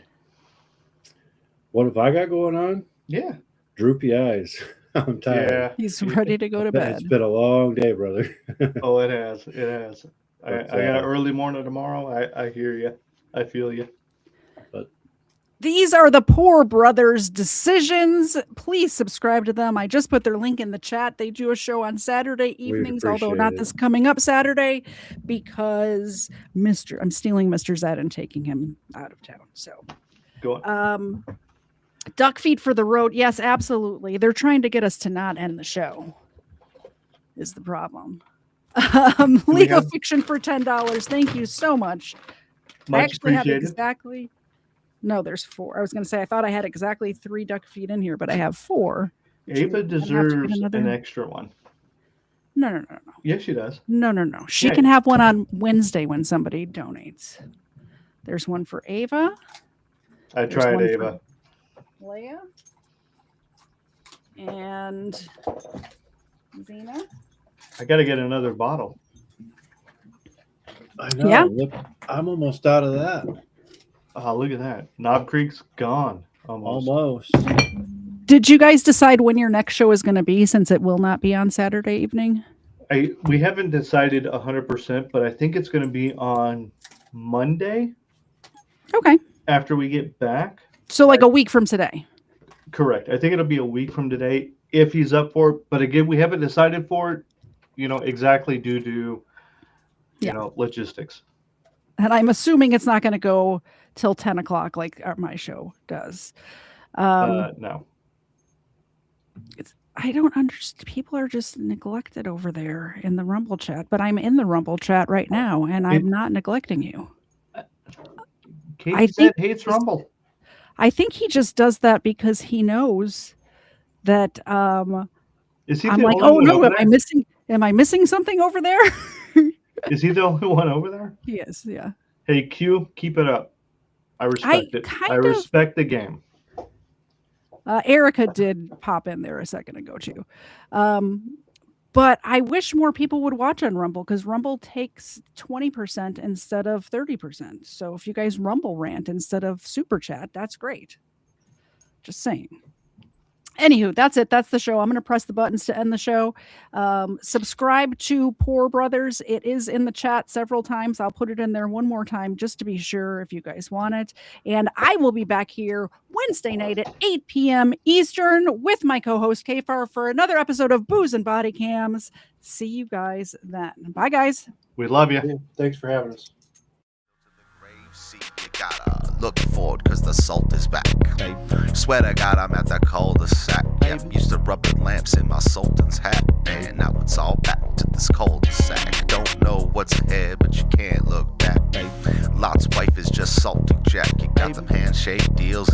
What have I got going on? Yeah. Droopy eyes. I'm tired. Yeah. He's ready to go to bed. It's been a long day, brother. Oh, it has. It has. I But, got an early morning tomorrow. I hear you. I feel you. These are the Poor Brothers Decisions. Please subscribe to them. I just put their link in the chat. They do a show on Saturday evenings, although not appreciate this coming up Saturday, because I'm stealing Mr. Zed and taking him out of town. So Go on. Duck feed for the road. Yes, absolutely. They're trying to get us to not end the show. Is the problem. Legal Fiction for $10. Thank you so much. I Much actually have appreciated. exactly. No, there's 4. I was going to say I thought I had exactly 3 duck feed in here, but I have 4. Ava deserves an extra one. No. Yes, she does. No. She Yeah. can have one on Wednesday when somebody donates. There's one for Ava. I There's tried one Ava. for Leia. And Zena. I got to get another bottle. I know. Yeah. Look, I'm almost out of that. Oh, look at that. Knob Creek's gone. Almost. Did you guys decide when your next show is going to be, since it will not be on Saturday evening? We haven't decided 100%, but I think it's going to be on Monday. Okay. After we get back. So like a week from today. Correct. I think it'll be a week from today if he's up for it. But again, we haven't decided for it, exactly due to, logistics. And I'm assuming it's not going to go till 10 o'clock like my show does. No. I don't understand. People are just neglected over there in the Rumble chat, but I'm in the Rumble chat right now, and I'm not neglecting you. KTZed hates Rumble. I think he just does that because he knows that Is he I'm the like, only oh one no, over am I missing something over there? Is he the only one over there? He is, yeah. Hey, Q, keep it up. I respect it. I respect the game. Erica did pop in there a second ago too. But I wish more people would watch on Rumble, because Rumble takes 20% instead of 30%. So if you guys Rumble rant instead of Super Chat, that's great. Just saying. Anywho, that's it. That's the show. I'm going to press the buttons to end the show. Subscribe to Poor Brothers. It is in the chat several times. I'll put it in there one more time just to be sure if you guys want it. And I will be back here Wednesday night at 8 p.m. Eastern with my co-host Kfar for another episode of Booze and Body Cams. See you guys then. Bye, guys. We love you. Yeah, thanks for having us. Look forward, cause the salt is back. Swear to God, I'm at the cul-de-sac. Yeah, I'm used to rubbing lamps in my sultan's hat. And now it's all back to this cul-de-sac. Don't know what's ahead, but you can't look back. Lot's wife is just salty Jack. You got them handshake deals.